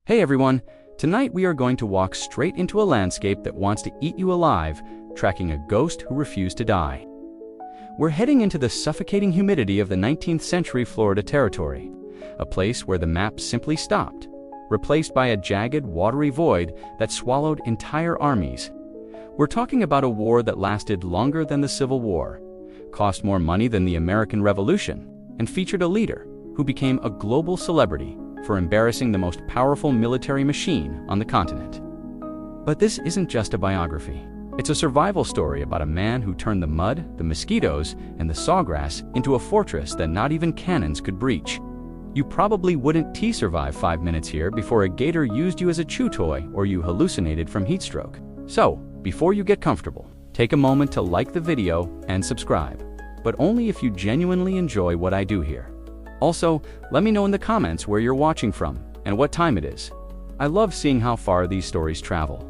Hey everyone, tonight we are going to walk straight into a landscape that wants to eat you alive, tracking a ghost who refused to die. We're heading into the suffocating humidity of the 19th century Florida territory, a place where the map simply stopped, replaced by a jagged, watery void that swallowed entire armies. We're talking about a war that lasted longer than the Civil War, cost more money than the American Revolution, and featured a leader who became a global celebrity for embarrassing the most powerful military machine on the continent. But this isn't just a biography. It's a survival story about a man who turned the mud, the mosquitoes, and the sawgrass into a fortress that not even cannons could breach. You probably wouldn't survive 5 minutes here before a gator used you as a chew toy or you hallucinated from heat stroke. So, before you get comfortable, take a moment to like the video and subscribe, but only if you genuinely enjoy what I do here. Also, let me know in the comments where you're watching from and what time it is. I love seeing how far these stories travel.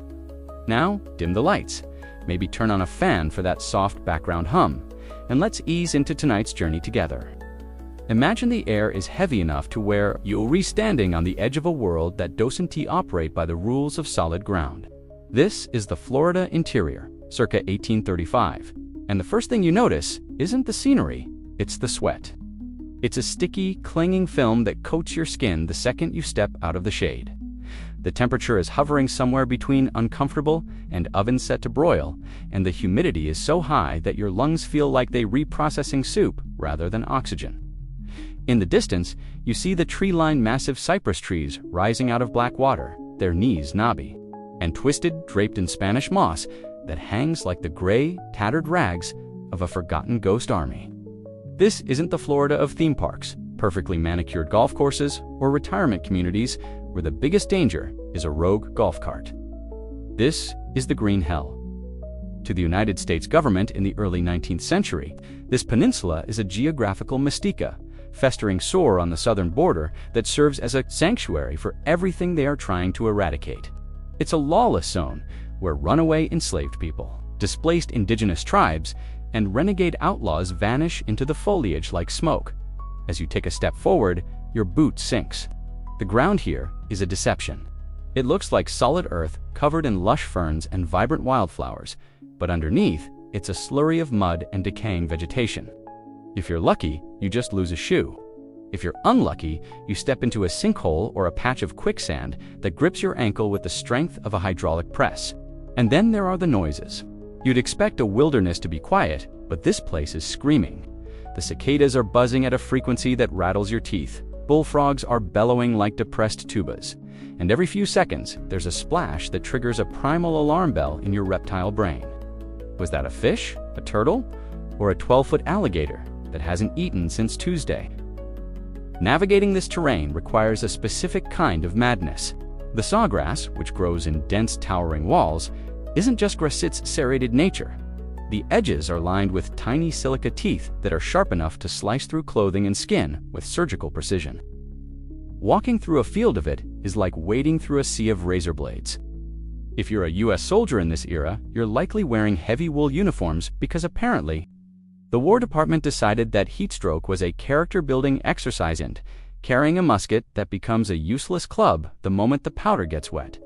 Now, dim the lights, maybe turn on a fan for that soft background hum, and let's ease into tonight's journey together. Imagine the air is heavy enough to where you'll be standing on the edge of a world that doesn't operate by the rules of solid ground. This is the Florida interior, circa 1835, and the first thing you notice isn't the scenery, it's the sweat. It's a sticky, clinging film that coats your skin the second you step out of the shade. The temperature is hovering somewhere between uncomfortable and oven set to broil, and the humidity is so high that your lungs feel like they're reprocessing soup rather than oxygen. In the distance, you see the tree-lined massive cypress trees rising out of black water, their knees knobby, and twisted, draped in Spanish moss that hangs like the gray, tattered rags of a forgotten ghost army. This isn't the Florida of theme parks, perfectly manicured golf courses, or retirement communities where the biggest danger is a rogue golf cart. This is the Green Hell. To the United States government in the early 19th century, this peninsula is a geographical mystica, festering sore on the southern border that serves as a sanctuary for everything they are trying to eradicate. It's a lawless zone where runaway enslaved people, displaced indigenous tribes, and renegade outlaws vanish into the foliage like smoke. As you take a step forward, your boot sinks. The ground here is a deception. It looks like solid earth covered in lush ferns and vibrant wildflowers, but underneath, it's a slurry of mud and decaying vegetation. If you're lucky, you just lose a shoe. If you're unlucky, you step into a sinkhole or a patch of quicksand that grips your ankle with the strength of a hydraulic press. And then there are the noises. You'd expect a wilderness to be quiet, but this place is screaming. The cicadas are buzzing at a frequency that rattles your teeth. Bullfrogs are bellowing like depressed tubas. And every few seconds, there's a splash that triggers a primal alarm bell in your reptile brain. Was that a fish, a turtle, or a 12-foot alligator that hasn't eaten since Tuesday? Navigating this terrain requires a specific kind of madness. The sawgrass, which grows in dense, towering walls, isn't just Grassette's serrated nature. The edges are lined with tiny silica teeth that are sharp enough to slice through clothing and skin with surgical precision. Walking through a field of it is like wading through a sea of razor blades. If you're a US soldier in this era, you're likely wearing heavy wool uniforms because apparently, the War Department decided that heat stroke was a character-building exercise and carrying a musket that becomes a useless club the moment the powder gets wet.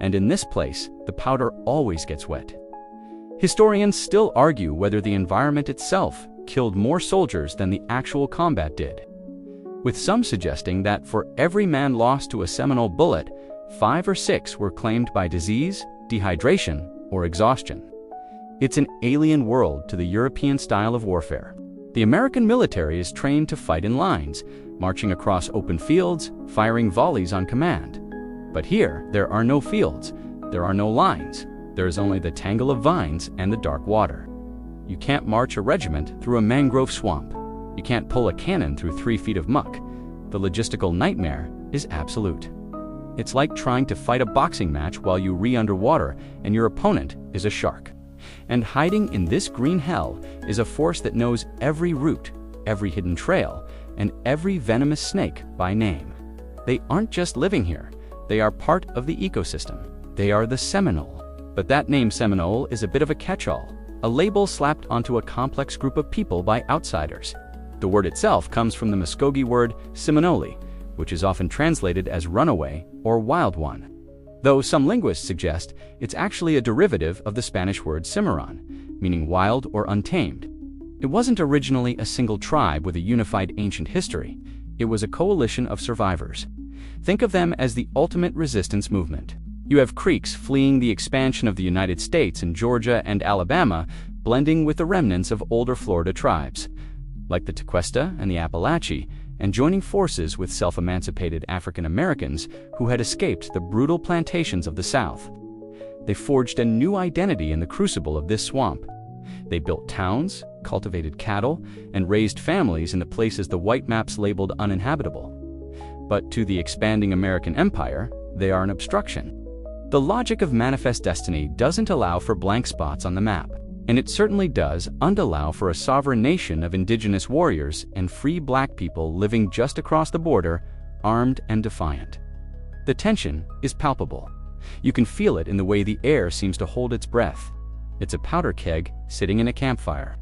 And in this place, the powder always gets wet. Historians still argue whether the environment itself killed more soldiers than the actual combat did, with some suggesting that for every man lost to a Seminole bullet, 5 or 6 were claimed by disease, dehydration, or exhaustion. It's an alien world to the European style of warfare. The American military is trained to fight in lines, marching across open fields, firing volleys on command. But here, there are no fields, there are no lines, there is only the tangle of vines and the dark water. You can't march a regiment through a mangrove swamp. You can't pull a cannon through 3 feet of muck. The logistical nightmare is absolute. It's like trying to fight a boxing match while you underwater and your opponent is a shark. And hiding in this green hell is a force that knows every route, every hidden trail, and every venomous snake by name. They aren't just living here. They are part of the ecosystem. They are the Seminole. But that name Seminole is a bit of a catch-all, a label slapped onto a complex group of people by outsiders. The word itself comes from the Muskogee word Seminole, which is often translated as runaway or wild one, though some linguists suggest it's actually a derivative of the Spanish word cimarron, meaning wild or untamed. It wasn't originally a single tribe with a unified ancient history. It was a coalition of survivors. Think of them as the ultimate resistance movement. You have Creeks fleeing the expansion of the United States in Georgia and Alabama, blending with the remnants of older Florida tribes, like the Tequesta and the Appalachee, and joining forces with self-emancipated African Americans who had escaped the brutal plantations of the South. They forged a new identity in the crucible of this swamp. They built towns, cultivated cattle, and raised families in the places the white maps labeled uninhabitable. But to the expanding American empire, they are an obstruction. The logic of manifest destiny doesn't allow for blank spots on the map, and it certainly does allow for a sovereign nation of indigenous warriors and free black people living just across the border, armed and defiant. The tension is palpable. You can feel it in the way the air seems to hold its breath. It's a powder keg sitting in a campfire.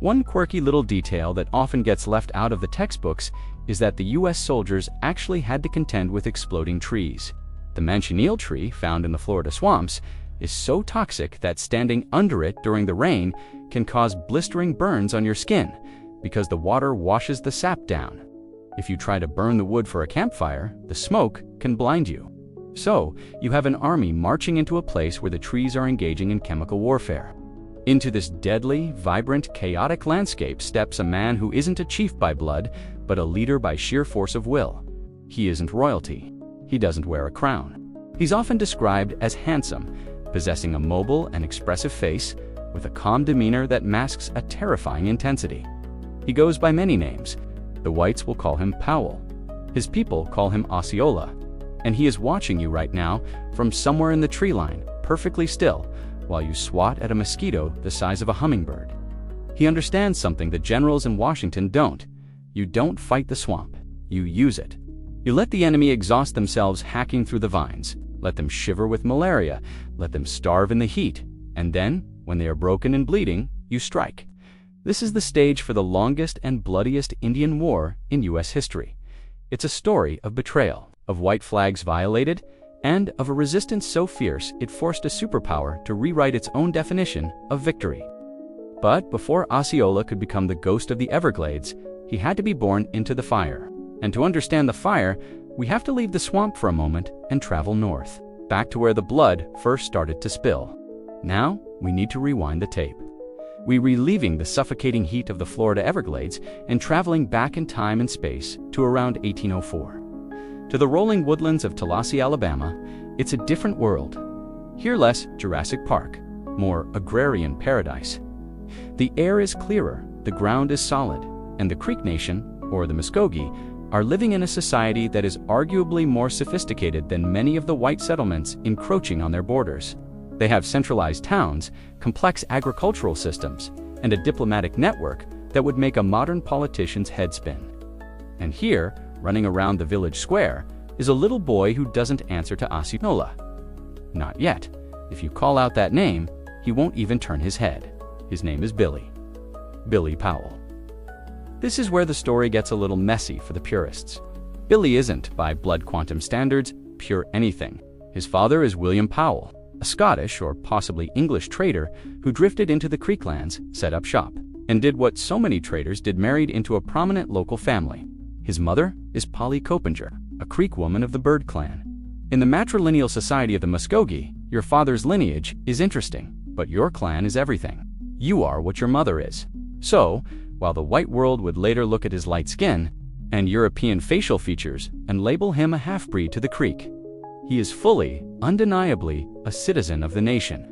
One quirky little detail that often gets left out of the textbooks is that the US soldiers actually had to contend with exploding trees. The manchineel tree, found in the Florida swamps, is so toxic that standing under it during the rain can cause blistering burns on your skin because the water washes the sap down. If you try to burn the wood for a campfire, the smoke can blind you. So, you have an army marching into a place where the trees are engaging in chemical warfare. Into this deadly, vibrant, chaotic landscape steps a man who isn't a chief by blood, but a leader by sheer force of will. He isn't royalty. He doesn't wear a crown. He's often described as handsome, possessing a mobile and expressive face, with a calm demeanor that masks a terrifying intensity. He goes by many names. The whites will call him Powell. His people call him Osceola. And he is watching you right now from somewhere in the tree line, perfectly still, while you swat at a mosquito the size of a hummingbird. He understands something that generals in Washington don't. You don't fight the swamp. You use it. You let the enemy exhaust themselves hacking through the vines. Let them shiver with malaria. Let them starve in the heat. And then, when they are broken and bleeding, you strike. This is the stage for the longest and bloodiest Indian War in U.S. history. It's a story of betrayal, of white flags violated, and of a resistance so fierce it forced a superpower to rewrite its own definition of victory. But before Osceola could become the ghost of the Everglades, he had to be born into the fire. And to understand the fire, we have to leave the swamp for a moment and travel north, back to where the blood first started to spill. Now, we need to rewind the tape. We're relieving the suffocating heat of the Florida Everglades and traveling back in time and space to around 1804. To the rolling woodlands of Tallahassee, Alabama, it's a different world. Here less Jurassic Park, more agrarian paradise. The air is clearer, the ground is solid, and the Creek Nation, or the Muskogee, are living in a society that is arguably more sophisticated than many of the white settlements encroaching on their borders. They have centralized towns, complex agricultural systems, and a diplomatic network that would make a modern politician's head spin. And here, running around the village square, is a little boy who doesn't answer to Osceola. Not yet. If you call out that name, he won't even turn his head. His name is Billy. Billy Powell. This is where the story gets a little messy for the purists. Billy isn't, by blood quantum standards, pure anything. His father is William Powell, a Scottish or possibly English trader who drifted into the Creeklands, set up shop, and did what so many traders did, married into a prominent local family. His mother is Polly Copinger, a Creek woman of the Bird clan. In the matrilineal society of the Muskogee, your father's lineage is interesting, but your clan is everything. You are what your mother is. So, while the white world would later look at his light skin and European facial features and label him a half-breed to the Creek, he is fully, undeniably, a citizen of the nation.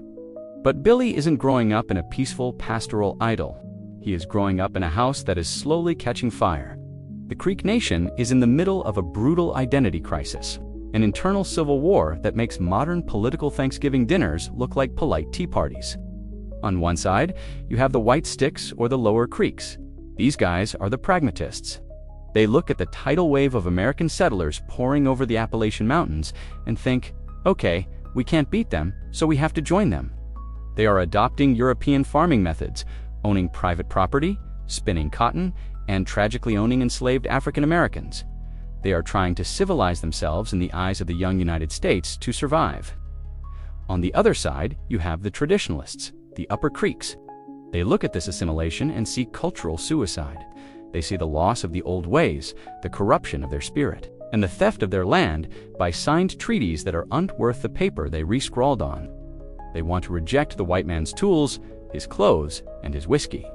But Billy isn't growing up in a peaceful pastoral idyll. He is growing up in a house that is slowly catching fire. The Creek Nation is in the middle of a brutal identity crisis, an internal civil war that makes modern political Thanksgiving dinners look like polite tea parties. On one side, you have the White Sticks or the Lower Creeks. These guys are the pragmatists. They look at the tidal wave of American settlers pouring over the Appalachian Mountains and think, okay, we can't beat them, so we have to join them. They are adopting European farming methods, owning private property, spinning cotton, and tragically owning enslaved African Americans. They are trying to civilize themselves in the eyes of the young United States to survive. On the other side, you have the traditionalists, the Upper Creeks. They look at this assimilation and see cultural suicide. They see the loss of the old ways, the corruption of their spirit, and the theft of their land by signed treaties that aren't worth the paper they re-scrawled on. They want to reject the white man's tools, his clothes, and his whiskey.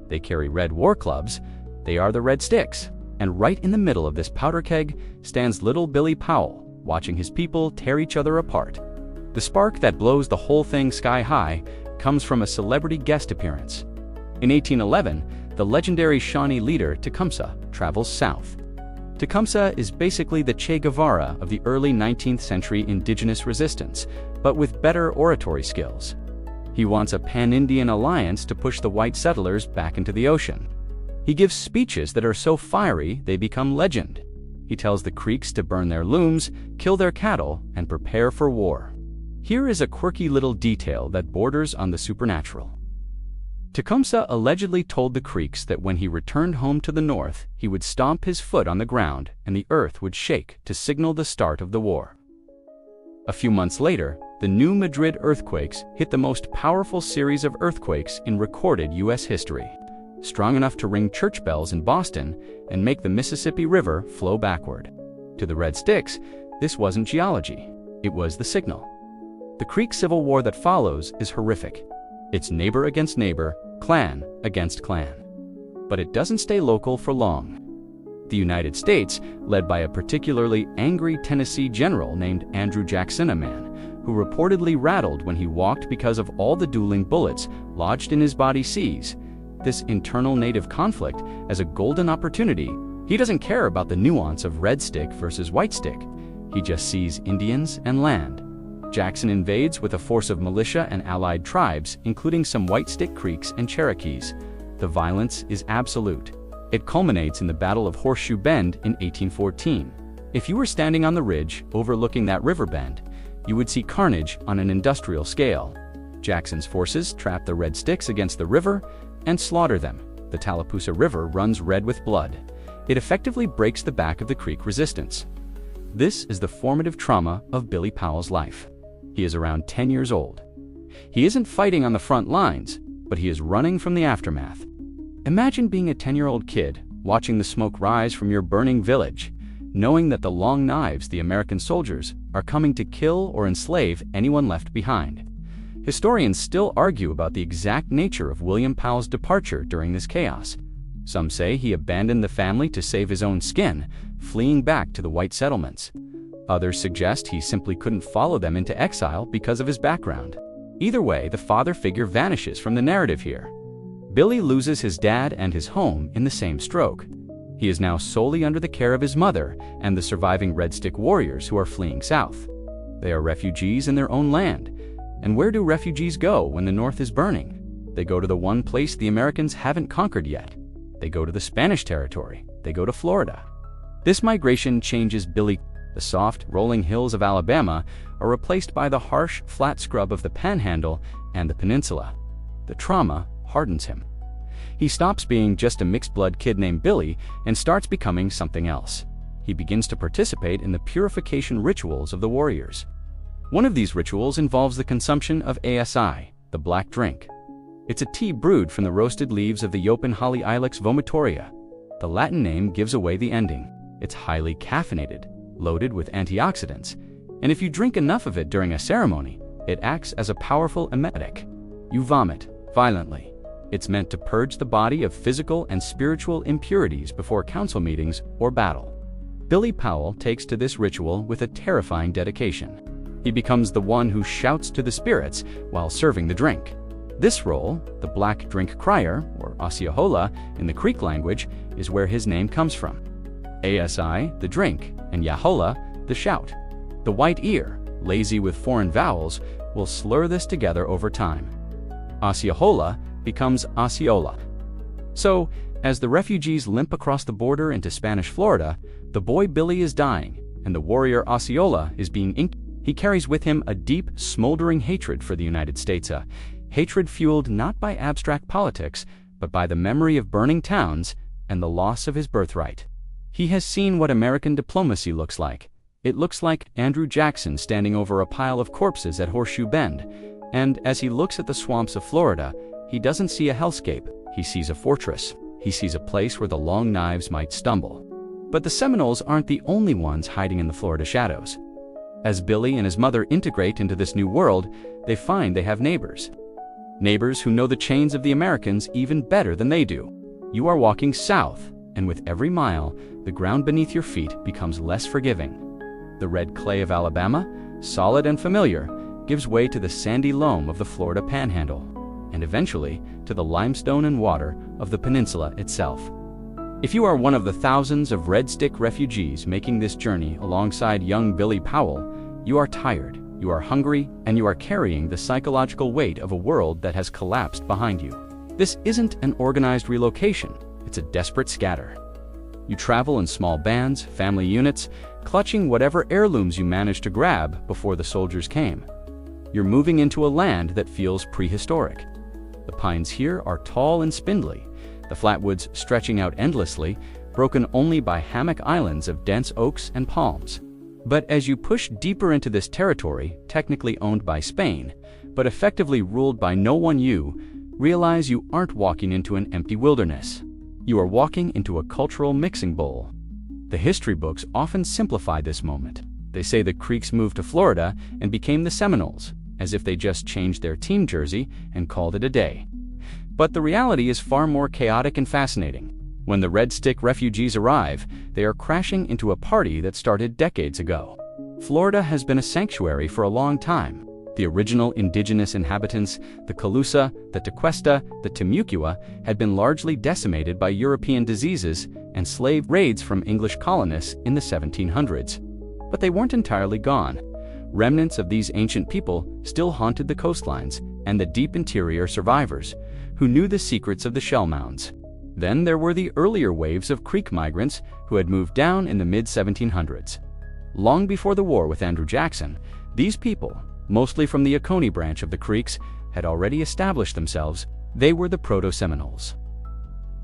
They carry red war clubs. They are the Red Sticks. And right in the middle of this powder keg stands little Billy Powell, watching his people tear each other apart. The spark that blows the whole thing sky high comes from a celebrity guest appearance. In 1811, the legendary Shawnee leader Tecumseh travels south. Tecumseh is basically the Che Guevara of the early 19th century indigenous resistance, but with better oratory skills. He wants a pan-Indian alliance to push the white settlers back into the ocean. He gives speeches that are so fiery they become legend. He tells the Creeks to burn their looms, kill their cattle, and prepare for war. Here is a quirky little detail that borders on the supernatural. Tecumseh allegedly told the Creeks that when he returned home to the north, he would stomp his foot on the ground and the earth would shake to signal the start of the war. A few months later, the New Madrid earthquakes hit the most powerful series of earthquakes in recorded U.S. history, strong enough to ring church bells in Boston and make the Mississippi River flow backward. To the Red Sticks, this wasn't geology, it was the signal. The Creek Civil War that follows is horrific. It's neighbor against neighbor, clan against clan. But it doesn't stay local for long. The United States, led by a particularly angry Tennessee general named Andrew Jackson, a man who reportedly rattled when he walked because of all the dueling bullets lodged in his body, sees this internal native conflict as a golden opportunity. He doesn't care about the nuance of red stick versus white stick. He just sees Indians and land. Jackson invades with a force of militia and allied tribes, including some White Stick Creeks and Cherokees. The violence is absolute. It culminates in the Battle of Horseshoe Bend in 1814. If you were standing on the ridge overlooking that river bend, you would see carnage on an industrial scale. Jackson's forces trap the Red Sticks against the river and slaughter them. The Tallapoosa River runs red with blood. It effectively breaks the back of the Creek resistance. This is the formative trauma of Billy Powell's life. He is around 10 years old. He isn't fighting on the front lines, but he is running from the aftermath. Imagine being a 10-year-old kid, watching the smoke rise from your burning village, knowing that the long knives the American soldiers are coming to kill or enslave anyone left behind. Historians still argue about the exact nature of William Powell's departure during this chaos. Some say he abandoned the family to save his own skin, fleeing back to the white settlements. Others suggest he simply couldn't follow them into exile because of his background. Either way, the father figure vanishes from the narrative here. Billy loses his dad and his home in the same stroke. He is now solely under the care of his mother and the surviving Red Stick warriors who are fleeing south. They are refugees in their own land. And where do refugees go when the North is burning? They go to the one place the Americans haven't conquered yet. They go to the Spanish territory. They go to Florida. This migration changes Billy. The soft, rolling hills of Alabama are replaced by the harsh, flat scrub of the Panhandle and the Peninsula. The trauma hardens him. He stops being just a mixed-blood kid named Billy and starts becoming something else. He begins to participate in the purification rituals of the warriors. One of these rituals involves the consumption of ASI, the black drink. It's a tea brewed from the roasted leaves of the Yopin Holly Ilex vomitoria. The Latin name gives away the ending. It's highly caffeinated, loaded with antioxidants, and if you drink enough of it during a ceremony, it acts as a powerful emetic. You vomit violently. It's meant to purge the body of physical and spiritual impurities before council meetings or battle. Billy Powell takes to this ritual with a terrifying dedication. He becomes the one who shouts to the spirits while serving the drink. This role, the black drink crier, or Osceola in the Creek language, is where his name comes from. ASI, the drink, and Yahola, the shout. The white ear, lazy with foreign vowels, will slur this together over time. Osceola becomes Osceola. So, as the refugees limp across the border into Spanish Florida, the boy Billy is dying, and the warrior Osceola is being inked. He carries with him a deep, smoldering hatred for the United States, a hatred fueled not by abstract politics, but by the memory of burning towns and the loss of his birthright. He has seen what American diplomacy looks like. It looks like Andrew Jackson standing over a pile of corpses at Horseshoe Bend, and as he looks at the swamps of Florida, he doesn't see a hellscape. He sees a fortress. He sees a place where the long knives might stumble. But the Seminoles aren't the only ones hiding in the Florida shadows. As Billy and his mother integrate into this new world, they find they have neighbors. Neighbors who know the chains of the Americans even better than they do. You are walking south, and with every mile, the ground beneath your feet becomes less forgiving. The red clay of Alabama, solid and familiar, gives way to the sandy loam of the Florida Panhandle, and eventually to the limestone and water of the peninsula itself. If you are one of the thousands of Red Stick refugees making this journey alongside young Billy Powell, you are tired, you are hungry, and you are carrying the psychological weight of a world that has collapsed behind you. This isn't an organized relocation, it's a desperate scatter. You travel in small bands, family units, clutching whatever heirlooms you managed to grab before the soldiers came. You're moving into a land that feels prehistoric. The pines here are tall and spindly, the flatwoods stretching out endlessly, broken only by hammock islands of dense oaks and palms. But as you push deeper into this territory, technically owned by Spain, but effectively ruled by no one, you realize you aren't walking into an empty wilderness. You are walking into a cultural mixing bowl. The history books often simplify this moment. They say the Creeks moved to Florida and became the Seminoles, as if they just changed their team jersey and called it a day. But the reality is far more chaotic and fascinating. When the Red Stick refugees arrive, they are crashing into a party that started decades ago. Florida has been a sanctuary for a long time. The original indigenous inhabitants, the Calusa, the Tequesta, the Timucua, had been largely decimated by European diseases and slave raids from English colonists in the 1700s. But they weren't entirely gone. Remnants of these ancient people still haunted the coastlines and the deep interior survivors, who knew the secrets of the shell mounds. Then there were the earlier waves of Creek migrants who had moved down in the mid-1700s. Long before the war with Andrew Jackson, these people, mostly from the Oconee branch of the Creeks, had already established themselves. They were the Proto-Seminoles.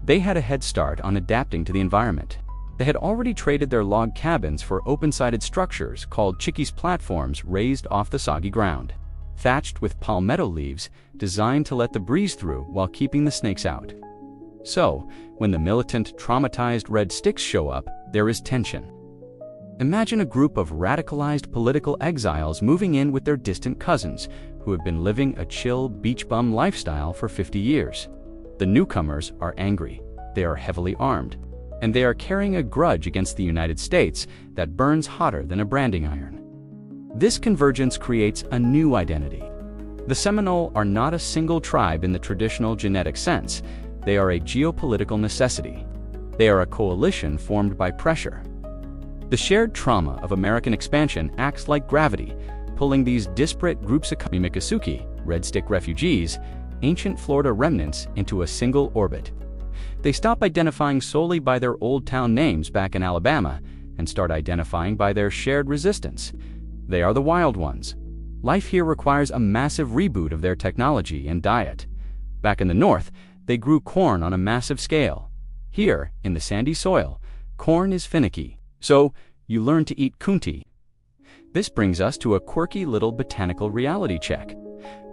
They had a head start on adapting to the environment. They had already traded their log cabins for open-sided structures called Chickees platforms raised off the soggy ground, thatched with palmetto leaves designed to let the breeze through while keeping the snakes out. So, when the militant, traumatized Red Sticks show up, there is tension. Imagine a group of radicalized political exiles moving in with their distant cousins who have been living a chill beach bum lifestyle for 50 years. The newcomers are angry, they are heavily armed, and they are carrying a grudge against the United States that burns hotter than a branding iron. This convergence creates a new identity. The Seminole are not a single tribe in the traditional genetic sense. They are a geopolitical necessity. They are a coalition formed by pressure. The shared trauma of American expansion acts like gravity, pulling these disparate groups of Miccosukee, Red Stick refugees, ancient Florida remnants into a single orbit. They stop identifying solely by their old town names back in Alabama and start identifying by their shared resistance. They are the wild ones. Life here requires a massive reboot of their technology and diet. Back in the north, they grew corn on a massive scale. Here, in the sandy soil, corn is finicky, so you learn to eat coontie. This brings us to a quirky little botanical reality check.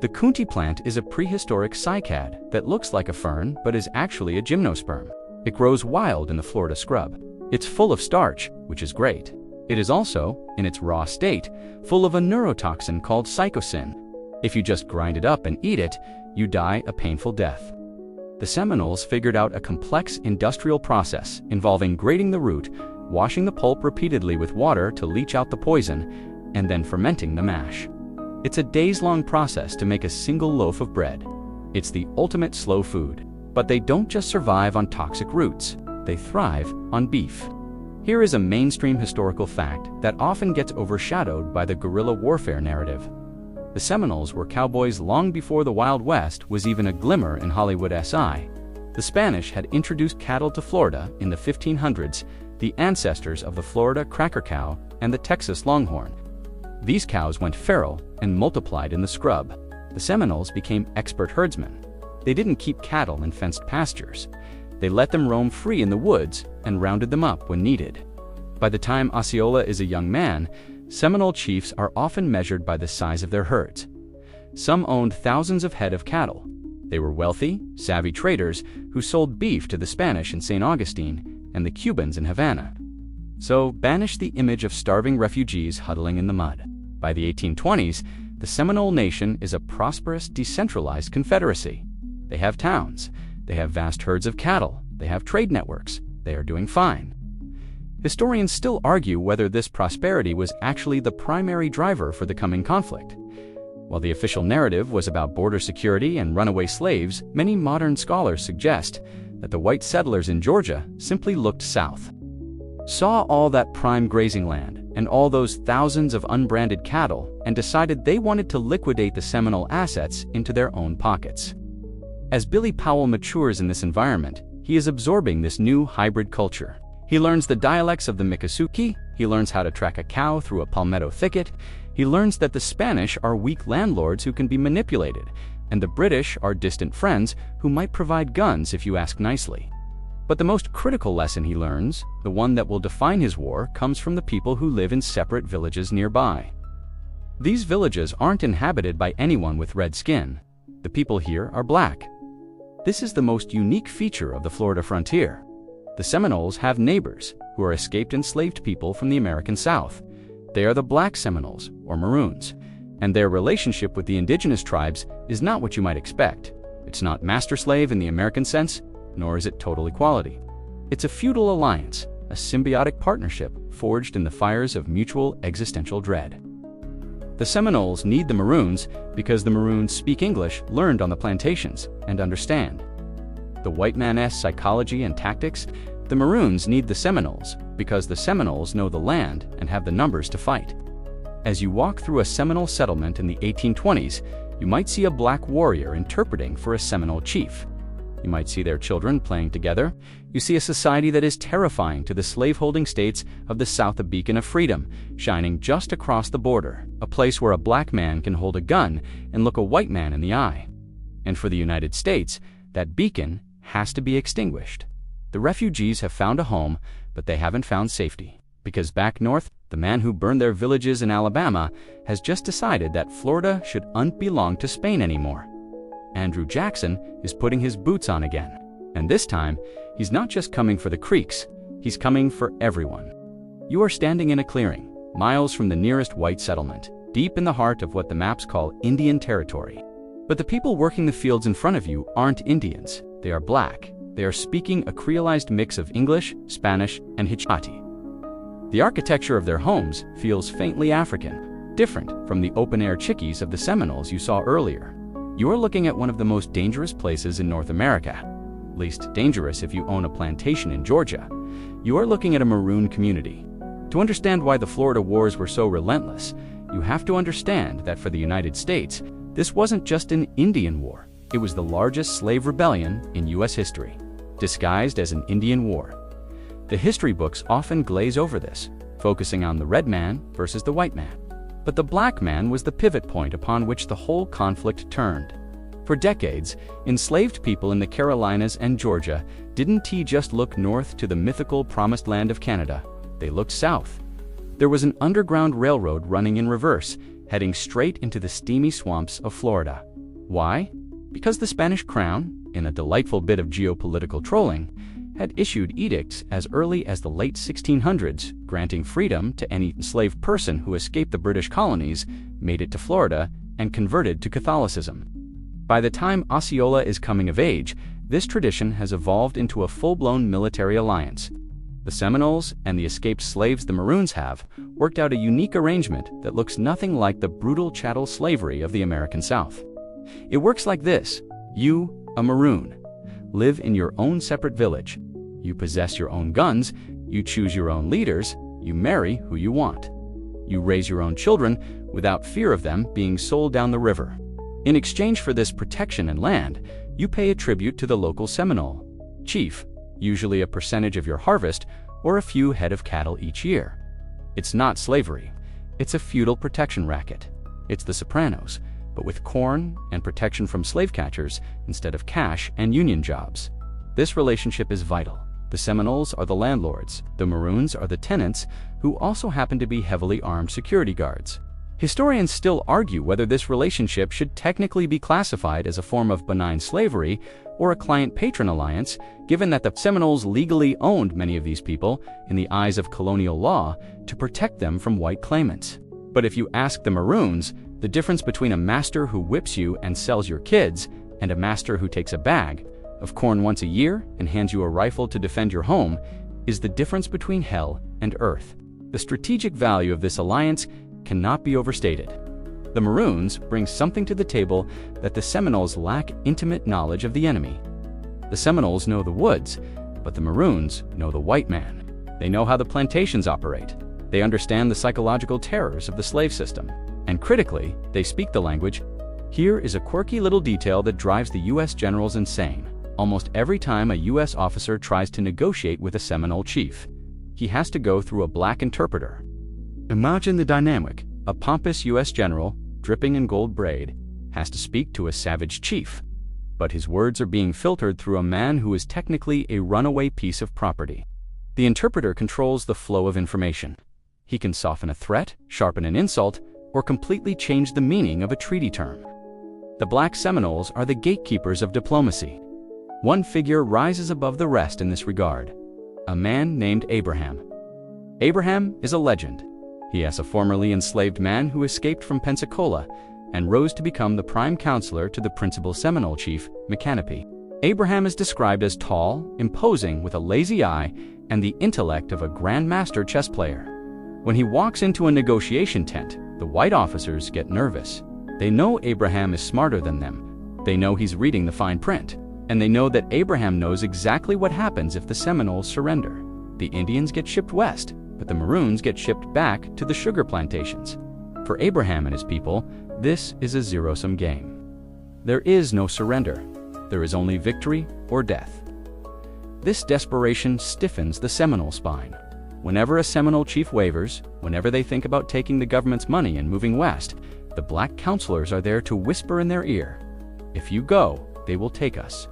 The coontie plant is a prehistoric cycad that looks like a fern but is actually a gymnosperm. It grows wild in the Florida scrub. It's full of starch, which is great. It is also, in its raw state, full of a neurotoxin called psychosin. If you just grind it up and eat it, you die a painful death. The Seminoles figured out a complex industrial process involving grating the root, washing the pulp repeatedly with water to leach out the poison, and then fermenting the mash. It's a days-long process to make a single loaf of bread. It's the ultimate slow food. But they don't just survive on toxic roots, they thrive on beef. Here is a mainstream historical fact that often gets overshadowed by the guerrilla warfare narrative. The Seminoles were cowboys long before the Wild West was even a glimmer in Hollywood SI. The Spanish had introduced cattle to Florida in the 1500s, the ancestors of the Florida cracker cow and the Texas longhorn. These cows went feral and multiplied in the scrub. The Seminoles became expert herdsmen. They didn't keep cattle in fenced pastures. They let them roam free in the woods and rounded them up when needed. By the time Osceola is a young man, Seminole chiefs are often measured by the size of their herds. Some owned thousands of head of cattle. They were wealthy, savvy traders who sold beef to the Spanish in St. Augustine and the Cubans in Havana. So banish the image of starving refugees huddling in the mud. By the 1820s, the Seminole nation is a prosperous, decentralized confederacy. They have towns, they have vast herds of cattle, they have trade networks, they are doing fine. Historians still argue whether this prosperity was actually the primary driver for the coming conflict. While the official narrative was about border security and runaway slaves, many modern scholars suggest that the white settlers in Georgia simply looked south, saw all that prime grazing land and all those thousands of unbranded cattle, and decided they wanted to liquidate the Seminole assets into their own pockets. As Billy Powell matures in this environment, he is absorbing this new hybrid culture. He learns the dialects of the Miccosukee, he learns how to track a cow through a palmetto thicket, he learns that the Spanish are weak landlords who can be manipulated, and the British are distant friends who might provide guns if you ask nicely. But the most critical lesson he learns, the one that will define his war, comes from the people who live in separate villages nearby. These villages aren't inhabited by anyone with red skin. The people here are black. This is the most unique feature of the Florida frontier. The Seminoles have neighbors who are escaped enslaved people from the American South. They are the Black Seminoles, or Maroons, and their relationship with the indigenous tribes is not what you might expect. It's not master-slave in the American sense, nor is it total equality. It's a feudal alliance, a symbiotic partnership forged in the fires of mutual existential dread. The Seminoles need the Maroons because the Maroons speak English learned on the plantations and understand the white man's psychology and tactics. The Maroons need the Seminoles because the Seminoles know the land and have the numbers to fight. As you walk through a Seminole settlement in the 1820s, you might see a black warrior interpreting for a Seminole chief. You might see their children playing together. You see a society that is terrifying to the slaveholding states of the South, a beacon of freedom, shining just across the border, a place where a black man can hold a gun and look a white man in the eye. And for the United States, that beacon has to be extinguished. The refugees have found a home, but they haven't found safety. Because back north, the man who burned their villages in Alabama has just decided that Florida shouldn't belong to Spain anymore. Andrew Jackson is putting his boots on again. And this time, he's not just coming for the Creeks, he's coming for everyone. You are standing in a clearing, miles from the nearest white settlement, deep in the heart of what the maps call Indian Territory. But the people working the fields in front of you aren't Indians. They are black. They are speaking a creolized mix of English, Spanish, and Hichati. The architecture of their homes feels faintly African, different from the open-air chickees of the Seminoles you saw earlier. You are looking at one of the most dangerous places in North America. Least dangerous if you own a plantation in Georgia. You are looking at a Maroon community. To understand why the Florida wars were so relentless, you have to understand that for the United States, this wasn't just an Indian war. It was the largest slave rebellion in U.S. history, disguised as an Indian war. The history books often glaze over this, focusing on the red man versus the white man. But the black man was the pivot point upon which the whole conflict turned. For decades, enslaved people in the Carolinas and Georgia didn't just look north to the mythical promised land of Canada. They looked south. There was an underground railroad running in reverse, heading straight into the steamy swamps of Florida. Why? Because the Spanish crown, in a delightful bit of geopolitical trolling, had issued edicts as early as the late 1600s, granting freedom to any enslaved person who escaped the British colonies, made it to Florida, and converted to Catholicism. By the time Osceola is coming of age, this tradition has evolved into a full-blown military alliance. The Seminoles and the escaped slaves the Maroons have worked out a unique arrangement that looks nothing like the brutal chattel slavery of the American South. It works like this. You, a Maroon, live in your own separate village. You possess your own guns, you choose your own leaders, you marry who you want. You raise your own children without fear of them being sold down the river. In exchange for this protection and land, you pay a tribute to the local Seminole chief, usually a percentage of your harvest or a few head of cattle each year. It's not slavery. It's a feudal protection racket. It's the Sopranos, but with corn and protection from slave catchers instead of cash and union jobs. This relationship is vital. The Seminoles are the landlords, the Maroons are the tenants, who also happen to be heavily armed security guards. Historians still argue whether this relationship should technically be classified as a form of benign slavery or a client-patron alliance, given that the Seminoles legally owned many of these people, in the eyes of colonial law, to protect them from white claimants. But if you ask the Maroons, the difference between a master who whips you and sells your kids and a master who takes a bag of corn once a year and hands you a rifle to defend your home is the difference between hell and earth. The strategic value of this alliance cannot be overstated. The Maroons bring something to the table that the Seminoles lack: intimate knowledge of the enemy. The Seminoles know the woods, but the Maroons know the white man. They know how the plantations operate. They understand the psychological terrors of the slave system. And critically, they speak the language. Here is a quirky little detail that drives the U.S. generals insane. Almost every time a U.S. officer tries to negotiate with a Seminole chief, he has to go through a black interpreter. Imagine the dynamic. A pompous U.S. general, dripping in gold braid, has to speak to a savage chief, but his words are being filtered through a man who is technically a runaway piece of property. The interpreter controls the flow of information. He can soften a threat, sharpen an insult, or completely change the meaning of a treaty term. The Black Seminoles are the gatekeepers of diplomacy. One figure rises above the rest in this regard: a man named Abraham. Abraham is a legend. He is a formerly enslaved man who escaped from Pensacola and rose to become the prime counselor to the principal Seminole chief, Micanopy. Abraham is described as tall, imposing, with a lazy eye and the intellect of a grandmaster chess player. When he walks into a negotiation tent, the white officers get nervous. They know Abraham is smarter than them. They know he's reading the fine print. And they know that Abraham knows exactly what happens if the Seminoles surrender. The Indians get shipped west, but the Maroons get shipped back to the sugar plantations. For Abraham and his people, this is a zero-sum game. There is no surrender. There is only victory or death. This desperation stiffens the Seminole spine. Whenever a Seminole chief wavers, whenever they think about taking the government's money and moving west, the black counselors are there to whisper in their ear, "If you go, they will take us.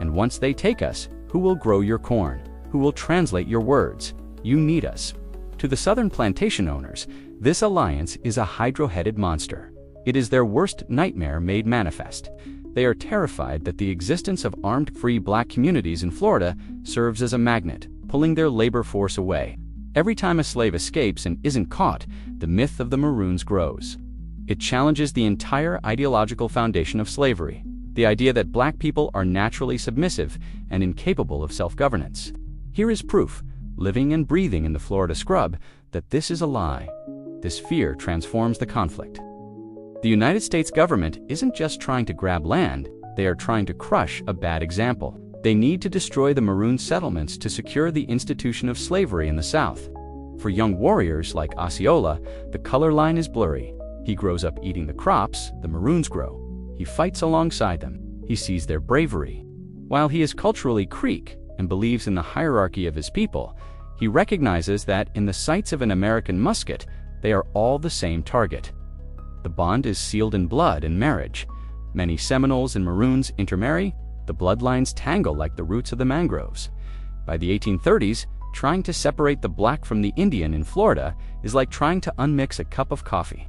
And once they take us, who will grow your corn? Who will translate your words? You need us." To the southern plantation owners, this alliance is a hydra-headed monster. It is their worst nightmare made manifest. They are terrified that the existence of armed free black communities in Florida serves as a magnet, pulling their labor force away. Every time a slave escapes and isn't caught, the myth of the Maroons grows. It challenges the entire ideological foundation of slavery, the idea that black people are naturally submissive and incapable of self-governance. Here is proof, living and breathing in the Florida scrub, that this is a lie. This fear transforms the conflict. The United States government isn't just trying to grab land, they are trying to crush a bad example. They need to destroy the Maroon settlements to secure the institution of slavery in the South. For young warriors like Osceola, the color line is blurry. He grows up eating the crops the Maroons grow. He fights alongside them. He sees their bravery. While he is culturally Creek and believes in the hierarchy of his people, he recognizes that in the sights of an American musket, they are all the same target. The bond is sealed in blood and marriage. Many Seminoles and Maroons intermarry. The bloodlines tangle like the roots of the mangroves. By the 1830s, trying to separate the black from the Indian in Florida is like trying to unmix a cup of coffee.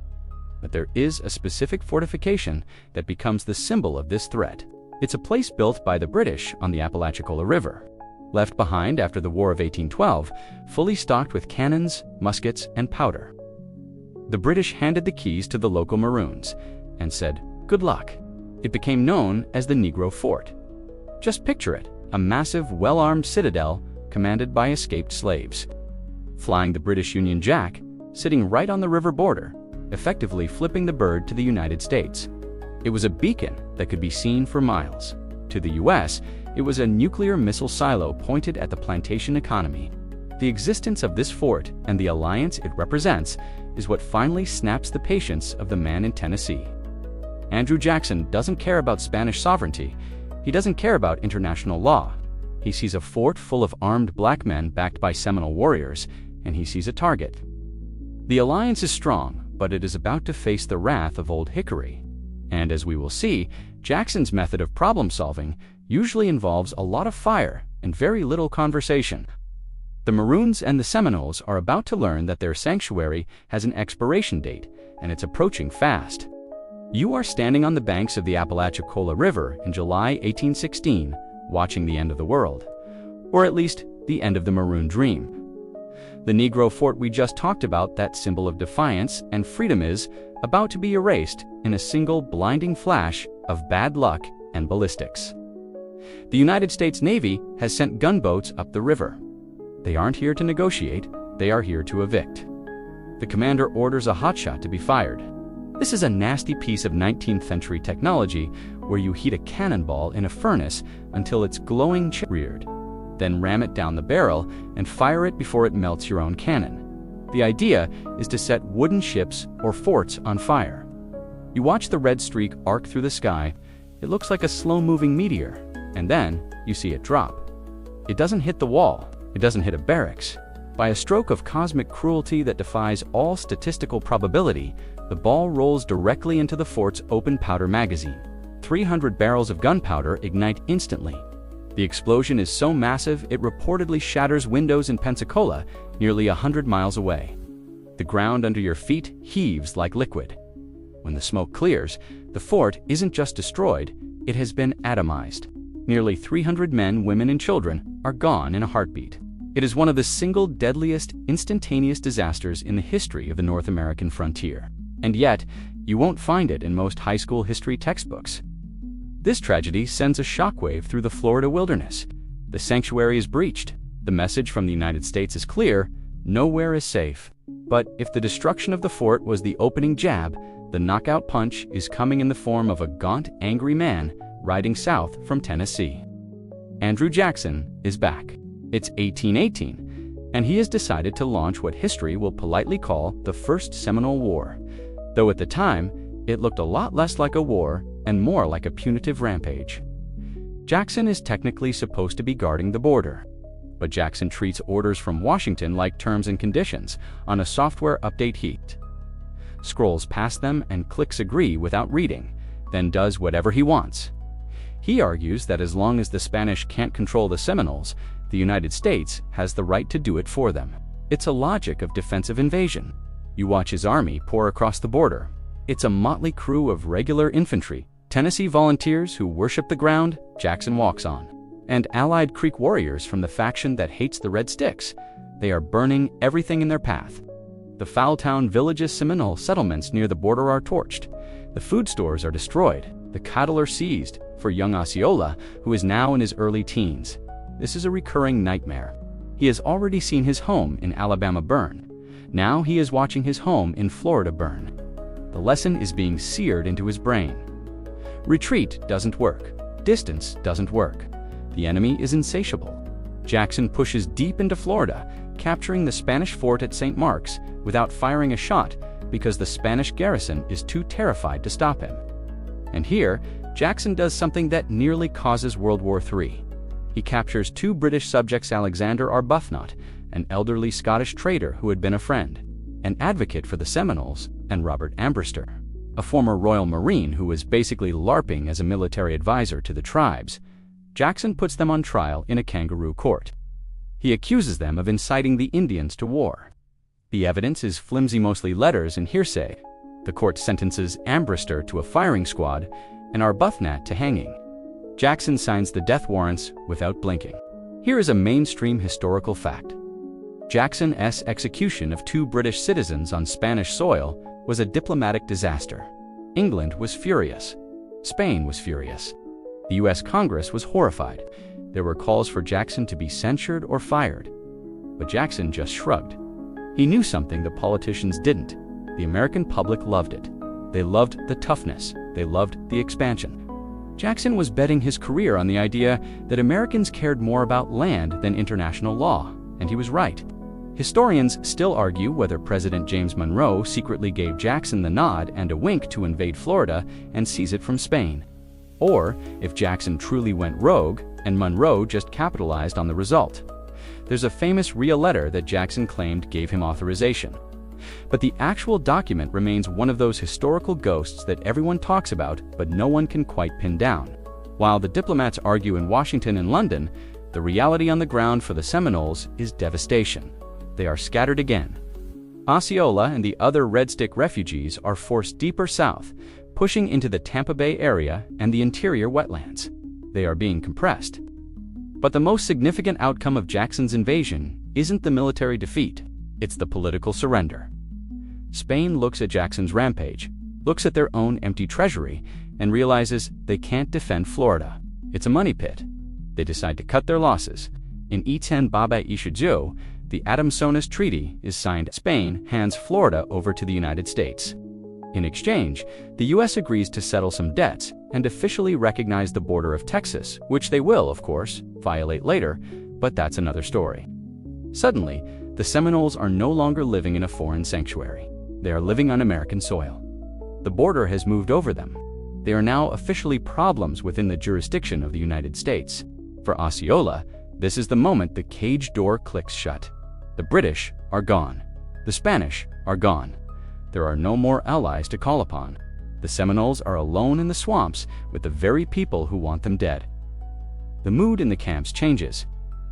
But there is a specific fortification that becomes the symbol of this threat. It's a place built by the British on the Apalachicola River, left behind after the War of 1812, fully stocked with cannons, muskets, and powder. The British handed the keys to the local Maroons and said, "Good luck." It became known as the Negro Fort. Just picture it, a massive, well-armed citadel commanded by escaped slaves, flying the British Union Jack, sitting right on the river border, effectively flipping the bird to the United States. It was a beacon that could be seen for miles. To the US, it was a nuclear missile silo pointed at the plantation economy. The existence of this fort and the alliance it represents is what finally snaps the patience of the man in Tennessee. Andrew Jackson doesn't care about Spanish sovereignty. He doesn't care about international law. He sees a fort full of armed black men backed by Seminole warriors, and he sees a target. The alliance is strong, but it is about to face the wrath of Old Hickory. And as we will see, Jackson's method of problem solving usually involves a lot of fire and very little conversation. The Maroons and the Seminoles are about to learn that their sanctuary has an expiration date, and it's approaching fast. You are standing on the banks of the Apalachicola River in July 1816, watching the end of the world, or at least the end of the Maroon dream. The Negro fort we just talked about, that symbol of defiance and freedom, is about to be erased in a single blinding flash of bad luck and ballistics. The United States Navy has sent gunboats up the river. They aren't here to negotiate, they are here to evict. The commander orders a hotshot to be fired. This is a nasty piece of 19th century technology where you heat a cannonball in a furnace until it's glowing reared, then ram it down the barrel and fire it before it melts your own cannon. The idea is to set wooden ships or forts on fire. You watch the red streak arc through the sky. It looks like a slow-moving meteor, and then you see it drop. It doesn't hit the wall. It doesn't hit a barracks. By a stroke of cosmic cruelty that defies all statistical probability, the ball rolls directly into the fort's open powder magazine. 300 barrels of gunpowder ignite instantly. The explosion is so massive it reportedly shatters windows in Pensacola, nearly 100 miles away. The ground under your feet heaves like liquid. When the smoke clears, the fort isn't just destroyed, it has been atomized. Nearly 300 men, women, and children are gone in a heartbeat. It is one of the single deadliest instantaneous disasters in the history of the North American frontier. And yet, you won't find it in most high school history textbooks. This tragedy sends a shockwave through the Florida wilderness. The sanctuary is breached. The message from the United States is clear: nowhere is safe. But if the destruction of the fort was the opening jab, the knockout punch is coming in the form of a gaunt, angry man riding south from Tennessee. Andrew Jackson is back. It's 1818, and he has decided to launch what history will politely call the First Seminole War, though at the time, it looked a lot less like a war and more like a punitive rampage. Jackson is technically supposed to be guarding the border, but Jackson treats orders from Washington like terms and conditions on a software update heat. Scrolls past them and clicks agree without reading, then does whatever he wants. He argues that as long as the Spanish can't control the Seminoles, the United States has the right to do it for them. It's a logic of defensive invasion. You watch his army pour across the border. It's a motley crew of regular infantry, Tennessee volunteers who worship the ground Jackson walks on, and allied Creek warriors from the faction that hates the Red Sticks. They are burning everything in their path. The Foultown Village's Seminole settlements near the border are torched. The food stores are destroyed. The cattle are seized for young Osceola, who is now in his early teens. This is a recurring nightmare. He has already seen his home in Alabama burn. Now he is watching his home in Florida burn. The lesson is being seared into his brain. Retreat doesn't work. Distance doesn't work. The enemy is insatiable. Jackson pushes deep into Florida, capturing the Spanish fort at St. Mark's without firing a shot because the Spanish garrison is too terrified to stop him. And here, Jackson does something that nearly causes World War III. He captures 2 British subjects, Alexander Arbuthnot, an elderly Scottish trader who had been a friend, an advocate for the Seminoles, and Robert Ambrister, a former Royal Marine who was basically LARPing as a military advisor to the tribes. Jackson puts them on trial in a kangaroo court. He accuses them of inciting the Indians to war. The evidence is flimsy, mostly letters and hearsay. The court sentences Ambrister to a firing squad and Arbuthnot to hanging. Jackson signs the death warrants without blinking. Here is a mainstream historical fact. Jackson's execution of 2 British citizens on Spanish soil was a diplomatic disaster. England was furious. Spain was furious. The U.S. Congress was horrified. There were calls for Jackson to be censured or fired. But Jackson just shrugged. He knew something the politicians didn't. The American public loved it. They loved the toughness. They loved the expansion. Jackson was betting his career on the idea that Americans cared more about land than international law, and he was right. Historians still argue whether President James Monroe secretly gave Jackson the nod and a wink to invade Florida and seize it from Spain, or if Jackson truly went rogue and Monroe just capitalized on the result. There's a famous real letter that Jackson claimed gave him authorization. But the actual document remains one of those historical ghosts that everyone talks about but no one can quite pin down. While the diplomats argue in Washington and London, the reality on the ground for the Seminoles is devastation. They are scattered again. Osceola and the other Red Stick refugees are forced deeper south, pushing into the Tampa Bay area and the interior wetlands. They are being compressed. But the most significant outcome of Jackson's invasion isn't the military defeat, it's the political surrender. Spain looks at Jackson's rampage, looks at their own empty treasury, and realizes they can't defend Florida. It's a money pit. They decide to cut their losses. In Iten Baba Ishiju, the Adamsonis Treaty is signed. Spain hands Florida over to the United States. In exchange, the U.S. agrees to settle some debts and officially recognize the border of Texas, which they will, of course, violate later, but that's another story. Suddenly, the Seminoles are no longer living in a foreign sanctuary. They are living on American soil. The border has moved over them. They are now officially problems within the jurisdiction of the United States. For Osceola, this is the moment the cage door clicks shut. The British are gone. The Spanish are gone. There are no more allies to call upon. The Seminoles are alone in the swamps with the very people who want them dead. The mood in the camps changes.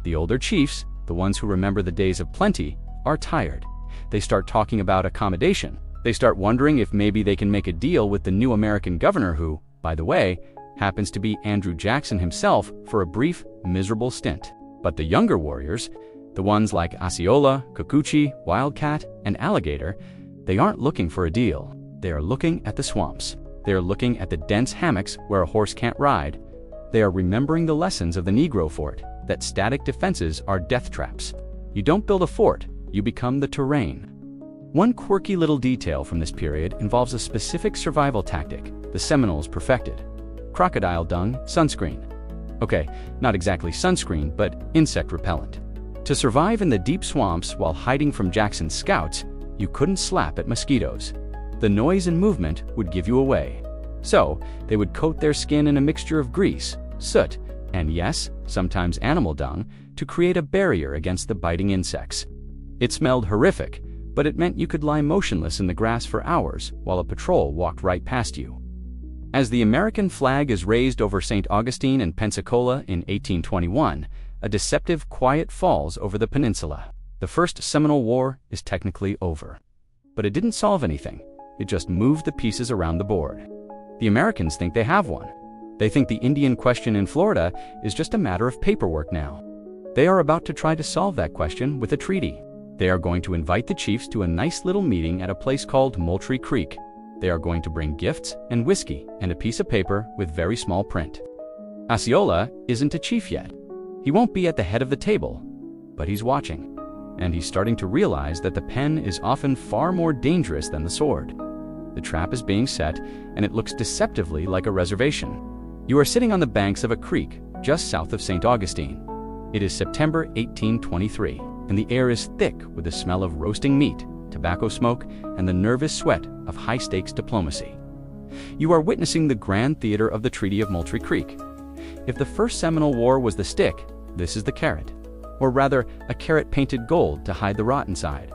The older chiefs, the ones who remember the days of plenty, are tired. They start talking about accommodation. They start wondering if maybe they can make a deal with the new American governor who, by the way, happens to be Andrew Jackson himself for a brief, miserable stint. But the younger warriors, the ones like Osceola, Kikuchi, Wildcat, and Alligator, they aren't looking for a deal. They are looking at the swamps. They are looking at the dense hammocks where a horse can't ride. They are remembering the lessons of the Negro fort, that static defenses are death traps. You don't build a fort, you become the terrain. One quirky little detail from this period involves a specific survival tactic the Seminoles perfected: crocodile dung sunscreen. Okay, not exactly sunscreen, but insect repellent. To survive in the deep swamps while hiding from Jackson's scouts, you couldn't slap at mosquitoes. The noise and movement would give you away. So, they would coat their skin in a mixture of grease, soot, and yes, sometimes animal dung, to create a barrier against the biting insects. It smelled horrific, but it meant you could lie motionless in the grass for hours while a patrol walked right past you. As the American flag is raised over St. Augustine and Pensacola in 1821, a deceptive quiet falls over the peninsula. The First Seminole War is technically over. But it didn't solve anything. It just moved the pieces around the board. The Americans think they have one. They think the Indian question in Florida is just a matter of paperwork now. They are about to try to solve that question with a treaty. They are going to invite the chiefs to a nice little meeting at a place called Moultrie Creek. They are going to bring gifts and whiskey and a piece of paper with very small print. Osceola isn't a chief yet. He won't be at the head of the table, but he's watching. And he's starting to realize that the pen is often far more dangerous than the sword. The trap is being set, and it looks deceptively like a reservation. You are sitting on the banks of a creek just south of St. Augustine. It is September 1823, and the air is thick with the smell of roasting meat, tobacco smoke, and the nervous sweat of high-stakes diplomacy. You are witnessing the grand theater of the Treaty of Moultrie Creek. If the First Seminole War was the stick, this is the carrot. Or rather, a carrot painted gold to hide the rot inside.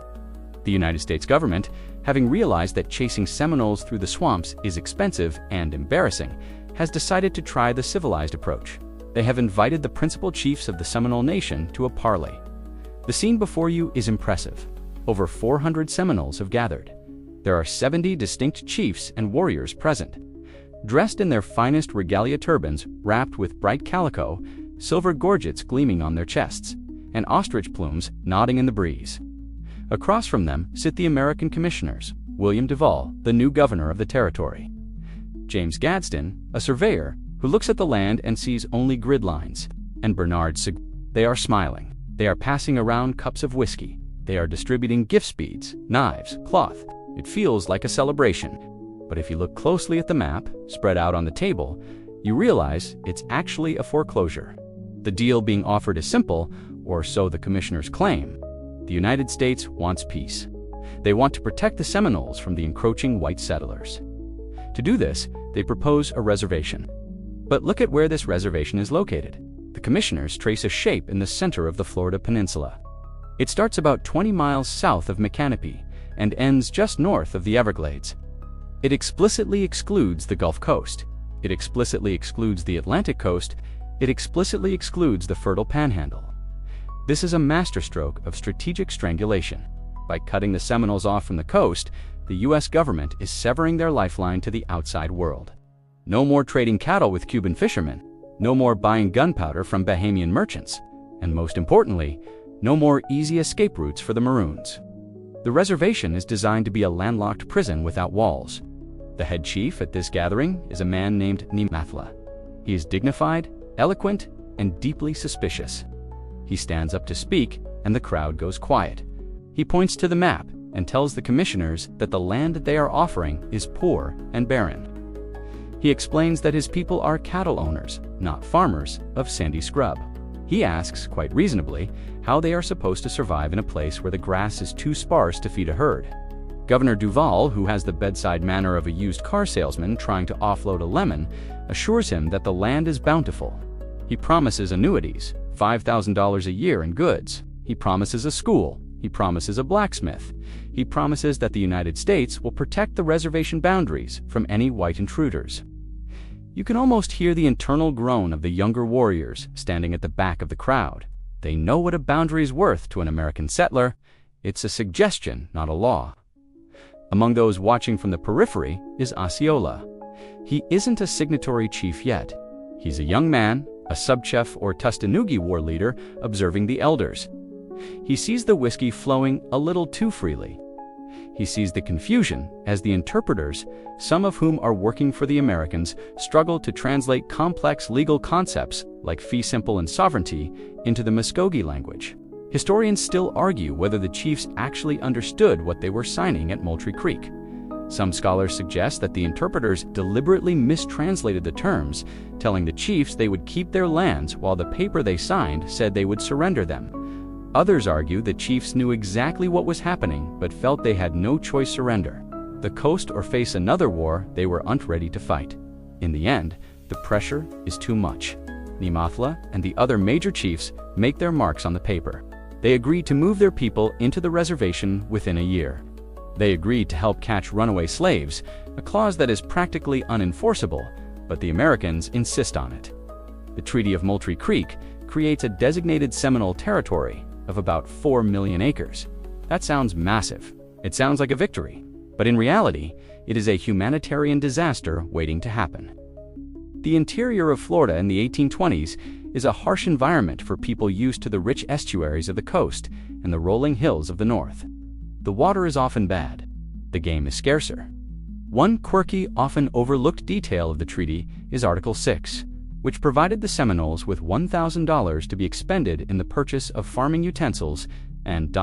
The United States government, having realized that chasing Seminoles through the swamps is expensive and embarrassing, has decided to try the civilized approach. They have invited the principal chiefs of the Seminole Nation to a parley. The scene before you is impressive. Over 400 Seminoles have gathered. There are 70 distinct chiefs and warriors present. Dressed in their finest regalia turbans wrapped with bright calico, silver gorgets gleaming on their chests, and ostrich plumes nodding in the breeze. Across from them sit the American commissioners, William Duval, the new governor of the territory, James Gadsden, a surveyor who looks at the land and sees only grid lines, and Bernard Sig. They are smiling. They are passing around cups of whiskey. They are distributing gift beads, knives, cloth. It feels like a celebration. But if you look closely at the map, spread out on the table, you realize it's actually a foreclosure. The deal being offered is simple, or so the commissioners claim. The United States wants peace. They want to protect the Seminoles from the encroaching white settlers. To do this, they propose a reservation. But look at where this reservation is located. The commissioners trace a shape in the center of the Florida peninsula. It starts about 20 miles south of Micanopy and ends just north of the Everglades. It explicitly excludes the Gulf Coast. It explicitly excludes the Atlantic coast. It explicitly excludes the fertile panhandle. This is a masterstroke of strategic strangulation. By cutting the Seminoles off from the coast, the U.S. government is severing their lifeline to the outside world. No more trading cattle with Cuban fishermen, no more buying gunpowder from Bahamian merchants, and most importantly, no more easy escape routes for the Maroons. The reservation is designed to be a landlocked prison without walls. The head chief at this gathering is a man named Nemathla. He is dignified, eloquent, and deeply suspicious. He stands up to speak, and the crowd goes quiet. He points to the map and tells the commissioners that the land they are offering is poor and barren. He explains that his people are cattle owners, not farmers, of sandy scrub. He asks, quite reasonably, how they are supposed to survive in a place where the grass is too sparse to feed a herd. Governor Duval, who has the bedside manner of a used car salesman trying to offload a lemon, assures him that the land is bountiful. He promises annuities, $5,000 a year in goods. He promises a school. He promises a blacksmith. He promises that the United States will protect the reservation boundaries from any white intruders. You can almost hear the internal groan of the younger warriors standing at the back of the crowd. They know what a boundary is worth to an American settler. It's a suggestion, not a law. Among those watching from the periphery is Osceola. He isn't a signatory chief yet. He's a young man, a subchief or Tustanugi war leader, observing the elders. He sees the whiskey flowing a little too freely. He sees the confusion as the interpreters, some of whom are working for the Americans, struggle to translate complex legal concepts like fee simple and sovereignty into the Muskogee language. Historians still argue whether the chiefs actually understood what they were signing at Moultrie Creek. Some scholars suggest that the interpreters deliberately mistranslated the terms, telling the chiefs they would keep their lands while the paper they signed said they would surrender them. Others argue the chiefs knew exactly what was happening but felt they had no choice surrender. The coast or face another war they were unready to fight. In the end, the pressure is too much. Nemathla and the other major chiefs make their marks on the paper. They agreed to move their people into the reservation within a year. They agreed to help catch runaway slaves, a clause that is practically unenforceable, but the Americans insist on it. The Treaty of Moultrie Creek creates a designated Seminole territory of about 4 million acres. That sounds massive. It sounds like a victory. But in reality, it is a humanitarian disaster waiting to happen. The interior of Florida in the 1820s is a harsh environment for people used to the rich estuaries of the coast and the rolling hills of the north. The water is often bad. The game is scarcer. One quirky, often overlooked detail of the treaty is Article 6, which provided the Seminoles with $1,000 to be expended in the purchase of farming utensils and ...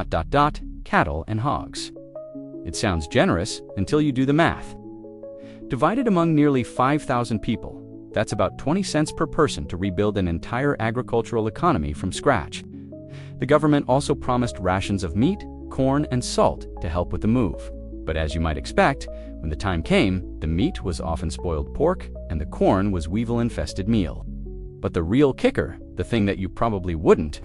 cattle and hogs. It sounds generous until you do the math. Divided among nearly 5,000 people, that's about 20 cents per person to rebuild an entire agricultural economy from scratch. The government also promised rations of meat, corn, and salt to help with the move. But as you might expect, when the time came, the meat was often spoiled pork and the corn was weevil-infested meal. But the real kicker, the thing that you probably wouldn't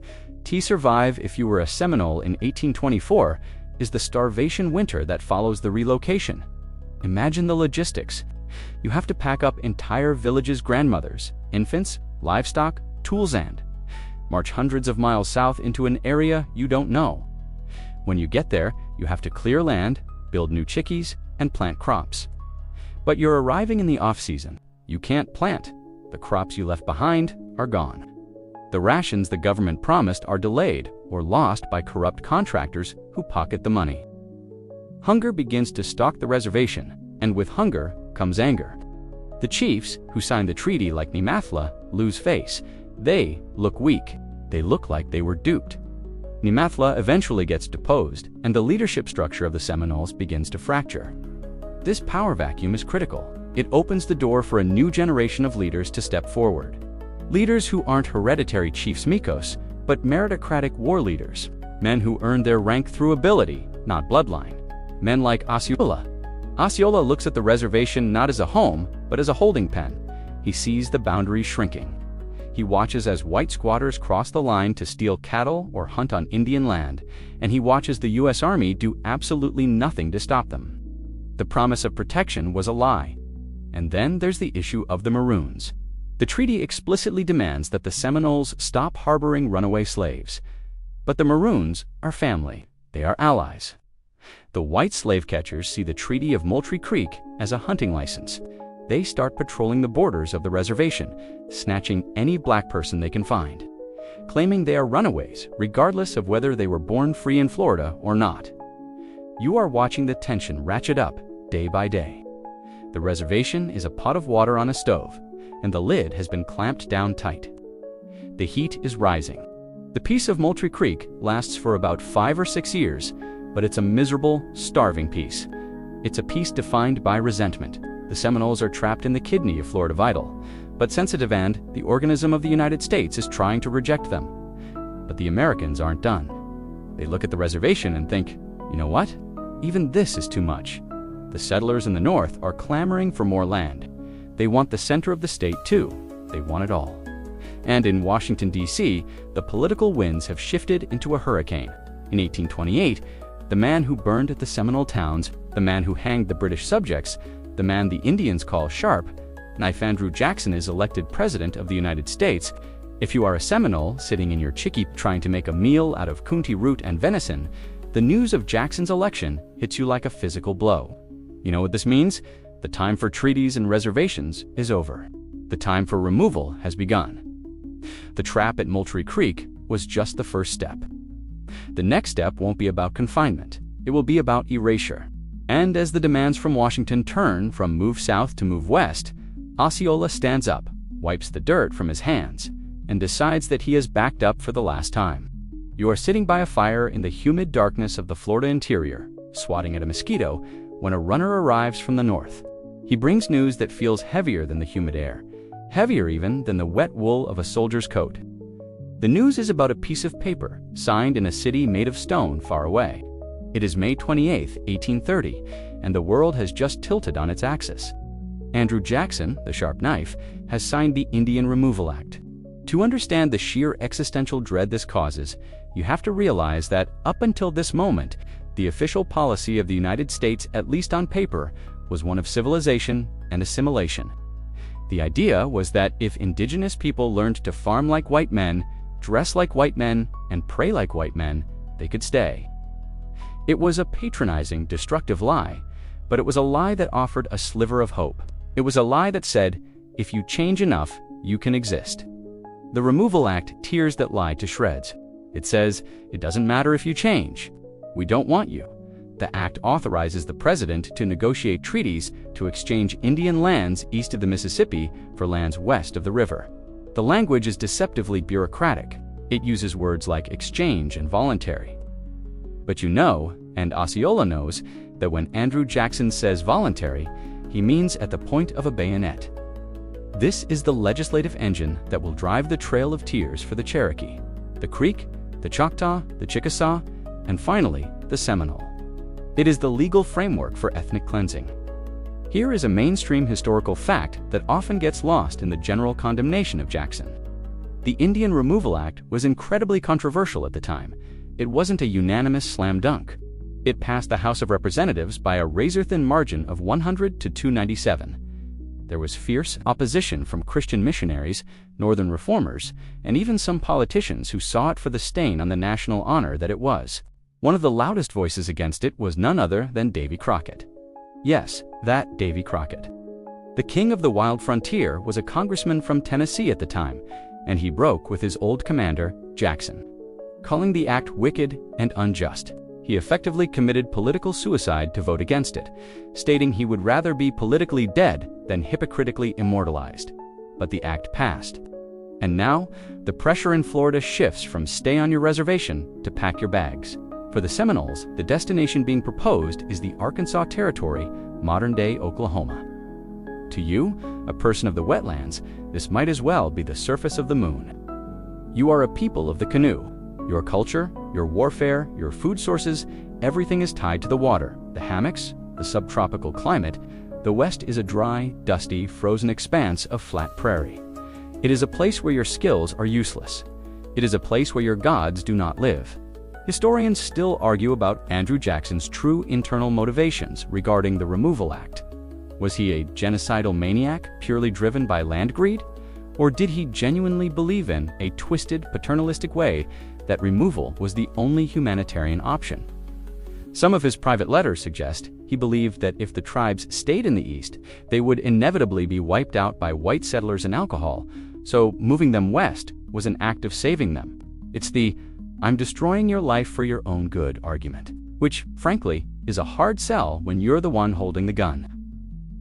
survive if you were a Seminole in 1824, is the starvation winter that follows the relocation. Imagine the logistics. You have to pack up entire villages' grandmothers, infants, livestock, tools and march hundreds of miles south into an area you don't know. When you get there, you have to clear land, build new chickies, and plant crops. But you're arriving in the off-season. You can't plant. The crops you left behind are gone. The rations the government promised are delayed or lost by corrupt contractors who pocket the money. Hunger begins to stalk the reservation, and with hunger comes anger. The chiefs, who signed the treaty like Nemathla, lose face. They look weak. They look like they were duped. Nemathla eventually gets deposed, and the leadership structure of the Seminoles begins to fracture. This power vacuum is critical. It opens the door for a new generation of leaders to step forward. Leaders who aren't hereditary chiefs Mikos, but meritocratic war leaders. Men who earned their rank through ability, not bloodline. Men like Osceola. Osceola looks at the reservation not as a home, but as a holding pen. He sees the boundaries shrinking. He watches as white squatters cross the line to steal cattle or hunt on Indian land, and he watches the U.S. Army do absolutely nothing to stop them. The promise of protection was a lie. And then there's the issue of the Maroons. The treaty explicitly demands that the Seminoles stop harboring runaway slaves. But the Maroons are family. They are allies. The white slave catchers see the Treaty of Moultrie Creek as a hunting license. They start patrolling the borders of the reservation, snatching any black person they can find, claiming they are runaways, regardless of whether they were born free in Florida or not. You are watching the tension ratchet up day by day. The reservation is a pot of water on a stove, and the lid has been clamped down tight. The heat is rising. The peace of Moultrie Creek lasts for about 5 or 6 years, but it's a miserable, starving peace. It's a peace defined by resentment. The Seminoles are trapped in the kidney of Florida Vital, but sensitive and the organism of the United States is trying to reject them. But the Americans aren't done. They look at the reservation and think, you know what? Even this is too much. The settlers in the north are clamoring for more land. They want the center of the state too. They want it all. And in Washington, D.C., the political winds have shifted into a hurricane. In 1828, the man who burned the Seminole towns, the man who hanged the British subjects, the man the Indians call Sharp, Knife Andrew Jackson is elected President of the United States. If you are a Seminole sitting in your chickee trying to make a meal out of coontie root and venison, the news of Jackson's election hits you like a physical blow. You know what this means? The time for treaties and reservations is over. The time for removal has begun. The trap at Moultrie Creek was just the first step. The next step won't be about confinement. It will be about erasure. And as the demands from Washington turn from move south to move west, Osceola stands up, wipes the dirt from his hands, and decides that he has backed up for the last time. You are sitting by a fire in the humid darkness of the Florida interior, swatting at a mosquito, when a runner arrives from the north. He brings news that feels heavier than the humid air, heavier even than the wet wool of a soldier's coat. The news is about a piece of paper signed in a city made of stone far away. It is May 28, 1830, and the world has just tilted on its axis. Andrew Jackson, the Sharp Knife, has signed the Indian Removal Act. To understand the sheer existential dread this causes, you have to realize that up until this moment, the official policy of the United States, at least on paper, was one of civilization and assimilation. The idea was that if indigenous people learned to farm like white men, dress like white men, and pray like white men, they could stay. It was a patronizing, destructive lie, but it was a lie that offered a sliver of hope. It was a lie that said, if you change enough, you can exist. The Removal Act tears that lie to shreds. It says, it doesn't matter if you change. We don't want you. The act authorizes the president to negotiate treaties to exchange Indian lands east of the Mississippi for lands west of the river. The language is deceptively bureaucratic. It uses words like exchange and voluntary. But you know, and Osceola knows, that when Andrew Jackson says voluntary, he means at the point of a bayonet. This is the legislative engine that will drive the Trail of Tears for the Cherokee, the Creek, the Choctaw, the Chickasaw, and finally, the Seminole. It is the legal framework for ethnic cleansing. Here is a mainstream historical fact that often gets lost in the general condemnation of Jackson. The Indian Removal Act was incredibly controversial at the time. It wasn't a unanimous slam dunk. It passed the House of Representatives by a razor-thin margin of 100 to 297. There was fierce opposition from Christian missionaries, Northern reformers, and even some politicians who saw it for the stain on the national honor that it was. One of the loudest voices against it was none other than Davy Crockett. Yes, that Davy Crockett. The king of the wild frontier was a congressman from Tennessee at the time, and he broke with his old commander, Jackson. Calling the act wicked and unjust, he effectively committed political suicide to vote against it, stating he would rather be politically dead than hypocritically immortalized. But the act passed. And now, the pressure in Florida shifts from stay on your reservation to pack your bags. For the Seminoles, the destination being proposed is the Arkansas Territory, modern-day Oklahoma. To you, a person of the wetlands, this might as well be the surface of the moon. You are a people of the canoe. Your culture, your warfare, your food sources, everything is tied to the water, the hammocks, the subtropical climate. The West is a dry, dusty, frozen expanse of flat prairie. It is a place where your skills are useless. It is a place where your gods do not live. Historians still argue about Andrew Jackson's true internal motivations regarding the Removal Act. Was he a genocidal maniac purely driven by land greed? Or did he genuinely believe in a twisted, paternalistic way that removal was the only humanitarian option? Some of his private letters suggest he believed that if the tribes stayed in the East, they would inevitably be wiped out by white settlers and alcohol, so moving them west was an act of saving them. It's the "I'm destroying your life for your own good" argument, which, frankly, is a hard sell when you're the one holding the gun.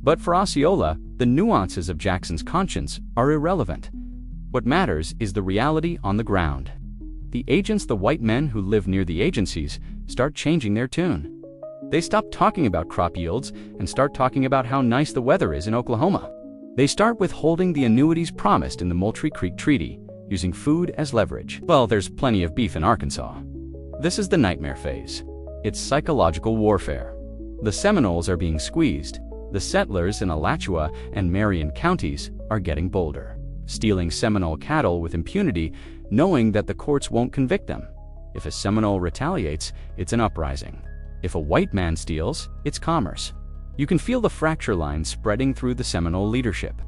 But for Osceola, the nuances of Jackson's conscience are irrelevant. What matters is the reality on the ground. The agents, the white men who live near the agencies, start changing their tune. They stop talking about crop yields and start talking about how nice the weather is in Oklahoma. They start withholding the annuities promised in the Moultrie Creek Treaty, using food as leverage. Well, there's plenty of beef in Arkansas. This is the nightmare phase. It's psychological warfare. The Seminoles are being squeezed. The settlers in Alachua and Marion counties are getting bolder, stealing Seminole cattle with impunity, knowing that the courts won't convict them. If a Seminole retaliates, it's an uprising. If a white man steals, it's commerce. You can feel the fracture line spreading through the Seminole leadership.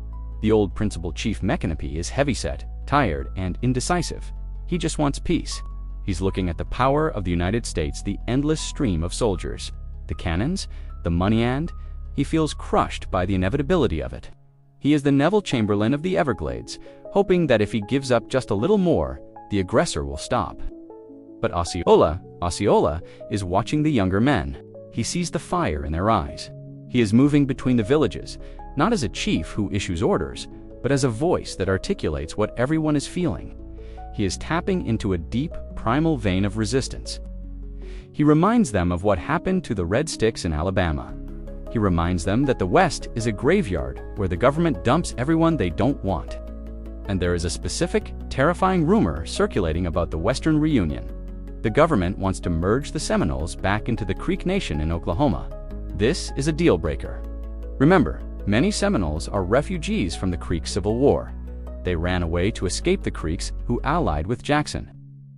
The old principal chief Micanopy is heavyset, tired, and indecisive. He just wants peace. He's looking at the power of the United States, the endless stream of soldiers, the cannons, the money, and he feels crushed by the inevitability of it. He is the Neville Chamberlain of the Everglades, hoping that if he gives up just a little more, the aggressor will stop. But Osceola is watching the younger men. He sees the fire in their eyes. He is moving between the villages, not as a chief who issues orders, but as a voice that articulates what everyone is feeling. He is tapping into a deep, primal vein of resistance. He reminds them of what happened to the Red Sticks in Alabama. He reminds them that the West is a graveyard where the government dumps everyone they don't want. And there is a specific, terrifying rumor circulating about the Western reunion. The government wants to merge the Seminoles back into the Creek Nation in Oklahoma. This is a deal breaker. Remember, many Seminoles are refugees from the Creek Civil War. They ran away to escape the Creeks, who allied with Jackson.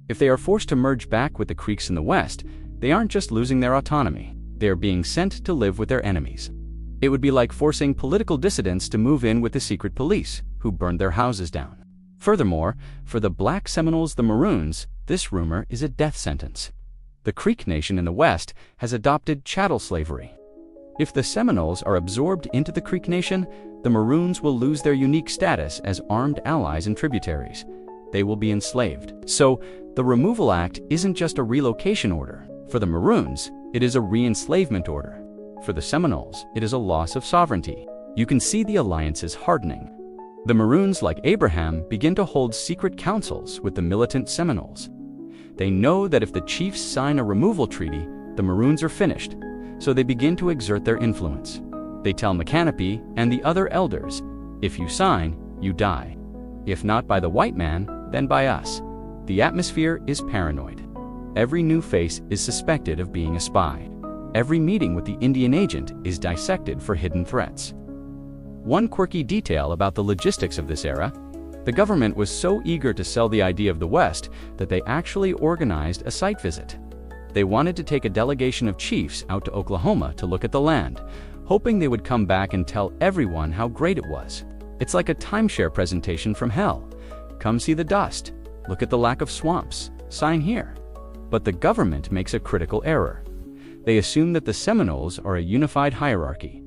If they are forced to merge back with the Creeks in the West, they aren't just losing their autonomy. They are being sent to live with their enemies. It would be like forcing political dissidents to move in with the secret police, who burned their houses down. Furthermore, for the Black Seminoles, the Maroons, this rumor is a death sentence. The Creek Nation in the West has adopted chattel slavery. If the Seminoles are absorbed into the Creek Nation, the Maroons will lose their unique status as armed allies and tributaries. They will be enslaved. So, the Removal Act isn't just a relocation order. For the Maroons, it is a re-enslavement order. For the Seminoles, it is a loss of sovereignty. You can see the alliances hardening. The Maroons, like Abraham, begin to hold secret councils with the militant Seminoles. They know that if the chiefs sign a removal treaty, the Maroons are finished, so they begin to exert their influence. They tell Micanopy and the other elders, if you sign, you die. If not by the white man, then by us. The atmosphere is paranoid. Every new face is suspected of being a spy. Every meeting with the Indian agent is dissected for hidden threats. One quirky detail about the logistics of this era: the government was so eager to sell the idea of the West that they actually organized a site visit. They wanted to take a delegation of chiefs out to Oklahoma to look at the land, hoping they would come back and tell everyone how great it was. It's like a timeshare presentation from hell. Come see the dust. Look at the lack of swamps. Sign here. But the government makes a critical error. They assume that the Seminoles are a unified hierarchy,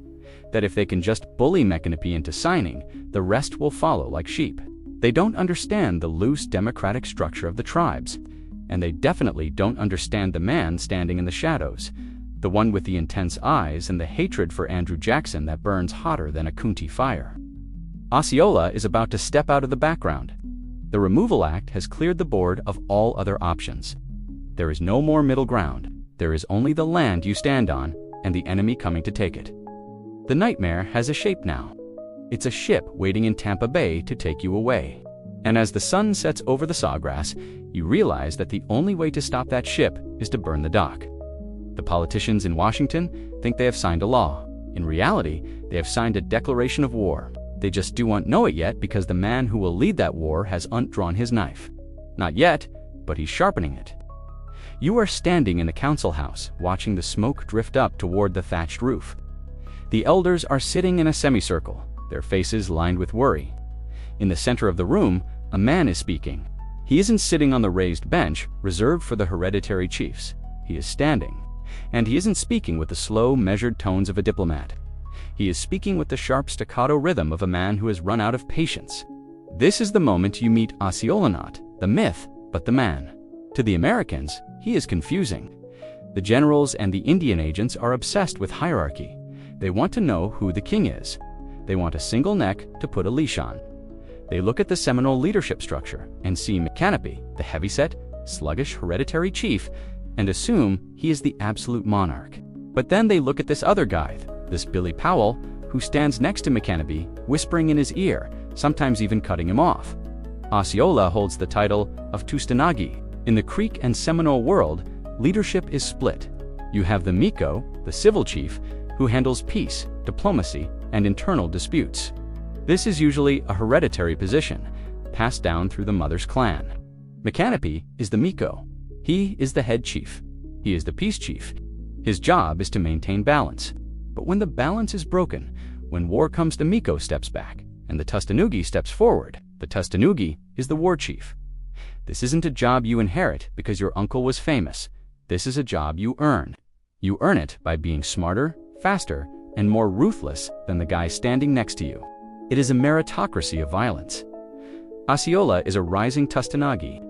that if they can just bully Micanopy into signing, the rest will follow like sheep. They don't understand the loose democratic structure of the tribes, and they definitely don't understand the man standing in the shadows, the one with the intense eyes and the hatred for Andrew Jackson that burns hotter than a Coontie fire. Osceola is about to step out of the background. The Removal Act has cleared the board of all other options. There is no more middle ground. There is only the land you stand on and the enemy coming to take it. The nightmare has a shape now. It's a ship waiting in Tampa Bay to take you away. And as the sun sets over the sawgrass, you realize that the only way to stop that ship is to burn the dock. The politicians in Washington think they have signed a law. In reality, they have signed a declaration of war. They just don't know it yet because the man who will lead that war has undrawn his knife. Not yet, but he's sharpening it. You are standing in the council house, watching the smoke drift up toward the thatched roof. The elders are sitting in a semicircle, their faces lined with worry. In the center of the room, a man is speaking. He isn't sitting on the raised bench reserved for the hereditary chiefs. He is standing. And he isn't speaking with the slow, measured tones of a diplomat. He is speaking with the sharp staccato rhythm of a man who has run out of patience. This is the moment you meet Osceola, not the myth, but the man. To the Americans, he is confusing. The generals and the Indian agents are obsessed with hierarchy. They want to know who the king is. They want a single neck to put a leash on. They look at the Seminole leadership structure and see McCanopy, the heavyset, sluggish hereditary chief, and assume he is the absolute monarch. But then they look at this other guy, this Billy Powell, who stands next to McCanopy, whispering in his ear, sometimes even cutting him off. Osceola holds the title of Tustanagi. In the Creek and Seminole world, leadership is split. You have the Miko, the civil chief, who handles peace, diplomacy, and internal disputes. This is usually a hereditary position, passed down through the mother's clan. McCanopy is the Miko. He is the head chief. He is the peace chief. His job is to maintain balance. But when the balance is broken, when war comes, the Miko steps back, and the Tustanugi steps forward. The Tustanugi is the war chief. This isn't a job you inherit because your uncle was famous. This is a job you earn. You earn it by being smarter, faster, and more ruthless than the guy standing next to you. It is a meritocracy of violence. Osceola is a rising Tustanagi.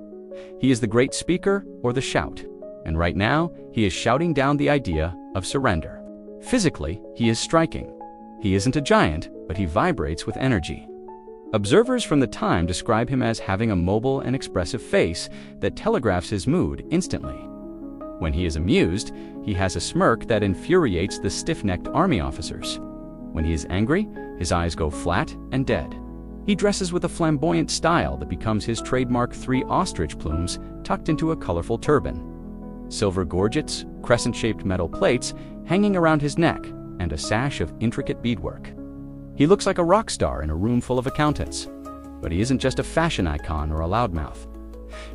He is the great speaker or the shout, and right now he is shouting down the idea of surrender. Physically, he is striking. He isn't a giant, but he vibrates with energy. Observers from the time describe him as having a mobile and expressive face that telegraphs his mood instantly. When he is amused, he has a smirk that infuriates the stiff-necked army officers. When he is angry, his eyes go flat and dead. He dresses with a flamboyant style that becomes his trademark 3 ostrich plumes tucked into a colorful turban. Silver gorgets, crescent-shaped metal plates hanging around his neck, and a sash of intricate beadwork. He looks like a rock star in a room full of accountants. But he isn't just a fashion icon or a loudmouth.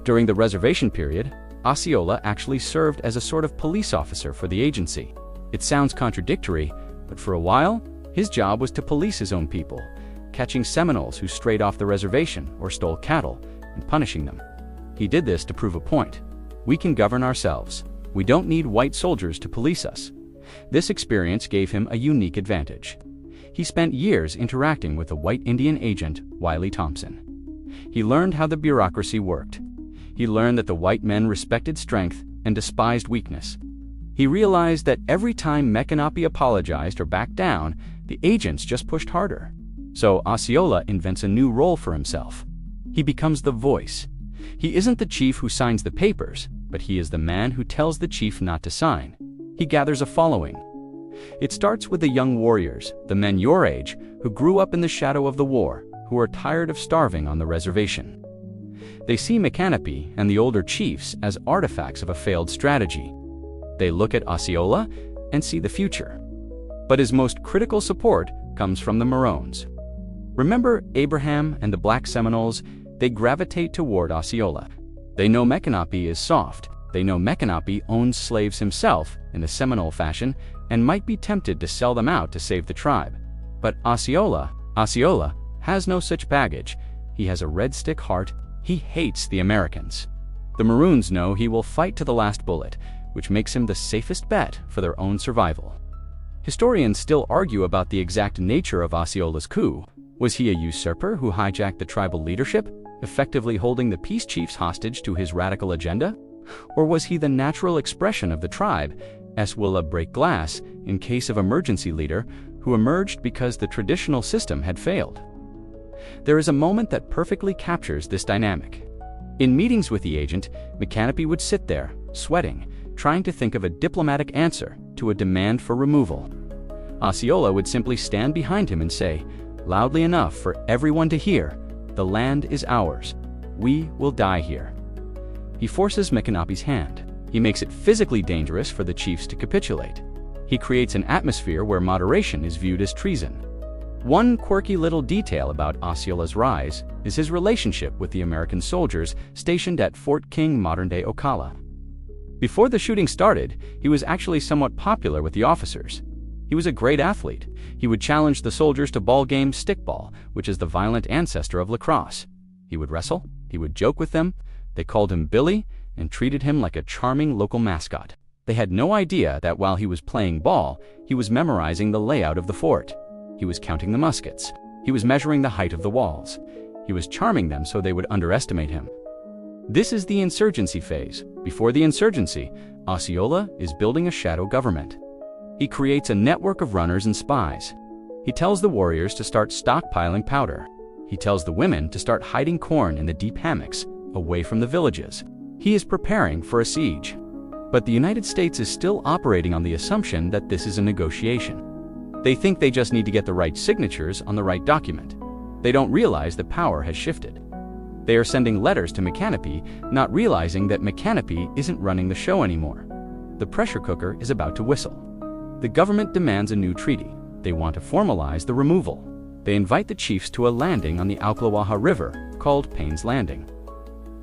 During the reservation period, Osceola actually served as a sort of police officer for the agency. It sounds contradictory, but for a while, his job was to police his own people, catching Seminoles who strayed off the reservation or stole cattle, and punishing them. He did this to prove a point. We can govern ourselves. We don't need white soldiers to police us. This experience gave him a unique advantage. He spent years interacting with the white Indian agent, Wiley Thompson. He learned how the bureaucracy worked. He learned that the white men respected strength and despised weakness. He realized that every time McCanopy apologized or backed down, the agents just pushed harder. So Osceola invents a new role for himself. He becomes the voice. He isn't the chief who signs the papers, but he is the man who tells the chief not to sign. He gathers a following. It starts with the young warriors, the men your age, who grew up in the shadow of the war, who are tired of starving on the reservation. They see McCanopy and the older chiefs as artifacts of a failed strategy. They look at Osceola and see the future. But his most critical support comes from the Maroons. Remember Abraham and the Black Seminoles? They gravitate toward Osceola. They know McCanopy is soft. They know McCanopy owns slaves himself in the Seminole fashion and might be tempted to sell them out to save the tribe. But Osceola has no such baggage. He has a red stick heart. He hates the Americans. The Maroons know he will fight to the last bullet, which makes him the safest bet for their own survival. Historians still argue about the exact nature of Osceola's coup. Was he a usurper who hijacked the tribal leadership, effectively holding the peace chiefs hostage to his radical agenda? Or was he the natural expression of the tribe, as will a break glass in case of emergency leader who emerged because the traditional system had failed? There is a moment that perfectly captures this dynamic. In meetings with the agent, McCanopy would sit there, sweating, trying to think of a diplomatic answer to a demand for removal. Osceola would simply stand behind him and say, loudly enough for everyone to hear, "The land is ours. We will die here." He forces McCanopy's hand. He makes it physically dangerous for the chiefs to capitulate. He creates an atmosphere where moderation is viewed as treason. One quirky little detail about Osceola's rise is his relationship with the American soldiers stationed at Fort King, modern-day Ocala. Before the shooting started, he was actually somewhat popular with the officers. He was a great athlete. He would challenge the soldiers to ball game stickball, which is the violent ancestor of lacrosse. He would wrestle, he would joke with them. They called him Billy and treated him like a charming local mascot. They had no idea that while he was playing ball, he was memorizing the layout of the fort. He was counting the muskets. He was measuring the height of the walls. He was charming them so they would underestimate him. This is the insurgency phase. Before the insurgency, Osceola is building a shadow government. He creates a network of runners and spies. He tells the warriors to start stockpiling powder. He tells the women to start hiding corn in the deep hammocks, away from the villages. He is preparing for a siege. But the United States is still operating on the assumption that this is a negotiation. They think they just need to get the right signatures on the right document. They don't realize that power has shifted. They are sending letters to Micanopy, not realizing that Micanopy isn't running the show anymore. The pressure cooker is about to whistle. The government demands a new treaty. They want to formalize the removal. They invite the chiefs to a landing on the Ocklawaha River, called Payne's Landing.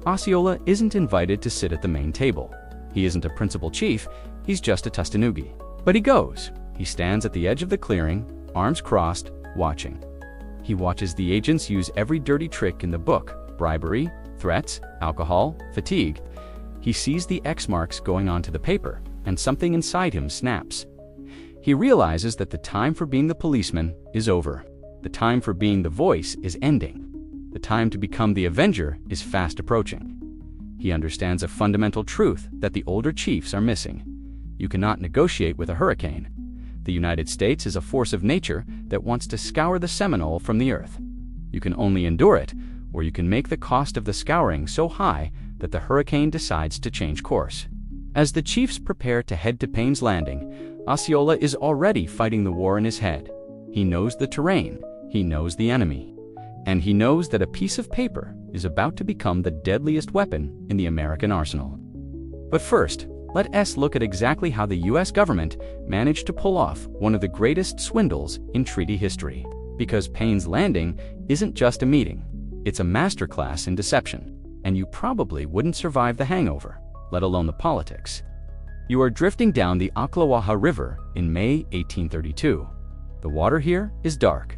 Osceola isn't invited to sit at the main table. He isn't a principal chief, he's just a Tustanugi. But he goes. He stands at the edge of the clearing, arms crossed, watching. He watches the agents use every dirty trick in the book: bribery, threats, alcohol, fatigue. He sees the X marks going onto the paper, and something inside him snaps. He realizes that the time for being the policeman is over. The time for being the voice is ending. The time to become the avenger is fast approaching. He understands a fundamental truth that the older chiefs are missing. You cannot negotiate with a hurricane. The United States is a force of nature that wants to scour the Seminole from the earth. You can only endure it, or you can make the cost of the scouring so high that the hurricane decides to change course. As the chiefs prepare to head to Payne's Landing, Osceola is already fighting the war in his head. He knows the terrain, he knows the enemy, and he knows that a piece of paper is about to become the deadliest weapon in the American arsenal. But first, let us look at exactly how the US government managed to pull off one of the greatest swindles in treaty history. Because Payne's Landing isn't just a meeting, it's a masterclass in deception, and you probably wouldn't survive the hangover, let alone the politics. You are drifting down the Ocklawaha River in May 1832. The water here is dark,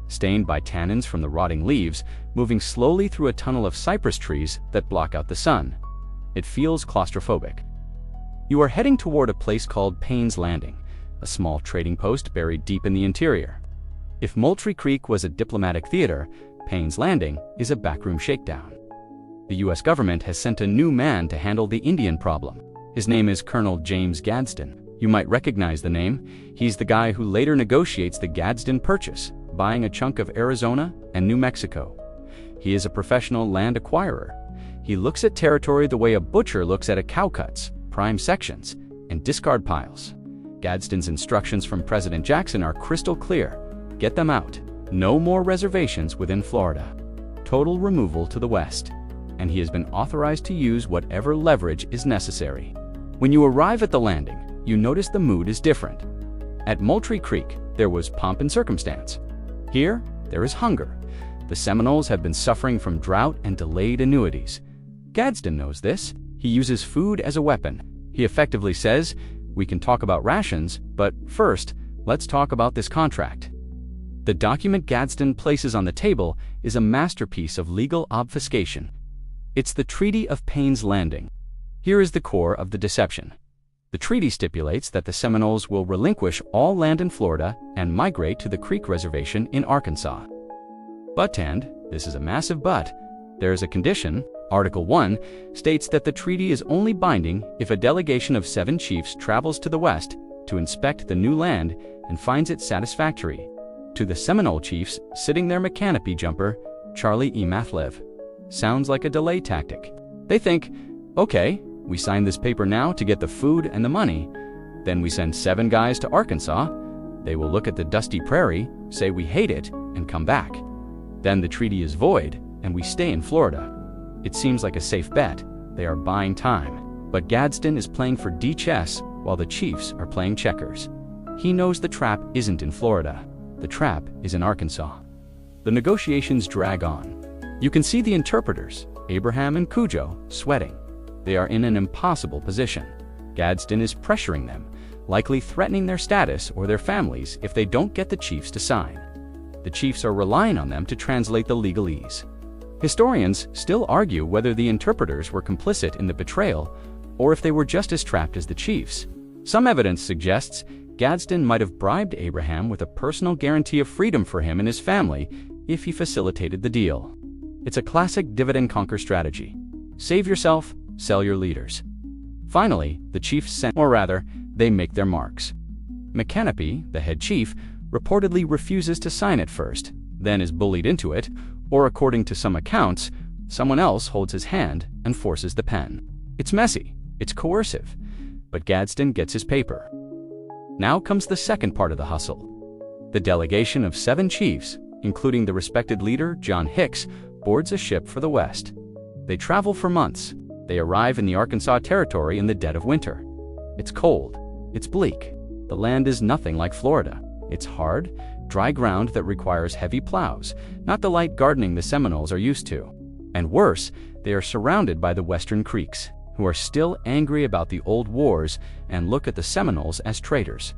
stained by tannins from the rotting leaves, moving slowly through a tunnel of cypress trees that block out the sun. It feels claustrophobic. You are heading toward a place called Payne's Landing, a small trading post buried deep in the interior. If Moultrie Creek was a diplomatic theater, Payne's Landing is a backroom shakedown. The US government has sent a new man to handle the Indian problem. His name is Colonel James Gadsden. You might recognize the name. He's the guy who later negotiates the Gadsden Purchase, buying a chunk of Arizona and New Mexico. He is a professional land acquirer. He looks at territory the way a butcher looks at a cow cuts, prime sections, and discard piles. Gadsden's instructions from President Jackson are crystal clear. Get them out. No more reservations within Florida. Total removal to the west. And he has been authorized to use whatever leverage is necessary. When you arrive at the landing, you notice the mood is different. At Moultrie Creek, there was pomp and circumstance. Here, there is hunger. The Seminoles have been suffering from drought and delayed annuities. Gadsden knows this. He uses food as a weapon. He effectively says, "We can talk about rations, but first, let's talk about this contract." The document Gadsden places on the table is a masterpiece of legal obfuscation. It's the Treaty of Payne's Landing. Here is the core of the deception. The treaty stipulates that the Seminoles will relinquish all land in Florida and migrate to the Creek Reservation in Arkansas. But, and this is a massive but, there is a condition. Article 1 states that the treaty is only binding if a delegation of 7 chiefs travels to the west to inspect the new land and finds it satisfactory. To the Seminole chiefs sitting their Micanopy jumper, Charlie E. Mathlev. Sounds like a delay tactic. They think, okay, we sign this paper now to get the food and the money. Then we send 7 guys to Arkansas. They will look at the dusty prairie, say we hate it, and come back. Then the treaty is void, and we stay in Florida. It seems like a safe bet. They are buying time. But Gadsden is playing for D-chess while the chiefs are playing checkers. He knows the trap isn't in Florida. The trap is in Arkansas. The negotiations drag on. You can see the interpreters, Abraham and Cujo, sweating. They are in an impossible position. Gadsden is pressuring them. likely threatening their status or their families if they don't get the chiefs to sign. The chiefs are relying on them to translate the legalese. Historians still argue whether the interpreters were complicit in the betrayal or if they were just as trapped as the chiefs. Some evidence suggests Gadsden might have bribed Abraham with a personal guarantee of freedom for him and his family if he facilitated the deal. It's a classic divide-and-conquer strategy. Save yourself, sell your leaders. Finally, the chiefs send, or rather, they make their marks. Micanopy, the head chief, reportedly refuses to sign it first, then is bullied into it, or according to some accounts, someone else holds his hand and forces the pen. It's messy, it's coercive, but Gadsden gets his paper. Now comes the second part of the hustle. The delegation of 7 chiefs, including the respected leader John Hicks, boards a ship for the West. They travel for months. They arrive in the Arkansas Territory in the dead of winter. It's cold. It's bleak. The land is nothing like Florida. It's hard, dry ground that requires heavy plows, not the light gardening the Seminoles are used to. And worse, they are surrounded by the Western Creeks, who are still angry about the old wars and look at the Seminoles as traitors.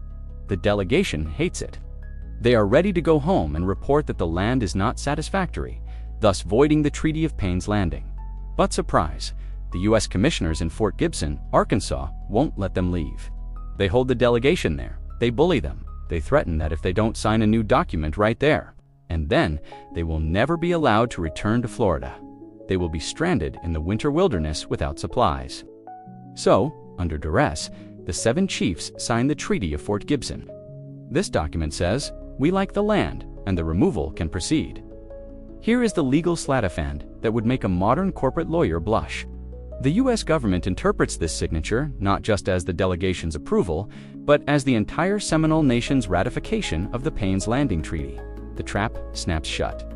The delegation hates it. They are ready to go home and report that the land is not satisfactory, thus voiding the Treaty of Payne's Landing. But surprise, the U.S. commissioners in Fort Gibson, Arkansas, won't let them leave. They hold the delegation there. They bully them. They threaten that if they don't sign a new document right there, and then they will never be allowed to return to Florida. They will be stranded in the winter wilderness without supplies. So, under duress, the 7 chiefs sign the Treaty of Fort Gibson. This document says, "We like the land, and the removal can proceed." Here is the legal sleight-of-hand that would make a modern corporate lawyer blush. The U.S. government interprets this signature not just as the delegation's approval, but as the entire Seminole nation's ratification of the Payne's Landing Treaty. The trap snaps shut.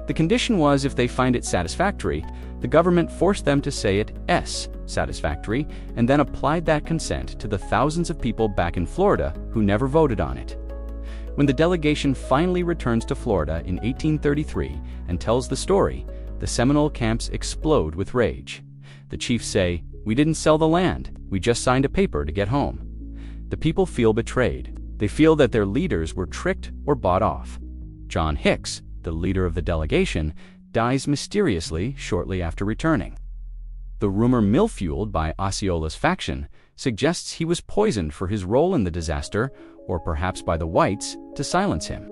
The condition was if they find it satisfactory, the government forced them to say it satisfactory, and then applied that consent to the thousands of people back in Florida who never voted on it. When the delegation finally returns to Florida in 1833 and tells the story, the Seminole camps explode with rage. The chiefs say, "We didn't sell the land, we just signed a paper to get home." The people feel betrayed. They feel that their leaders were tricked or bought off. John Hicks, the leader of the delegation, dies mysteriously shortly after returning. The rumor mill-fueled by Osceola's faction suggests he was poisoned for his role in the disaster, or perhaps by the whites to silence him.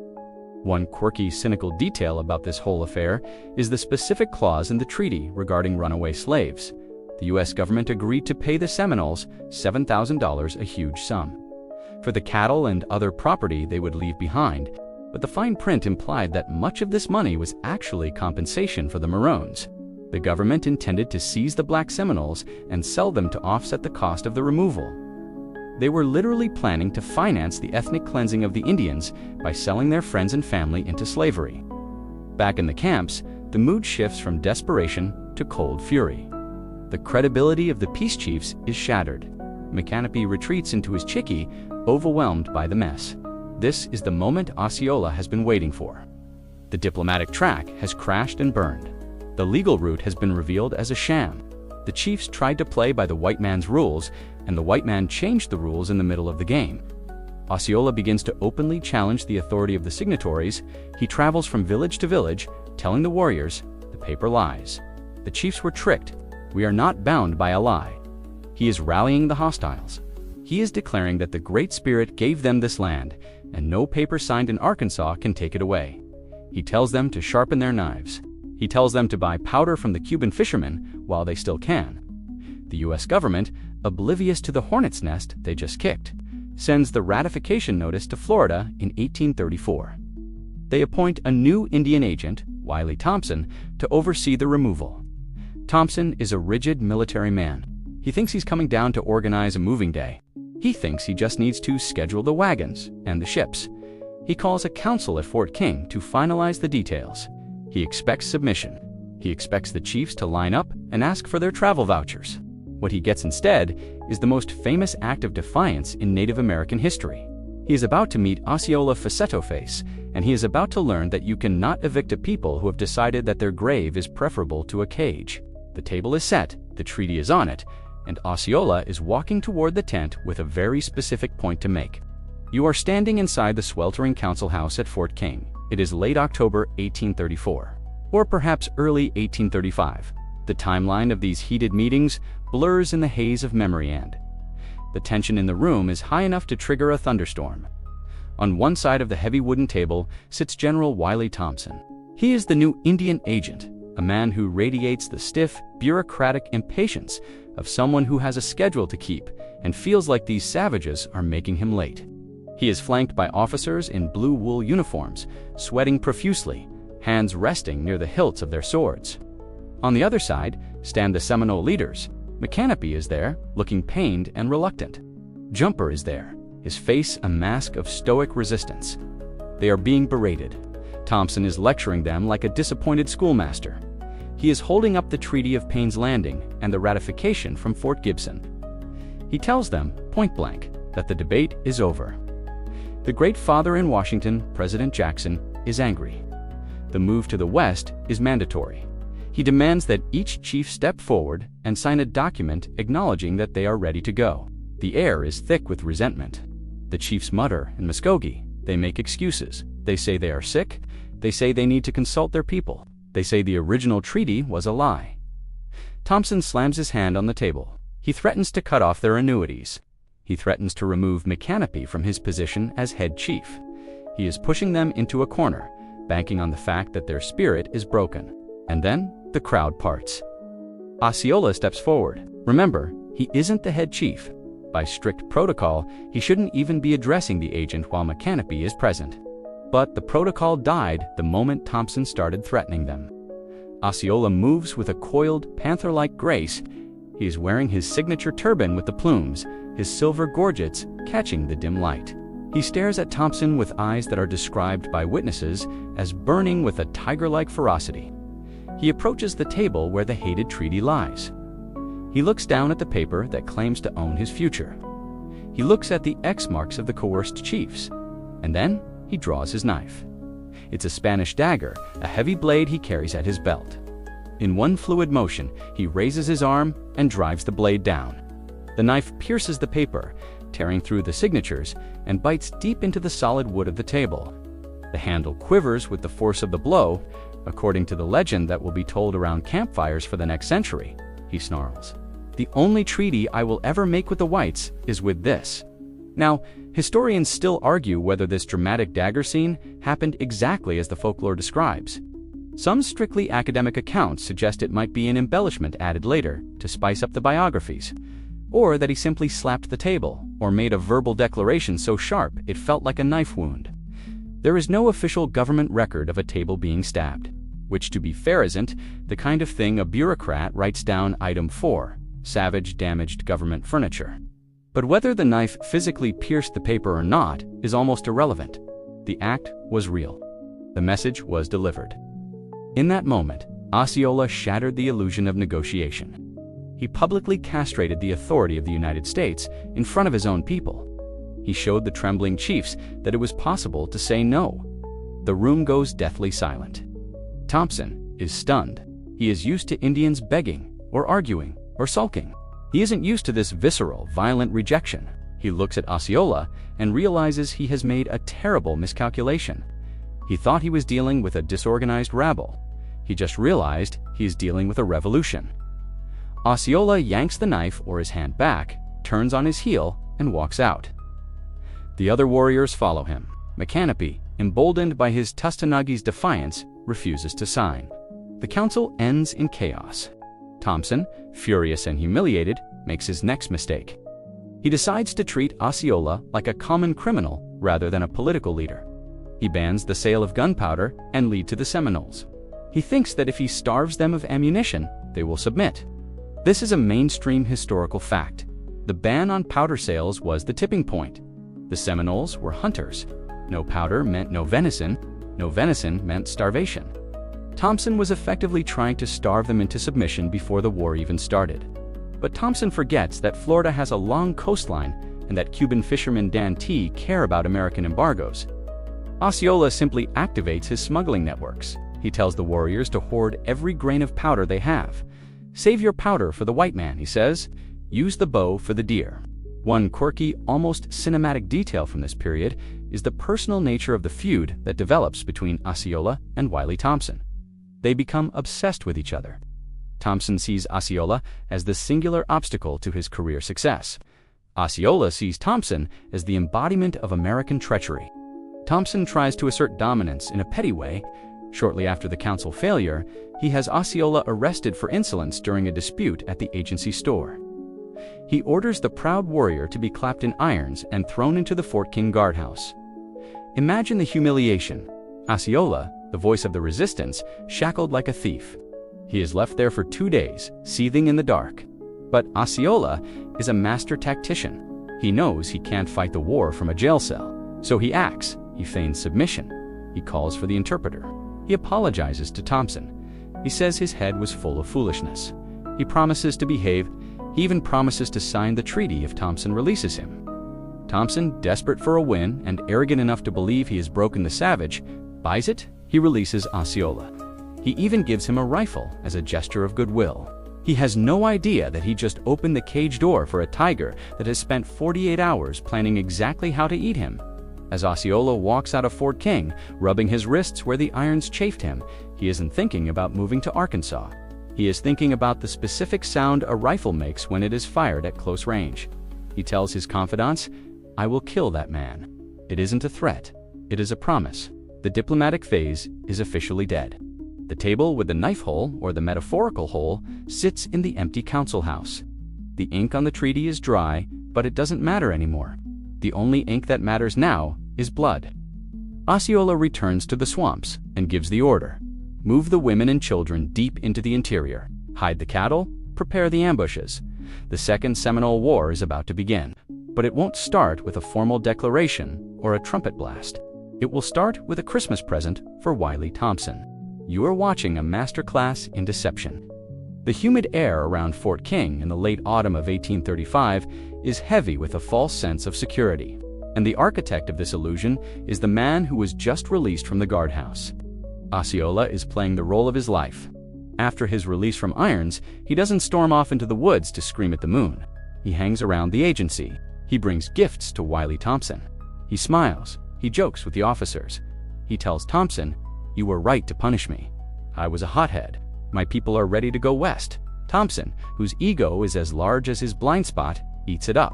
One quirky, cynical detail about this whole affair is the specific clause in the treaty regarding runaway slaves. The U.S. government agreed to pay the Seminoles $7,000, a huge sum, for the cattle and other property they would leave behind, but the fine print implied that much of this money was actually compensation for the Maroons. The government intended to seize the black Seminoles and sell them to offset the cost of the removal. They were literally planning to finance the ethnic cleansing of the Indians by selling their friends and family into slavery. Back in the camps, the mood shifts from desperation to cold fury. The credibility of the peace chiefs is shattered. Micanopy retreats into his chickee, overwhelmed by the mess. This is the moment Osceola has been waiting for. The diplomatic track has crashed and burned. The legal route has been revealed as a sham. The chiefs tried to play by the white man's rules, and the white man changed the rules in the middle of the game. Osceola begins to openly challenge the authority of the signatories. He travels from village to village, telling the warriors, "The paper lies. The chiefs were tricked. We are not bound by a lie." He is rallying the hostiles. He is declaring that the Great Spirit gave them this land, and no paper signed in Arkansas can take it away. He tells them to sharpen their knives. He tells them to buy powder from the Cuban fishermen while they still can. The U.S. government, oblivious to the hornet's nest they just kicked, sends the ratification notice to Florida in 1834. They appoint a new Indian agent, Wiley Thompson, to oversee the removal. Thompson is a rigid military man. He thinks he's coming down to organize a moving day. He thinks he just needs to schedule the wagons and the ships. He calls a council at Fort King to finalize the details. He expects submission. He expects the chiefs to line up and ask for their travel vouchers. What he gets instead is the most famous act of defiance in Native American history. He is about to meet Osceola Facetto-Face, and he is about to learn that you cannot evict a people who have decided that their grave is preferable to a cage. The table is set, the treaty is on it, and Osceola is walking toward the tent with a very specific point to make. You are standing inside the sweltering council house at Fort King. It is late October 1834, or perhaps early 1835. The timeline of these heated meetings blurs in the haze of memory, and the tension in the room is high enough to trigger a thunderstorm. On one side of the heavy wooden table sits General Wiley Thompson. He is the new Indian agent, a man who radiates the stiff, bureaucratic impatience of someone who has a schedule to keep and feels like these savages are making him late. He is flanked by officers in blue wool uniforms, sweating profusely, hands resting near the hilts of their swords. On the other side stand the Seminole leaders. McCanopy is there, looking pained and reluctant. Jumper is there, his face a mask of stoic resistance. They are being berated. Thompson is lecturing them like a disappointed schoolmaster. He is holding up the Treaty of Payne's Landing and the ratification from Fort Gibson. He tells them, point blank, that the debate is over. The great father in Washington, President Jackson, is angry. The move to the west is mandatory. He demands that each chief step forward and sign a document acknowledging that they are ready to go. The air is thick with resentment. The chiefs mutter in Muskogee. They make excuses. They say they are sick. They say they need to consult their people. They say the original treaty was a lie. Thompson slams his hand on the table. He threatens to cut off their annuities. He threatens to remove McCanopy from his position as head chief. He is pushing them into a corner, banking on the fact that their spirit is broken. And then the crowd parts. Osceola steps forward. Remember, he isn't the head chief. By strict protocol, he shouldn't even be addressing the agent while McCanopy is present. But the protocol died the moment Thompson started threatening them. Osceola moves with a coiled, panther-like grace. He is wearing his signature turban with the plumes, his silver gorgets catching the dim light. He stares at Thompson with eyes that are described by witnesses as burning with a tiger-like ferocity. He approaches the table where the hated treaty lies. He looks down at the paper that claims to own his future. He looks at the X marks of the coerced chiefs, and then he draws his knife. It's a Spanish dagger, a heavy blade he carries at his belt. In one fluid motion, he raises his arm and drives the blade down. The knife pierces the paper, tearing through the signatures, and bites deep into the solid wood of the table. The handle quivers with the force of the blow, according to the legend that will be told around campfires for the next century. He snarls. The only treaty I will ever make with the whites is with this. Now, historians still argue whether this dramatic dagger scene happened exactly as the folklore describes. Some strictly academic accounts suggest it might be an embellishment added later to spice up the biographies, or that he simply slapped the table, or made a verbal declaration so sharp it felt like a knife wound. There is no official government record of a table being stabbed, which to be fair isn't the kind of thing a bureaucrat writes down item 4, savage damaged government furniture. But whether the knife physically pierced the paper or not is almost irrelevant. The act was real. The message was delivered. In that moment, Osceola shattered the illusion of negotiation. He publicly castrated the authority of the United States in front of his own people. He showed the trembling chiefs that it was possible to say no. The room goes deathly silent. Thompson is stunned. He is used to Indians begging, or arguing, or sulking. He isn't used to this visceral, violent rejection. He looks at Osceola and realizes he has made a terrible miscalculation. He thought he was dealing with a disorganized rabble. He just realized he is dealing with a revolution. Osceola yanks the knife or his hand back, turns on his heel, and walks out. The other warriors follow him. McCanopy, emboldened by his Tustenuggee defiance, refuses to sign. The council ends in chaos. Thompson, furious and humiliated, makes his next mistake. He decides to treat Osceola like a common criminal rather than a political leader. He bans the sale of gunpowder and lead to the Seminoles. He thinks that if he starves them of ammunition, they will submit. This is a mainstream historical fact. The ban on powder sales was the tipping point. The Seminoles were hunters. No powder meant no venison. No venison meant starvation. Thompson was effectively trying to starve them into submission before the war even started. But Thompson forgets that Florida has a long coastline and that Cuban fisherman Dan T. care about American embargoes. Osceola simply activates his smuggling networks. He tells the warriors to hoard every grain of powder they have. Save your powder for the white man, he says. Use the bow for the deer. One quirky, almost cinematic detail from this period is the personal nature of the feud that develops between Osceola and Wiley Thompson. They become obsessed with each other. Thompson sees Osceola as the singular obstacle to his career success. Osceola sees Thompson as the embodiment of American treachery. Thompson tries to assert dominance in a petty way. Shortly after the council failure, he has Osceola arrested for insolence during a dispute at the agency store. He orders the proud warrior to be clapped in irons and thrown into the Fort King guardhouse. Imagine the humiliation. Osceola, the voice of the resistance, shackled like a thief. He is left there for 2 days, seething in the dark. But Osceola is a master tactician. He knows he can't fight the war from a jail cell. So he acts. He feigns submission. He calls for the interpreter. He apologizes to Thompson. He says his head was full of foolishness. He promises to behave. He even promises to sign the treaty if Thompson releases him. Thompson, desperate for a win and arrogant enough to believe he has broken the savage, buys it. He releases Osceola. He even gives him a rifle as a gesture of goodwill. He has no idea that he just opened the cage door for a tiger that has spent 48 hours planning exactly how to eat him. As Osceola walks out of Fort King, rubbing his wrists where the irons chafed him, he isn't thinking about moving to Arkansas. He is thinking about the specific sound a rifle makes when it is fired at close range. He tells his confidants, "I will kill that man." It isn't a threat. It is a promise. The diplomatic phase is officially dead. The table with the knife hole, or the metaphorical hole, sits in the empty council house. The ink on the treaty is dry, but it doesn't matter anymore. The only ink that matters now is blood. Osceola returns to the swamps and gives the order. Move the women and children deep into the interior. Hide the cattle, prepare the ambushes. The Second Seminole War is about to begin. But it won't start with a formal declaration or a trumpet blast. It will start with a Christmas present for Wiley Thompson. You are watching a masterclass in deception. The humid air around Fort King in the late autumn of 1835 is heavy with a false sense of security. And the architect of this illusion is the man who was just released from the guardhouse. Osceola is playing the role of his life. After his release from irons, he doesn't storm off into the woods to scream at the moon. He hangs around the agency. He brings gifts to Wiley Thompson. He smiles. He jokes with the officers. He tells Thompson, "You were right to punish me. I was a hothead. My people are ready to go west." Thompson, whose ego is as large as his blind spot, eats it up.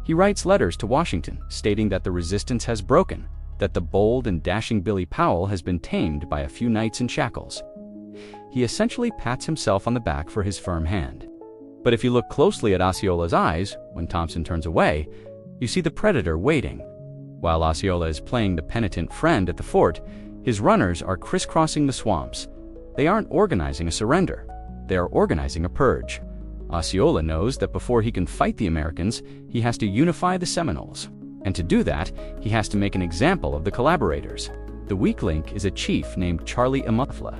He writes letters to Washington stating that the resistance has broken, that the bold and dashing Billy Powell has been tamed by a few knights in shackles. He essentially pats himself on the back for his firm hand. But if you look closely at Osceola's eyes, when Thompson turns away, you see the predator waiting. While Osceola is playing the penitent friend at the fort, his runners are crisscrossing the swamps. They aren't organizing a surrender. They are organizing a purge. Osceola knows that before he can fight the Americans, he has to unify the Seminoles. And to do that, he has to make an example of the collaborators. The weak link is a chief named Charlie Amathla.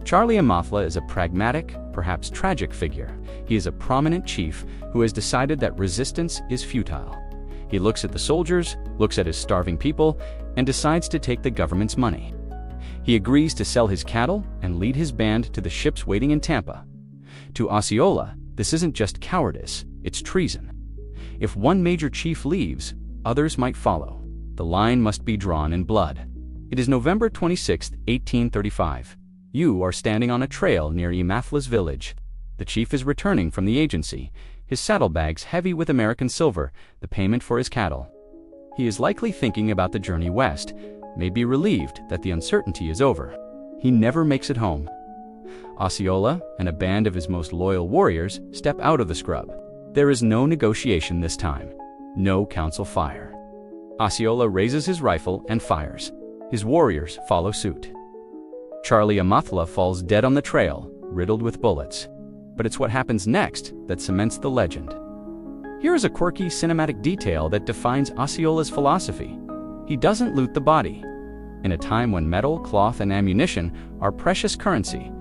Charlie Amathla is a pragmatic, perhaps tragic figure. He is a prominent chief who has decided that resistance is futile. He looks at the soldiers, looks at his starving people, and decides to take the government's money. He agrees to sell his cattle and lead his band to the ships waiting in Tampa. To Osceola, this isn't just cowardice, it's treason. If one major chief leaves, others might follow. The line must be drawn in blood. It is November 26, 1835. You are standing on a trail near Emathla's village. The chief is returning from the agency, his saddlebags heavy with American silver, the payment for his cattle. He is likely thinking about the journey west, maybe relieved that the uncertainty is over. He never makes it home. Osceola and a band of his most loyal warriors step out of the scrub. There is no negotiation this time, no council fire. Osceola raises his rifle and fires. His warriors follow suit. Charlie Amathla falls dead on the trail, riddled with bullets. But it's what happens next that cements the legend. Here is a quirky cinematic detail that defines Osceola's philosophy. He doesn't loot the body. In a time when metal, cloth, and ammunition are precious currency,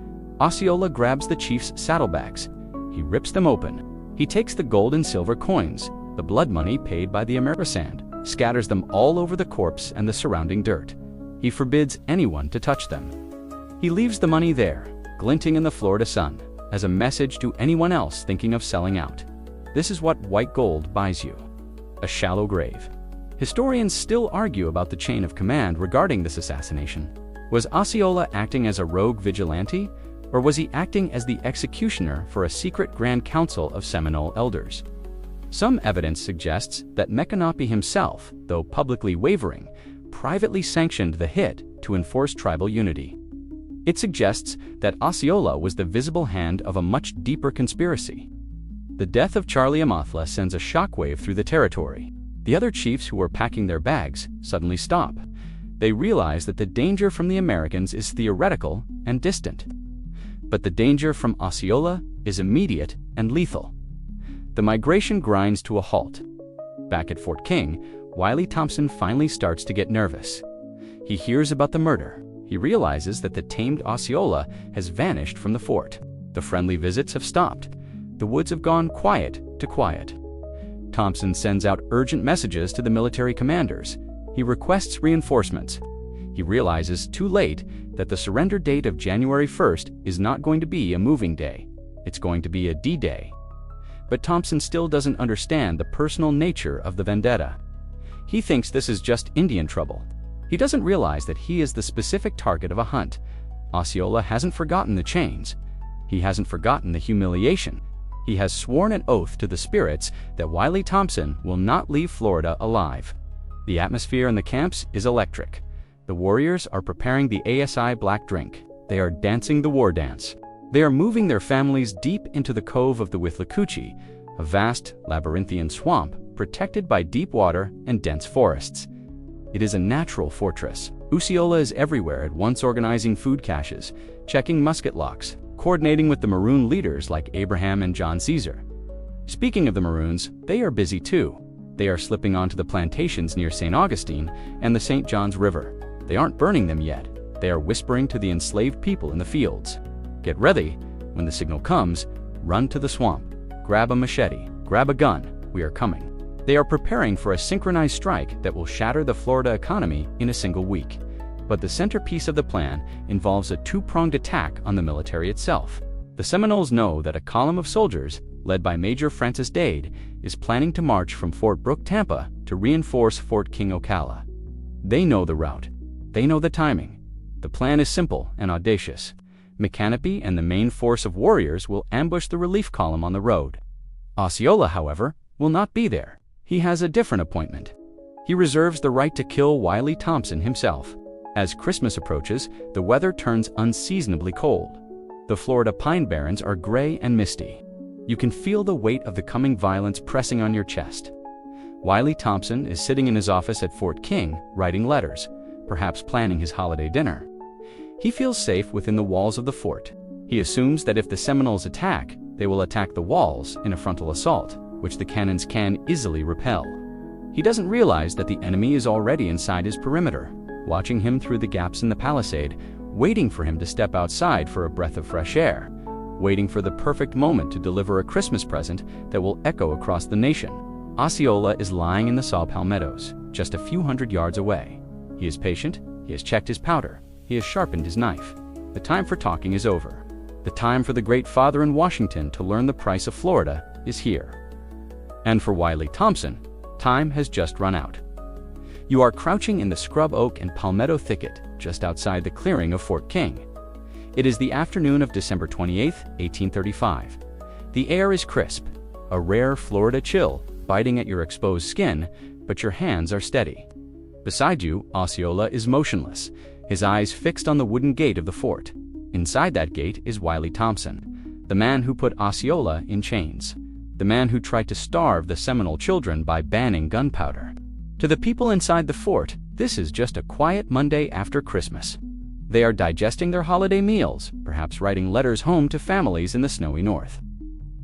Osceola grabs the chief's saddlebags. He rips them open. He takes the gold and silver coins, the blood money paid by the Amerisand, scatters them all over the corpse and the surrounding dirt. He forbids anyone to touch them. He leaves the money there, glinting in the Florida sun, as a message to anyone else thinking of selling out. This is what white gold buys you: a shallow grave. Historians still argue about the chain of command regarding this assassination. Was Osceola acting as a rogue vigilante, or was he acting as the executioner for a secret Grand Council of Seminole elders? Some evidence suggests that Micanopy himself, though publicly wavering, privately sanctioned the hit to enforce tribal unity. It suggests that Osceola was the visible hand of a much deeper conspiracy. The death of Charlie Amathla sends a shockwave through the territory. The other chiefs who were packing their bags suddenly stop. They realize that the danger from the Americans is theoretical and distant. But the danger from Osceola is immediate and lethal. The migration grinds to a halt. Back at Fort King, Wiley Thompson finally starts to get nervous. He hears about the murder. He realizes that the tamed Osceola has vanished from the fort. The friendly visits have stopped. The woods have gone quiet to quiet. Thompson sends out urgent messages to the military commanders. He requests reinforcements. He realizes too late that the surrender date of January 1st is not going to be a moving day. It's going to be a D-Day. But Thompson still doesn't understand the personal nature of the vendetta. He thinks this is just Indian trouble. He doesn't realize that he is the specific target of a hunt. Osceola hasn't forgotten the chains. He hasn't forgotten the humiliation. He has sworn an oath to the spirits that Wiley Thompson will not leave Florida alive. The atmosphere in the camps is electric. The warriors are preparing the ASI black drink. They are dancing the war dance. They are moving their families deep into the cove of the Withlacoochee, a vast labyrinthian swamp protected by deep water and dense forests. It is a natural fortress. Osceola is everywhere at once, organizing food caches, checking musket locks, coordinating with the Maroon leaders like Abraham and John Caesar. Speaking of the Maroons, they are busy too. They are slipping onto the plantations near St. Augustine and the St. Johns River. They aren't burning them yet. They are whispering to the enslaved people in the fields. Get ready. When the signal comes, run to the swamp. Grab a machete. Grab a gun. We are coming. They are preparing for a synchronized strike that will shatter the Florida economy in a single week. But the centerpiece of the plan involves a two-pronged attack on the military itself. The Seminoles know that a column of soldiers, led by Major Francis Dade, is planning to march from Fort Brooke, Tampa, to reinforce Fort King, Ocala. They know the route. They know the timing. The plan is simple and audacious. Micanopy and the main force of warriors will ambush the relief column on the road. Osceola, however, will not be there. He has a different appointment. He reserves the right to kill Wiley Thompson himself. As Christmas approaches, the weather turns unseasonably cold. The Florida pine barrens are gray and misty. You can feel the weight of the coming violence pressing on your chest. Wiley Thompson is sitting in his office at Fort King, writing letters, perhaps planning his holiday dinner. He feels safe within the walls of the fort. He assumes that if the Seminoles attack, they will attack the walls in a frontal assault, which the cannons can easily repel. He doesn't realize that the enemy is already inside his perimeter, watching him through the gaps in the palisade, waiting for him to step outside for a breath of fresh air, waiting for the perfect moment to deliver a Christmas present that will echo across the nation. Osceola is lying in the saw palmettos, just a few hundred yards away. He is patient. He has checked his powder. He has sharpened his knife. The time for talking is over. The time for the great father in Washington to learn the price of Florida is here. And for Wiley Thompson, time has just run out. You are crouching in the scrub oak and palmetto thicket just outside the clearing of Fort King. It is the afternoon of December 28, 1835. The air is crisp, a rare Florida chill biting at your exposed skin, but your hands are steady. Beside you, Osceola is motionless, his eyes fixed on the wooden gate of the fort. Inside that gate is Wiley Thompson, the man who put Osceola in chains, the man who tried to starve the Seminole children by banning gunpowder. To the people inside the fort, this is just a quiet Monday after Christmas. They are digesting their holiday meals, perhaps writing letters home to families in the snowy north.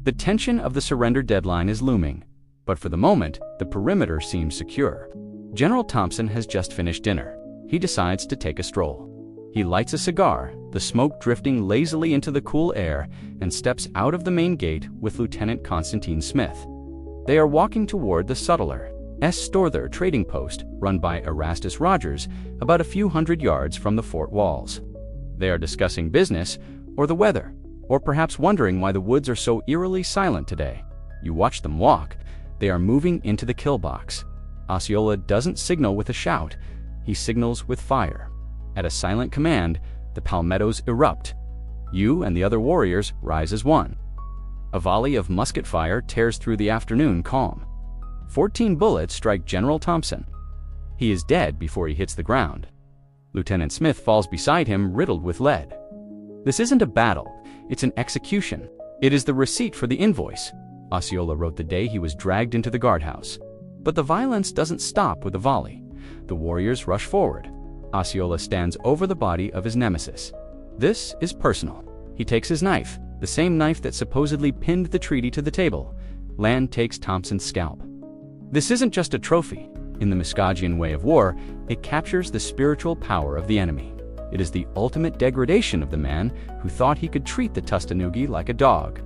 The tension of the surrender deadline is looming, but for the moment, the perimeter seems secure. General Thompson has just finished dinner. He decides to take a stroll. He lights a cigar, the smoke drifting lazily into the cool air, and steps out of the main gate with Lieutenant Constantine Smith. They are walking toward the Sutler S. Storther trading post run by Erastus Rogers about a few hundred yards from the fort walls. They are discussing business or the weather, or perhaps wondering why the woods are so eerily silent today. You watch them walk. They are moving into the kill box. Osceola doesn't signal with a shout. He signals with fire. At a silent command, the palmettos erupt. You and the other warriors rise as one. A volley of musket fire tears through the afternoon calm. 14 bullets strike General Thompson. He is dead before he hits the ground. Lieutenant Smith falls beside him, riddled with lead. This isn't a battle, it's an execution. It is the receipt for the invoice, Osceola wrote the day he was dragged into the guardhouse. But the violence doesn't stop with the volley. The warriors rush forward. Osceola stands over the body of his nemesis. This is personal. He takes his knife, the same knife that supposedly pinned the treaty to the table. Land takes Thompson's scalp. This isn't just a trophy. In the Muskogean way of war, it captures the spiritual power of the enemy. It is the ultimate degradation of the man who thought he could treat the Tustanugi like a dog.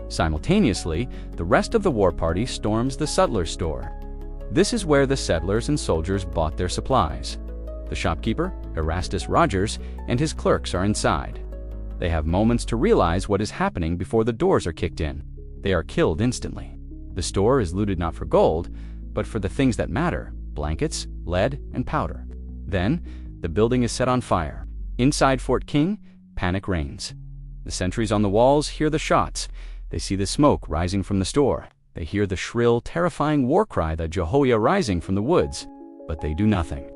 Simultaneously, the rest of the war party storms the sutler's store. This is where the settlers and soldiers bought their supplies. The shopkeeper, Erastus Rogers, and his clerks are inside. They have moments to realize what is happening before the doors are kicked in. They are killed instantly. The store is looted not for gold, but for the things that matter: blankets, lead, and powder. Then, the building is set on fire. Inside Fort King, panic reigns. The sentries on the walls hear the shots. They see the smoke rising from the store. They hear the shrill, terrifying war cry, the Jehoiah rising from the woods, but they do nothing.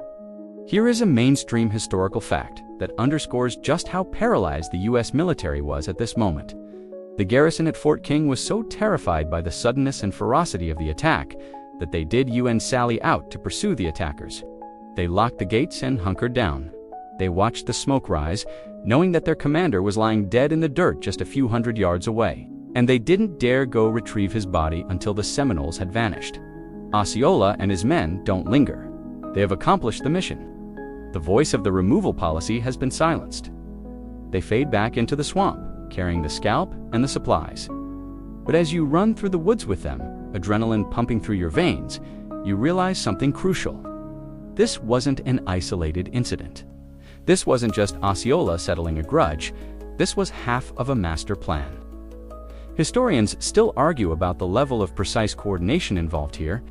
Here is a mainstream historical fact that underscores just how paralyzed the U.S. military was at this moment. The garrison at Fort King was so terrified by the suddenness and ferocity of the attack that they did UN sally out to pursue the attackers. They locked the gates and hunkered down. They watched the smoke rise, knowing that their commander was lying dead in the dirt just a few hundred yards away. And they didn't dare go retrieve his body until the Seminoles had vanished. Osceola and his men don't linger. They have accomplished the mission. The voice of the removal policy has been silenced. They fade back into the swamp, carrying the scalp and the supplies. But as you run through the woods with them, adrenaline pumping through your veins, you realize something crucial. This wasn't an isolated incident. This wasn't just Osceola settling a grudge. This was half of a master plan. Historians still argue about the level of precise coordination involved here.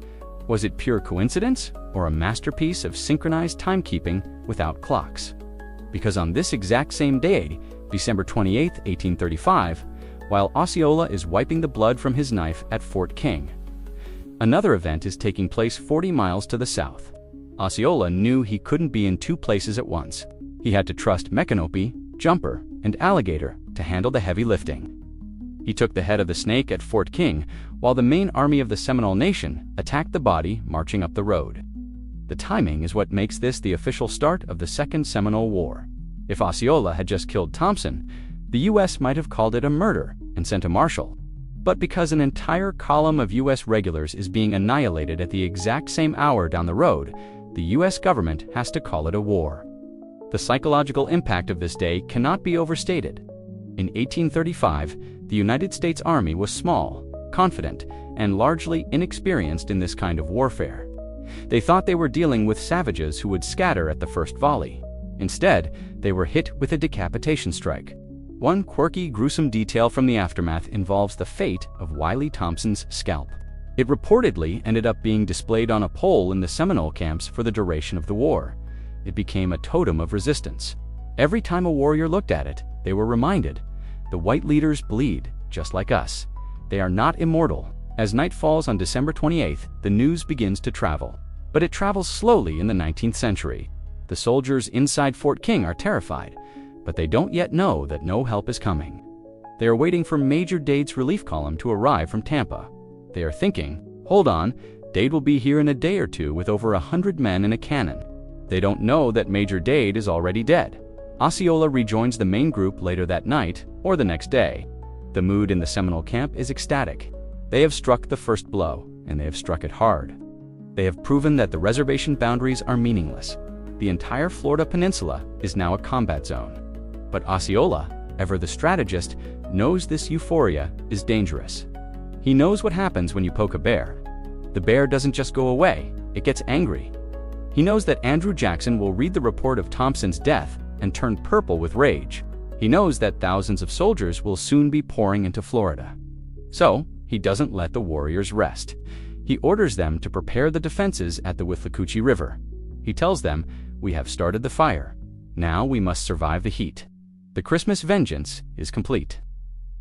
Was it pure coincidence or a masterpiece of synchronized timekeeping without clocks? Because on this exact same day, December 28, 1835, while Osceola is wiping the blood from his knife at Fort King, another event is taking place 40 miles to the south. Osceola knew he couldn't be in two places at once. He had to trust Micanopy, Jumper, and Alligator to handle the heavy lifting. He took the head of the snake at Fort King, while the main army of the Seminole Nation attacked the body marching up the road. The timing is what makes this the official start of the Second Seminole War. If Osceola had just killed Thompson, the U.S. might have called it a murder and sent a marshal. But because an entire column of U.S. regulars is being annihilated at the exact same hour down the road, the U.S. government has to call it a war. The psychological impact of this day cannot be overstated. In 1835, the United States Army was small, confident, and largely inexperienced in this kind of warfare. They thought they were dealing with savages who would scatter at the first volley. Instead, they were hit with a decapitation strike. One quirky, gruesome detail from the aftermath involves the fate of Wiley Thompson's scalp. It reportedly ended up being displayed on a pole in the Seminole camps for the duration of the war. It became a totem of resistance. Every time a warrior looked at it, they were reminded, the white leaders bleed, just like us. They are not immortal. As night falls on December 28th, the news begins to travel. But it travels slowly in the 19th century. The soldiers inside Fort King are terrified, but they don't yet know that no help is coming. They are waiting for Major Dade's relief column to arrive from Tampa. They are thinking, hold on, Dade will be here in a day or two with over 100 men and a cannon. They don't know that Major Dade is already dead. Osceola rejoins the main group later that night or the next day. The mood in the Seminole camp is ecstatic. They have struck the first blow, and they have struck it hard. They have proven that the reservation boundaries are meaningless. The entire Florida peninsula is now a combat zone. But Osceola, ever the strategist, knows this euphoria is dangerous. He knows what happens when you poke a bear. The bear doesn't just go away, it gets angry. He knows that Andrew Jackson will read the report of Thompson's death and turn purple with rage. He knows that thousands of soldiers will soon be pouring into Florida. So, he he doesn't let the warriors rest. He orders them to prepare the defenses at the Withlacoochee River. He tells them, "We have started the fire. Now we must survive the heat." The Christmas vengeance is complete.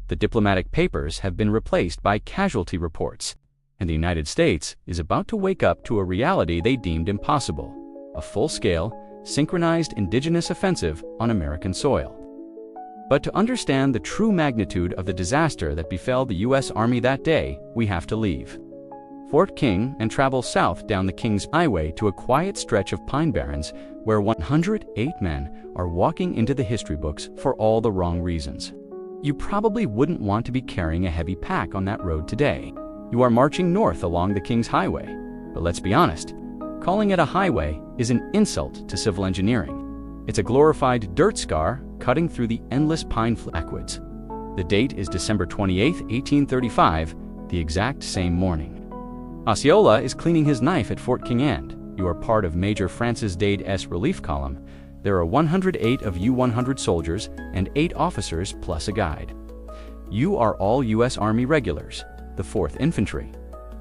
The diplomatic papers have been replaced by casualty reports, and the United States is about to wake up to a reality they deemed impossible: a full-scale, synchronized indigenous offensive on American soil. But to understand the true magnitude of the disaster that befell the U.S. Army that day, we have to leave Fort King and travel south down the King's Highway to a quiet stretch of pine barrens where 108 men are walking into the history books for all the wrong reasons. You probably wouldn't want to be carrying a heavy pack on that road today. You are marching north along the King's Highway. But let's be honest, calling it a highway is an insult to civil engineering. It's a glorified dirt scar cutting through the endless pine backwoods. The date is December 28, 1835, the exact same morning. Osceola is cleaning his knife at Fort King, and you are part of Major Francis Dade's relief column. There are 108 of U-100 soldiers and 8 officers plus a guide. You are all U.S. Army regulars, the 4th Infantry.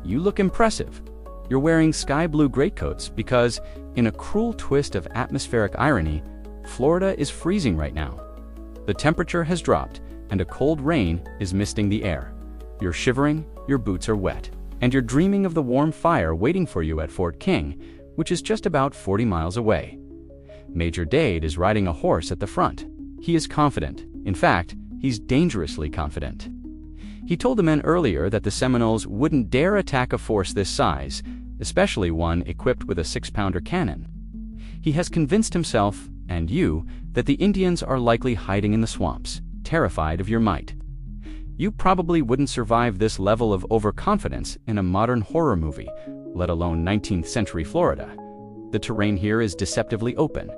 You look impressive. You're wearing sky blue greatcoats because, in a cruel twist of atmospheric irony, Florida is freezing right now. The temperature has dropped, and a cold rain is misting the air. You're shivering, your boots are wet, and you're dreaming of the warm fire waiting for you at Fort King, which is just about 40 miles away. Major Dade is riding a horse at the front. He is confident. In fact, he's dangerously confident. He told the men earlier that the Seminoles wouldn't dare attack a force this size, especially one equipped with a 6-pounder cannon. He has convinced himself, and you, that the Indians are likely hiding in the swamps, terrified of your might. You probably wouldn't survive this level of overconfidence in a modern horror movie, let alone 19th century Florida. The terrain here is deceptively open.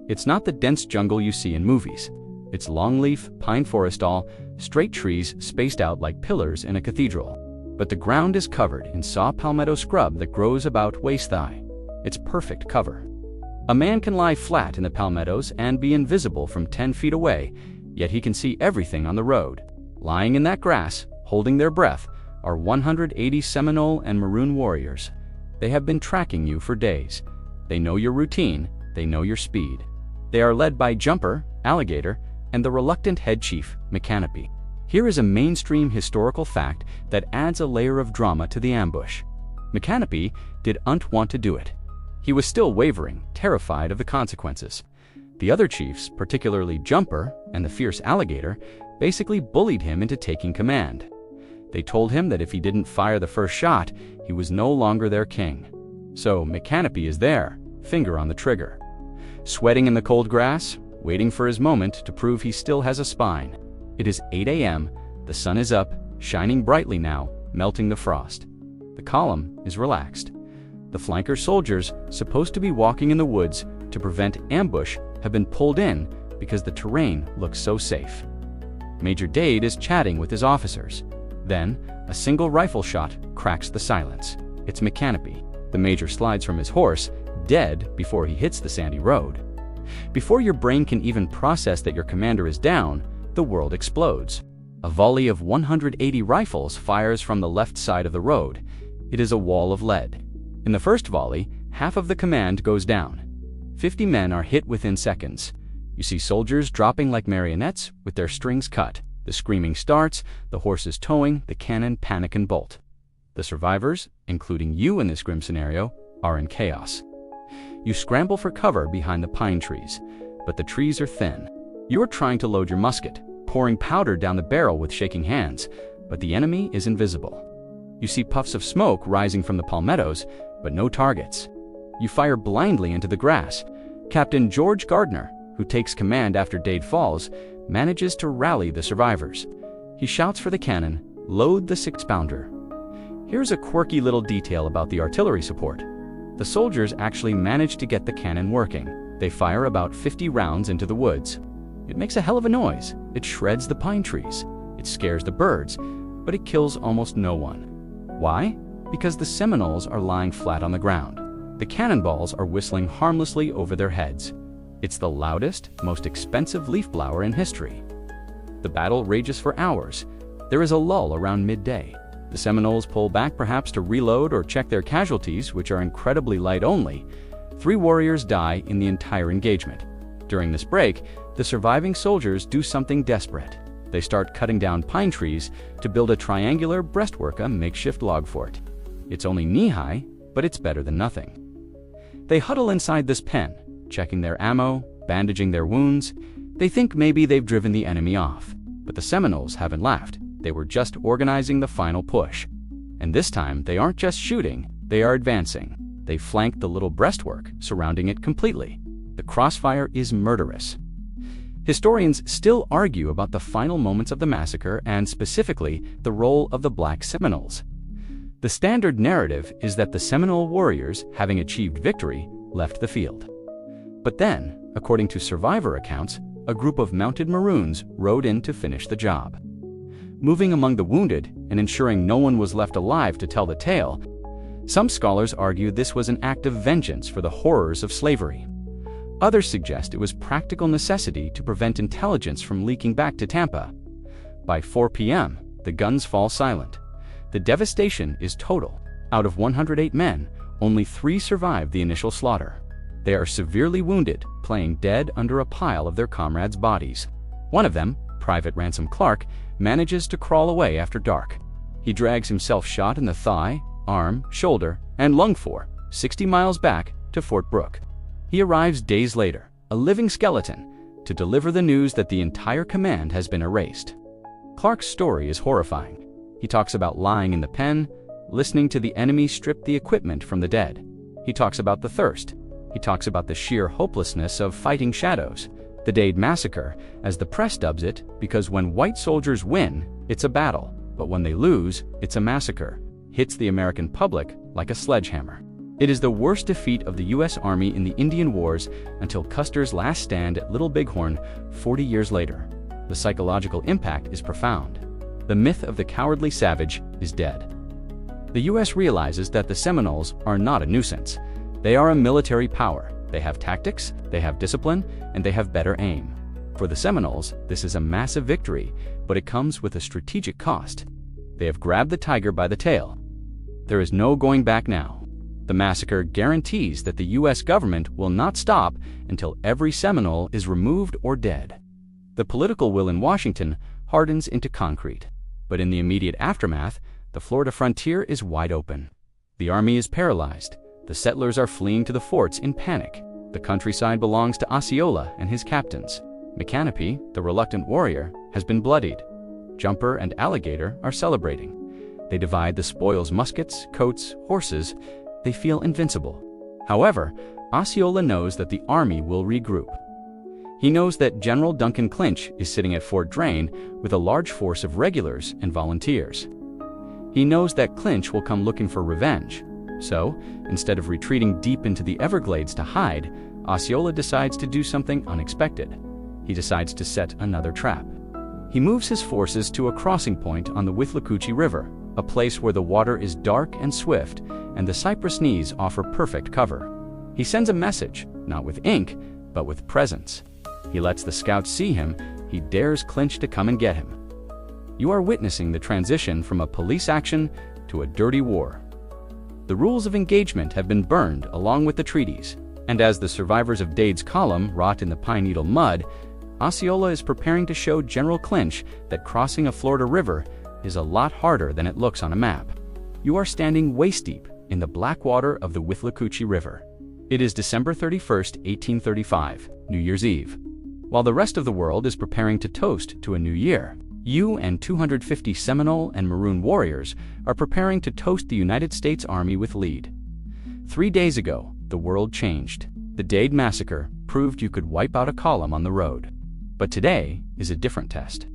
It's not the dense jungle you see in movies. It's longleaf, pine forest, all straight trees spaced out like pillars in a cathedral. But the ground is covered in saw palmetto scrub that grows about waist-high. It's perfect cover. A man can lie flat in the palmettos and be invisible from 10 feet away, yet he can see everything on the road. Lying in that grass, holding their breath, are 180 Seminole and Maroon warriors. They have been tracking you for days. They know your routine, they know your speed. They are led by Jumper, Alligator, and the reluctant head chief, McCanopy. Here is a mainstream historical fact that adds a layer of drama to the ambush. McCanopy didn't want to do it. He was still wavering, terrified of the consequences. The other chiefs, particularly Jumper and the fierce Alligator, basically bullied him into taking command. They told him that if he didn't fire the first shot, he was no longer their king. So McCanopy is there, finger on the trigger. Sweating in the cold grass, waiting for his moment to prove he still has a spine. It is 8 a.m., the sun is up, shining brightly now, melting the frost. The column is relaxed. The flanker soldiers, supposed to be walking in the woods to prevent ambush, have been pulled in because the terrain looks so safe. Major Dade is chatting with his officers. Then, a single rifle shot cracks the silence. It's McCanopy. The major slides from his horse, dead before he hits the sandy road. Before your brain can even process that your commander is down, the world explodes. A volley of 180 rifles fires from the left side of the road. It is a wall of lead. In the first volley, half of the command goes down. 50 men are hit within seconds. You see soldiers dropping like marionettes with their strings cut. The screaming starts, the horses towing, the cannon panic and bolt. The survivors, including you in this grim scenario, are in chaos. You scramble for cover behind the pine trees, but the trees are thin. You are trying to load your musket, pouring powder down the barrel with shaking hands, but the enemy is invisible. You see puffs of smoke rising from the palmettos, but no targets. You fire blindly into the grass. Captain George Gardner, who takes command after Dade falls, manages to rally the survivors. He shouts for the cannon, "Load the 6-pounder." Here's a quirky little detail about the artillery support. The soldiers actually manage to get the cannon working. They fire about 50 rounds into the woods. It makes a hell of a noise. It shreds the pine trees. It scares the birds, but it kills almost no one. Why? Because the Seminoles are lying flat on the ground. The cannonballs are whistling harmlessly over their heads. It's the loudest, most expensive leaf blower in history. The battle rages for hours. There is a lull around midday. The Seminoles pull back perhaps to reload or check their casualties, which are incredibly light only. 3 warriors die in the entire engagement. During this break, the surviving soldiers do something desperate. They start cutting down pine trees to build a triangular breastwork, a makeshift log fort. It's only knee-high, but it's better than nothing. They huddle inside this pen, checking their ammo, bandaging their wounds. They think maybe they've driven the enemy off. But the Seminoles haven't laughed. They were just organizing the final push. And this time, they aren't just shooting, they are advancing. They flank the little breastwork, surrounding it completely. The crossfire is murderous. Historians still argue about the final moments of the massacre and specifically the role of the Black Seminoles. The standard narrative is that the Seminole warriors, having achieved victory, left the field. But then, according to survivor accounts, a group of mounted Maroons rode in to finish the job. Moving among the wounded and ensuring no one was left alive to tell the tale, some scholars argue this was an act of vengeance for the horrors of slavery. Others suggest it was practical necessity to prevent intelligence from leaking back to Tampa. By 4 p.m., the guns fall silent. The devastation is total. Out of 108 men, only 3 survive the initial slaughter. They are severely wounded, playing dead under a pile of their comrades' bodies. One of them, Private Ransom Clark, manages to crawl away after dark. He drags himself shot in the thigh, arm, shoulder, and lung 60 miles back to Fort Brooke. He arrives days later, a living skeleton, to deliver the news that the entire command has been erased. Clark's story is horrifying. He talks about lying in the pen, listening to the enemy strip the equipment from the dead. He talks about the thirst. He talks about the sheer hopelessness of fighting shadows. The Dade Massacre, as the press dubs it, because when white soldiers win, it's a battle, but when they lose, it's a massacre, hits the American public like a sledgehammer. It is the worst defeat of the U.S. Army in the Indian Wars until Custer's last stand at Little Bighorn 40 years later. The psychological impact is profound. The myth of the cowardly savage is dead. The U.S. realizes that the Seminoles are not a nuisance. They are a military power. They have tactics, they have discipline, and they have better aim. For the Seminoles, this is a massive victory, but it comes with a strategic cost. They have grabbed the tiger by the tail. There is no going back now. The massacre guarantees that the U.S. government will not stop until every Seminole is removed or dead. The political will in Washington hardens into concrete. But in the immediate aftermath, the Florida frontier is wide open. The army is paralyzed. The settlers are fleeing to the forts in panic. The countryside belongs to Osceola and his captains. Micanopy, the reluctant warrior, has been bloodied. Jumper and Alligator are celebrating. They divide the spoils: muskets, coats, horses. They feel invincible. However, Osceola knows that the army will regroup. He knows that General Duncan Clinch is sitting at Fort Drane with a large force of regulars and volunteers. He knows that Clinch will come looking for revenge. So, instead of retreating deep into the Everglades to hide, Osceola decides to do something unexpected. He decides to set another trap. He moves his forces to a crossing point on the Withlacoochee River, a place where the water is dark and swift, and the cypress knees offer perfect cover. He sends a message, not with ink, but with presence. He lets the scouts see him. He dares Clinch to come and get him. You are witnessing the transition from a police action to a dirty war. The rules of engagement have been burned along with the treaties, and as the survivors of Dade's column rot in the pine needle mud, Osceola is preparing to show General Clinch that crossing a Florida river is a lot harder than it looks on a map. You are standing waist-deep in the black water of the Withlacoochee River. It is December 31st, 1835, New Year's Eve. While the rest of the world is preparing to toast to a new year, you and 250 Seminole and Maroon warriors are preparing to toast the United States Army with lead. 3 days ago, the world changed. The Dade Massacre proved you could wipe out a column on the road. But today is a different test.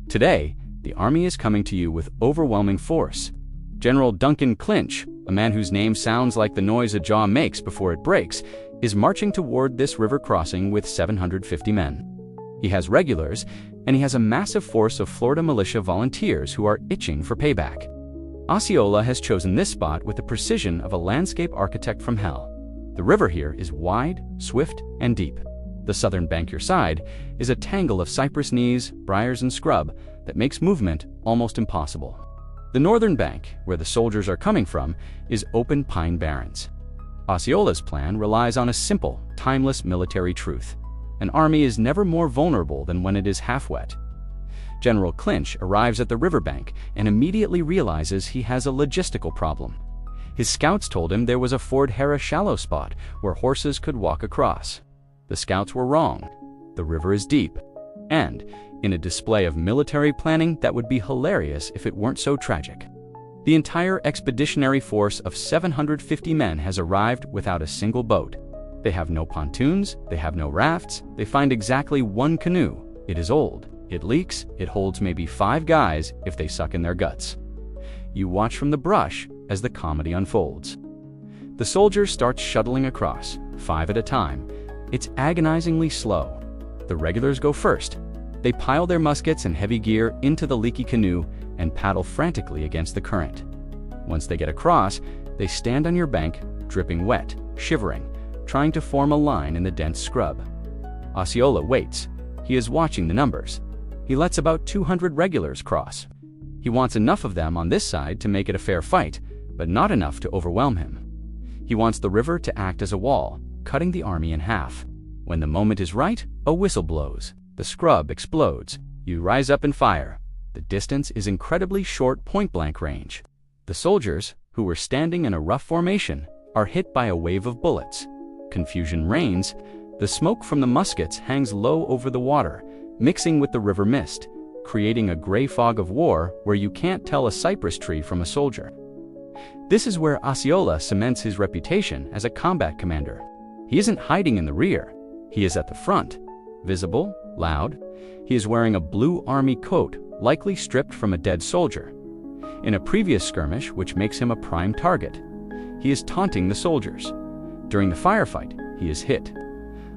Today, the Army is coming to you with overwhelming force. General Duncan Clinch, a man whose name sounds like the noise a jaw makes before it breaks, is marching toward this river crossing with 750 men. He has regulars, and he has a massive force of Florida militia volunteers who are itching for payback. Osceola has chosen this spot with the precision of a landscape architect from hell. The river here is wide, swift, and deep. The southern bank your side is a tangle of cypress knees, briars, and scrub that makes movement almost impossible. The northern bank, where the soldiers are coming from, is open pine barrens. Osceola's plan relies on a simple, timeless military truth. An army is never more vulnerable than when it is half wet. General Clinch arrives at the riverbank and immediately realizes he has a logistical problem. His scouts told him there was a Ford Harris shallow spot where horses could walk across. The scouts were wrong. The river is deep. And, in a display of military planning that would be hilarious if it weren't so tragic, the entire expeditionary force of 750 men has arrived without a single boat. They have no pontoons, they have no rafts, they find exactly one canoe. It is old, it leaks, it holds maybe 5 guys if they suck in their guts. You watch from the brush as the comedy unfolds. The soldiers start shuttling across, 5 at a time. It's agonizingly slow. The regulars go first. They pile their muskets and heavy gear into the leaky canoe and paddle frantically against the current. Once they get across, they stand on your bank, dripping wet, shivering, trying to form a line in the dense scrub. Osceola waits. He is watching the numbers. He lets about 200 regulars cross. He wants enough of them on this side to make it a fair fight, but not enough to overwhelm him. He wants the river to act as a wall, cutting the army in half. When the moment is right, a whistle blows. The scrub explodes. You rise up and fire. The distance is incredibly short point-blank range. The soldiers, who were standing in a rough formation, are hit by a wave of bullets. Confusion reigns. The smoke from the muskets hangs low over the water, mixing with the river mist, creating a gray fog of war where you can't tell a cypress tree from a soldier. This is where Osceola cements his reputation as a combat commander. He isn't hiding in the rear. He is at the front, visible, loud. He is wearing a blue army coat, likely stripped from a dead soldier. In a previous skirmish, which makes him a prime target, he is taunting the soldiers. During the firefight, he is hit.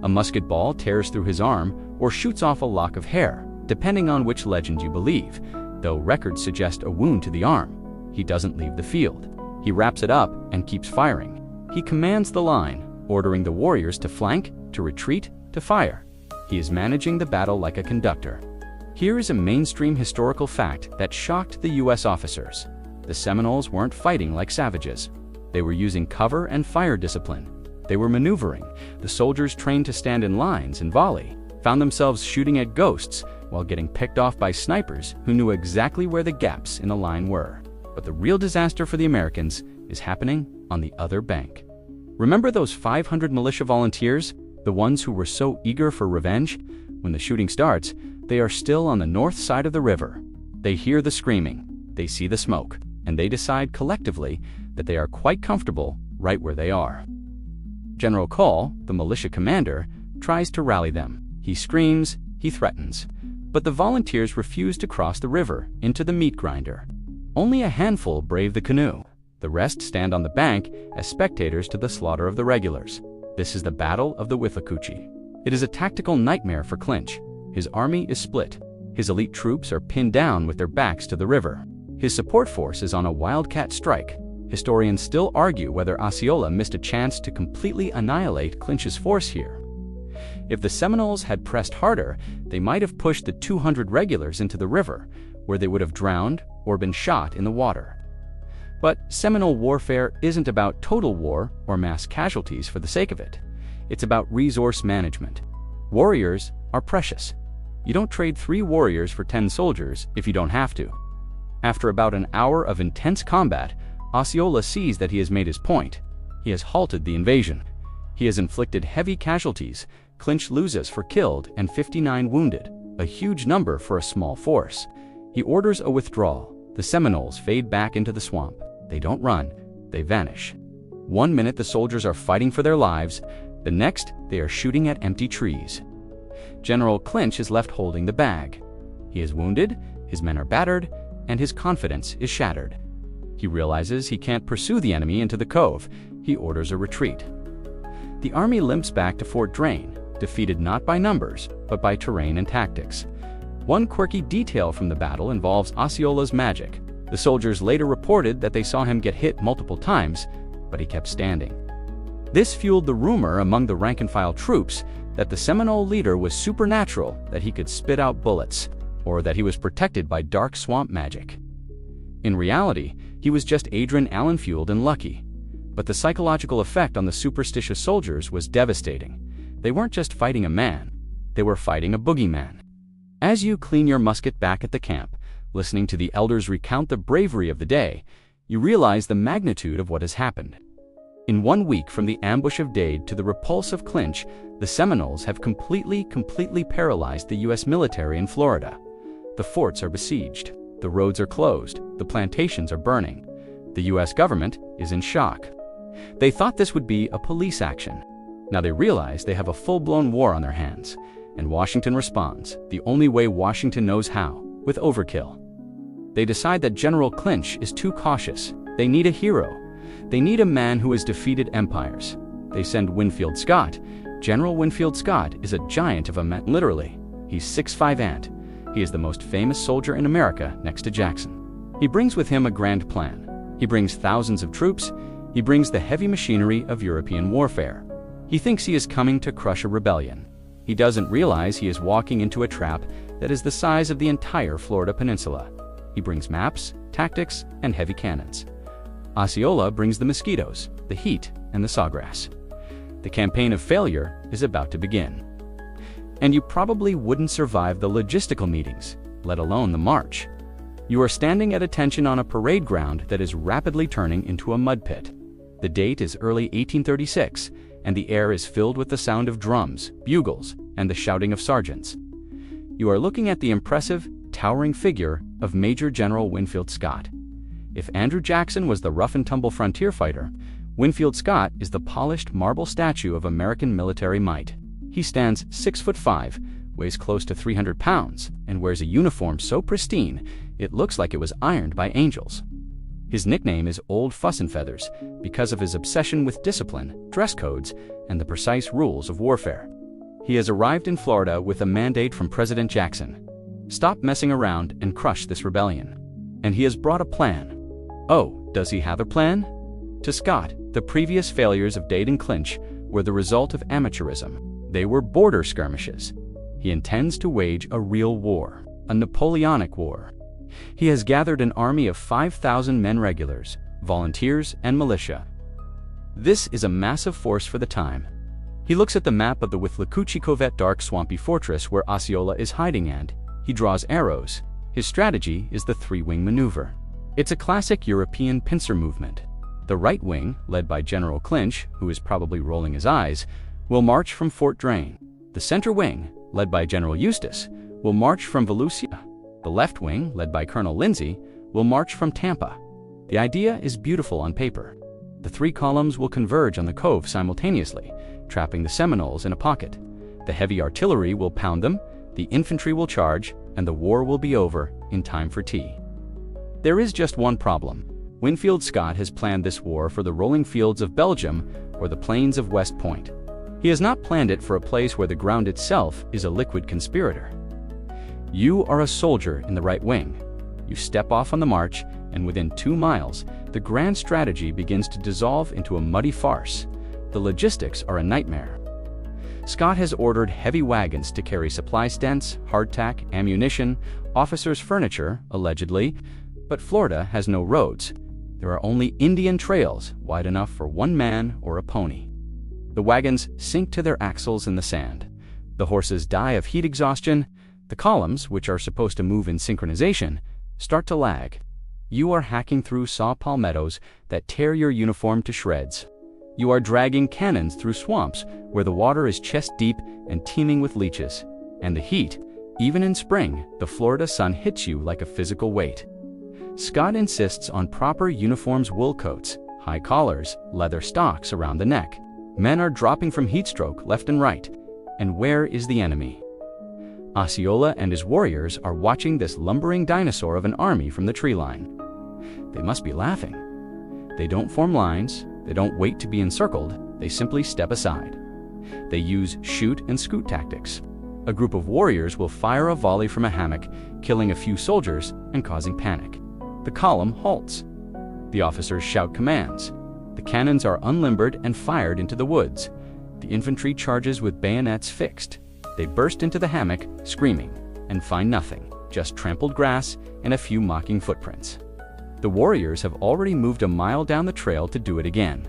A musket ball tears through his arm or shoots off a lock of hair, depending on which legend you believe, though records suggest a wound to the arm. He doesn't leave the field. He wraps it up and keeps firing. He commands the line, ordering the warriors to flank, to retreat, to fire. He is managing the battle like a conductor. Here is a mainstream historical fact that shocked the U.S. officers. The Seminoles weren't fighting like savages. They were using cover and fire discipline. They were maneuvering. The soldiers trained to stand in lines and volley found themselves shooting at ghosts while getting picked off by snipers who knew exactly where the gaps in the line were. But the real disaster for the Americans is happening on the other bank. Remember those 500 militia volunteers, the ones who were so eager for revenge? When the shooting starts, they are still on the north side of the river. They hear the screaming, they see the smoke, and they decide collectively that they are quite comfortable right where they are. General Call, the militia commander, tries to rally them. He screams, he threatens, but the volunteers refuse to cross the river into the meat grinder. Only a handful brave the canoe. The rest stand on the bank as spectators to the slaughter of the regulars. This is the Battle of the Withlacoochee. It is a tactical nightmare for Clinch. His army is split. His elite troops are pinned down with their backs to the river. His support force is on a wildcat strike. Historians still argue whether Osceola missed a chance to completely annihilate Clinch's force here. If the Seminoles had pressed harder, they might have pushed the 200 regulars into the river, where they would have drowned or been shot in the water. But Seminole warfare isn't about total war or mass casualties for the sake of it. It's about resource management. Warriors are precious. You don't trade 3 warriors for 10 soldiers if you don't have to. After about an hour of intense combat, Osceola sees that he has made his point. He has halted the invasion. He has inflicted heavy casualties. Clinch loses 4 killed and 59 wounded, a huge number for a small force. He orders a withdrawal. The Seminoles fade back into the swamp. They don't run, they vanish. One minute the soldiers are fighting for their lives, the next they are shooting at empty trees. General Clinch is left holding the bag. He is wounded, his men are battered, and his confidence is shattered. He realizes he can't pursue the enemy into the cove. He orders a retreat. The army limps back to Fort Drane, defeated not by numbers, but by terrain and tactics. One quirky detail from the battle involves Osceola's magic. The soldiers later reported that they saw him get hit multiple times, but he kept standing. This fueled the rumor among the rank-and-file troops that the Seminole leader was supernatural, that he could spit out bullets, or that he was protected by dark swamp magic. In reality, he was just Adrian Allen fueled and lucky. But the psychological effect on the superstitious soldiers was devastating. They weren't just fighting a man, they were fighting a boogeyman. As you clean your musket back at the camp, listening to the elders recount the bravery of the day, you realize the magnitude of what has happened. In 1 week from the ambush of Dade to the repulse of Clinch, the Seminoles have completely paralyzed the U.S. military in Florida. The forts are besieged, the roads are closed, the plantations are burning. The U.S. government is in shock. They thought this would be a police action. Now they realize they have a full-blown war on their hands, and Washington responds, the only way Washington knows how, with overkill. They decide that General Clinch is too cautious. They need a hero. They need a man who has defeated empires. They send Winfield Scott. General Winfield Scott is a giant of a man, literally. He's 6'5" ant. He is the most famous soldier in America next to Jackson. He brings with him a grand plan. He brings thousands of troops. He brings the heavy machinery of European warfare. He thinks he is coming to crush a rebellion. He doesn't realize he is walking into a trap that is the size of the entire Florida peninsula. He brings maps, tactics, and heavy cannons. Osceola brings the mosquitoes, the heat, and the sawgrass. The campaign of failure is about to begin. And you probably wouldn't survive the logistical meetings, let alone the march. You are standing at attention on a parade ground that is rapidly turning into a mud pit. The date is early 1836, and the air is filled with the sound of drums, bugles, and the shouting of sergeants. You are looking at the impressive, towering figure of Major General Winfield Scott. If Andrew Jackson was the rough-and-tumble frontier fighter, Winfield Scott is the polished marble statue of American military might. He stands 6'5", weighs close to 300 pounds, and wears a uniform so pristine it looks like it was ironed by angels. His nickname is Old Fuss and Feathers because of his obsession with discipline, dress codes, and the precise rules of warfare. He has arrived in Florida with a mandate from President Jackson. Stop messing around and crush this rebellion. And he has brought a plan. Oh, does he have a plan? To Scott, the previous failures of Dade and Clinch were the result of amateurism. They were border skirmishes. He intends to wage a real war, a Napoleonic war. He has gathered an army of 5,000 men regulars, volunteers, and militia. This is a massive force for the time. He looks at the map of the Withlacoochee dark swampy fortress where Osceola is hiding and he draws arrows. His strategy is the three-wing maneuver. It's a classic European pincer movement. The right wing, led by General Clinch, who is probably rolling his eyes, will march from Fort Drane. The center wing, led by General Eustis, will march from Volusia. The left wing, led by Colonel Lindsay, will march from Tampa. The idea is beautiful on paper. The three columns will converge on the cove simultaneously, trapping the Seminoles in a pocket. The heavy artillery will pound them, the infantry will charge, and the war will be over in time for tea. There is just one problem. Winfield Scott has planned this war for the rolling fields of Belgium or the plains of West Point. He has not planned it for a place where the ground itself is a liquid conspirator. You are a soldier in the right wing. You step off on the march, and within 2 miles, the grand strategy begins to dissolve into a muddy farce. The logistics are a nightmare. Scott has ordered heavy wagons to carry supply stents, hardtack, ammunition, officers' furniture, allegedly, but Florida has no roads. There are only Indian trails wide enough for one man or a pony. The wagons sink to their axles in the sand. The horses die of heat exhaustion. The columns, which are supposed to move in synchronization, start to lag. You are hacking through saw palmettos that tear your uniform to shreds. You are dragging cannons through swamps where the water is chest-deep and teeming with leeches. And the heat, even in spring, the Florida sun hits you like a physical weight. Scott insists on proper uniforms, wool coats, high collars, leather stocks around the neck. Men are dropping from heatstroke left and right. And where is the enemy? Osceola and his warriors are watching this lumbering dinosaur of an army from the tree line. They must be laughing. They don't form lines. They don't wait to be encircled. They simply step aside. They use shoot and scoot tactics. A group of warriors will fire a volley from a hammock, killing a few soldiers and causing panic. The column halts. The officers shout commands. The cannons are unlimbered and fired into the woods. The infantry charges with bayonets fixed. They burst into the hammock, screaming, and find nothing, just trampled grass and a few mocking footprints. The warriors have already moved a mile down the trail to do it again.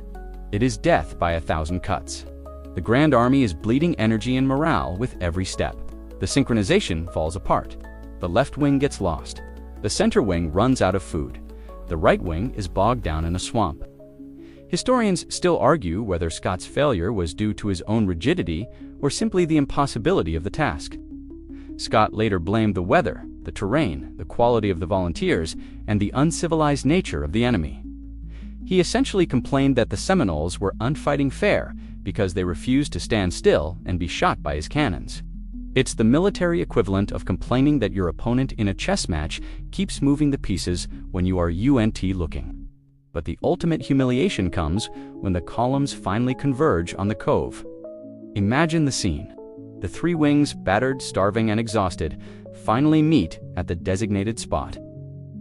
It is death by 1,000 cuts. The Grand Army is bleeding energy and morale with every step. The synchronization falls apart. The left wing gets lost. The center wing runs out of food. The right wing is bogged down in a swamp. Historians still argue whether Scott's failure was due to his own rigidity or simply the impossibility of the task. Scott later blamed the weather, the terrain, the quality of the volunteers, and the uncivilized nature of the enemy. He essentially complained that the Seminoles were unfighting fair because they refused to stand still and be shot by his cannons. It's the military equivalent of complaining that your opponent in a chess match keeps moving the pieces when you are looking. But the ultimate humiliation comes when the columns finally converge on the cove. Imagine the scene. The three wings, battered, starving, and exhausted, finally meet at the designated spot.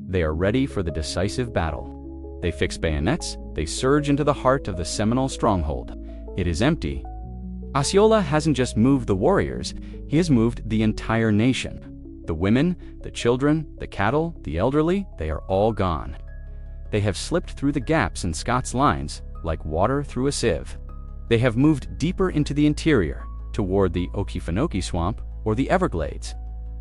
They are ready for the decisive battle. They fix bayonets, they surge into the heart of the Seminole stronghold. It is empty. Osceola hasn't just moved the warriors, he has moved the entire nation. The women, the children, the cattle, the elderly, they are all gone. They have slipped through the gaps in Scott's lines like water through a sieve. They have moved deeper into the interior, toward the Okefenokee swamp or the Everglades.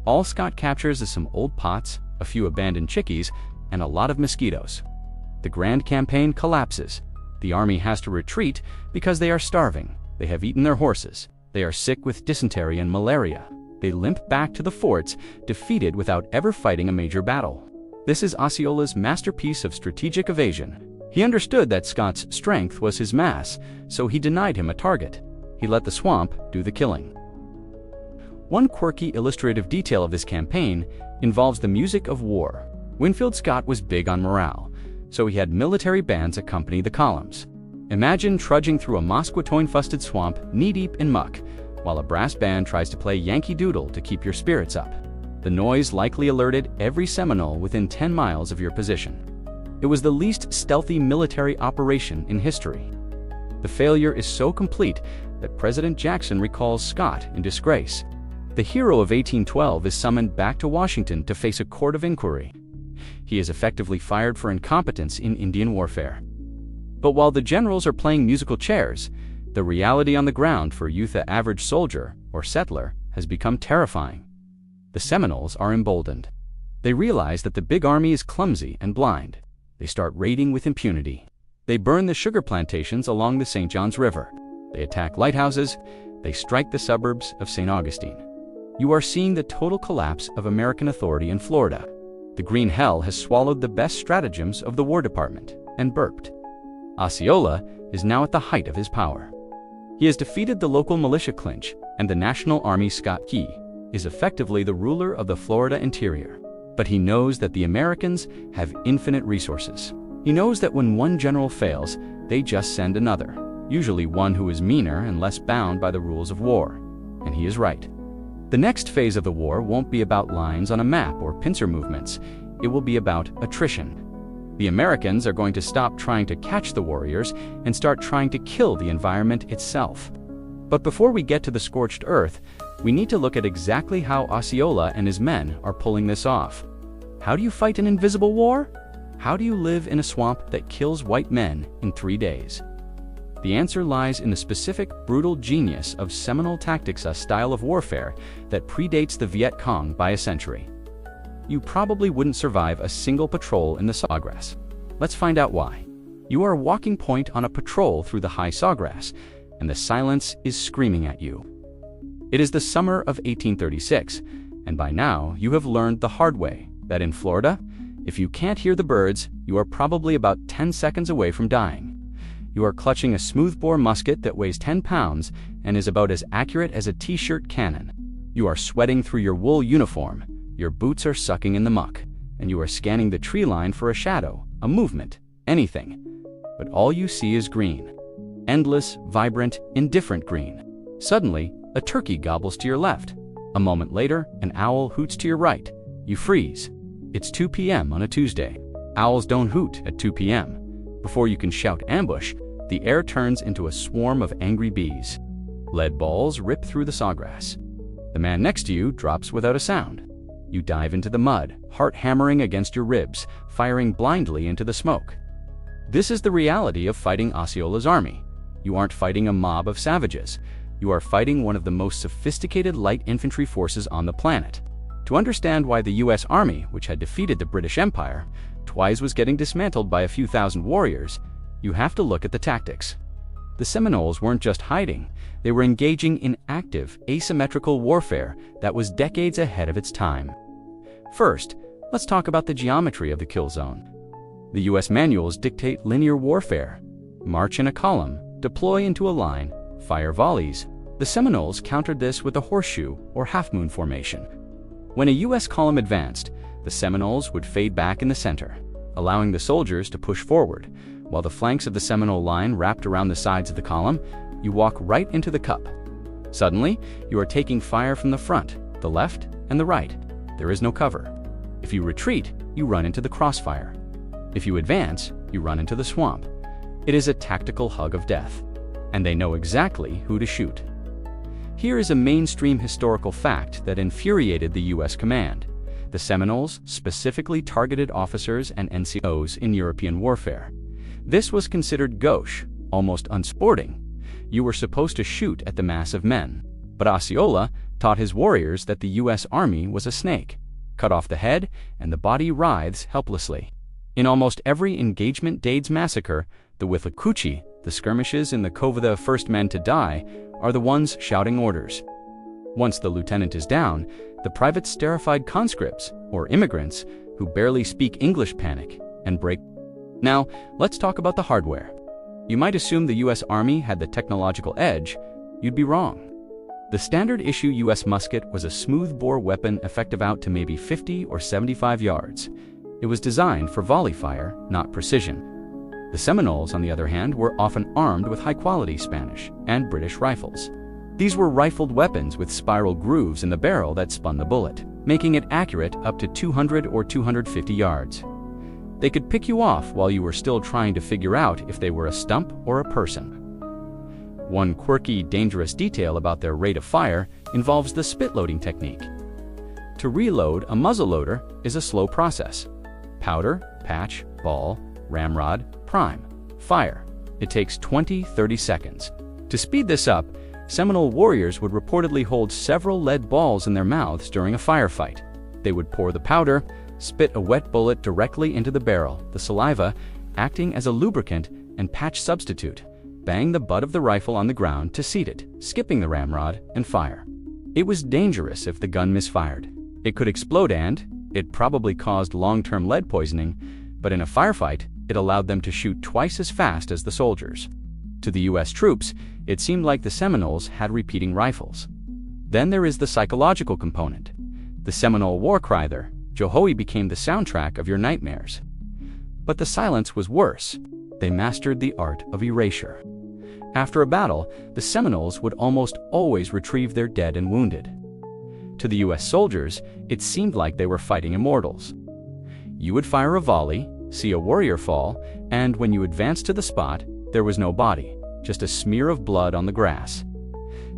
All Scott captures is some old pots, a few abandoned chickees, and a lot of mosquitoes. The grand campaign collapses. The army has to retreat because they are starving. They have eaten their horses. They are sick with dysentery and malaria. They limp back to the forts, defeated without ever fighting a major battle. This is Osceola's masterpiece of strategic evasion. He understood that Scott's strength was his mass, so he denied him a target. He let the swamp do the killing. One quirky illustrative detail of this campaign involves the music of war. Winfield Scott was big on morale, so he had military bands accompany the columns. Imagine trudging through a Mosquitoin-fusted swamp knee-deep in muck, while a brass band tries to play Yankee Doodle to keep your spirits up. The noise likely alerted every Seminole within 10 miles of your position. It was the least stealthy military operation in history. The failure is so complete that President Jackson recalls Scott in disgrace. The hero of 1812 is summoned back to Washington to face a court of inquiry. He is effectively fired for incompetence in Indian warfare. But while the generals are playing musical chairs, the reality on the ground for the average soldier or settler has become terrifying. The Seminoles are emboldened. They realize that the big army is clumsy and blind. They start raiding with impunity. They burn the sugar plantations along the St. Johns River. They attack lighthouses. They strike the suburbs of St. Augustine. You are seeing the total collapse of American authority in Florida. The green hell has swallowed the best stratagems of the War Department and burped. Osceola is now at the height of his power. He has defeated the local militia clinch, and the National Army Scott Key is effectively the ruler of the Florida interior. But he knows that the Americans have infinite resources. He knows that when one general fails, they just send another, usually one who is meaner and less bound by the rules of war. And he is right. The next phase of the war won't be about lines on a map or pincer movements. It will be about attrition. The Americans are going to stop trying to catch the warriors and start trying to kill the environment itself. But before we get to the scorched earth, we need to look at exactly how Osceola and his men are pulling this off. How do you fight an invisible war? How do you live in a swamp that kills white men in 3 days? The answer lies in the specific, brutal genius of Seminole tactics, a style of warfare that predates the Viet Cong by a century. You probably wouldn't survive a single patrol in the sawgrass. Let's find out why. You are a walking point on a patrol through the high sawgrass, and the silence is screaming at you. It is the summer of 1836, and by now you have learned the hard way that in Florida, if you can't hear the birds, you are probably about 10 seconds away from dying. You are clutching a smoothbore musket that weighs 10 pounds and is about as accurate as a t-shirt cannon. You are sweating through your wool uniform, your boots are sucking in the muck, and you are scanning the tree line for a shadow, a movement, anything. But all you see is green. Endless, vibrant, indifferent green. Suddenly, a turkey gobbles to your left. A moment later, an owl hoots to your right. You freeze. It's 2 p.m. on a Tuesday. Owls don't hoot at 2 p.m. Before you can shout ambush, the air turns into a swarm of angry bees. Lead balls rip through the sawgrass. The man next to you drops without a sound. You dive into the mud, heart hammering against your ribs, firing blindly into the smoke. This is the reality of fighting Osceola's army. You aren't fighting a mob of savages. You are fighting one of the most sophisticated light infantry forces on the planet. To understand why the US Army, which had defeated the British Empire, twice was getting dismantled by a few thousand warriors, you have to look at the tactics. The Seminoles weren't just hiding, they were engaging in active, asymmetrical warfare that was decades ahead of its time. First, let's talk about the geometry of the kill zone. The US manuals dictate linear warfare. March in a column, deploy into a line, fire volleys. The Seminoles countered this with a horseshoe or half-moon formation. When a US column advanced, the Seminoles would fade back in the center, allowing the soldiers to push forward. While the flanks of the Seminole line wrapped around the sides of the column, you walk right into the cup. Suddenly, you are taking fire from the front, the left, and the right. There is no cover. If you retreat, you run into the crossfire. If you advance, you run into the swamp. It is a tactical hug of death, and they know exactly who to shoot. Here is a mainstream historical fact that infuriated the US command. The Seminoles specifically targeted officers and NCOs in European warfare. This was considered gauche, almost unsporting. You were supposed to shoot at the mass of men. But Osceola taught his warriors that the US Army was a snake. Cut off the head, and the body writhes helplessly. In almost every engagement Dades massacre, the Withlacoochee, the skirmishes in the Cove of the First Men to Die, are the ones shouting orders. Once the lieutenant is down, the privates' terrified conscripts, or immigrants, who barely speak English panic and break. Now, let's talk about the hardware. You might assume the US Army had the technological edge. You'd be wrong. The standard issue US musket was a smooth-bore weapon effective out to maybe 50 or 75 yards. It was designed for volley fire, not precision. The Seminoles, on the other hand, were often armed with high-quality Spanish and British rifles. These were rifled weapons with spiral grooves in the barrel that spun the bullet, making it accurate up to 200 or 250 yards. They could pick you off while you were still trying to figure out if they were a stump or a person. One quirky, dangerous detail about their rate of fire involves the spit-loading technique. To reload a muzzleloader is a slow process. Powder, patch, ball, ramrod, prime, fire. It takes 20-30 seconds. To speed this up, Seminole warriors would reportedly hold several lead balls in their mouths during a firefight. They would pour the powder, spit a wet bullet directly into the barrel, the saliva acting as a lubricant and patch substitute, bang the butt of the rifle on the ground to seat it, skipping the ramrod, and fire. It was dangerous if the gun misfired. It could explode and it probably caused long-term lead poisoning, but in a firefight, it allowed them to shoot twice as fast as the soldiers. To the US troops, it seemed like the Seminoles had repeating rifles. Then there is the psychological component. The Seminole war cry there, Johoe, became the soundtrack of your nightmares. But the silence was worse. They mastered the art of erasure. After a battle, the Seminoles would almost always retrieve their dead and wounded. To the US soldiers, it seemed like they were fighting immortals. You would fire a volley, see a warrior fall, and when you advanced to the spot, there was no body, just a smear of blood on the grass.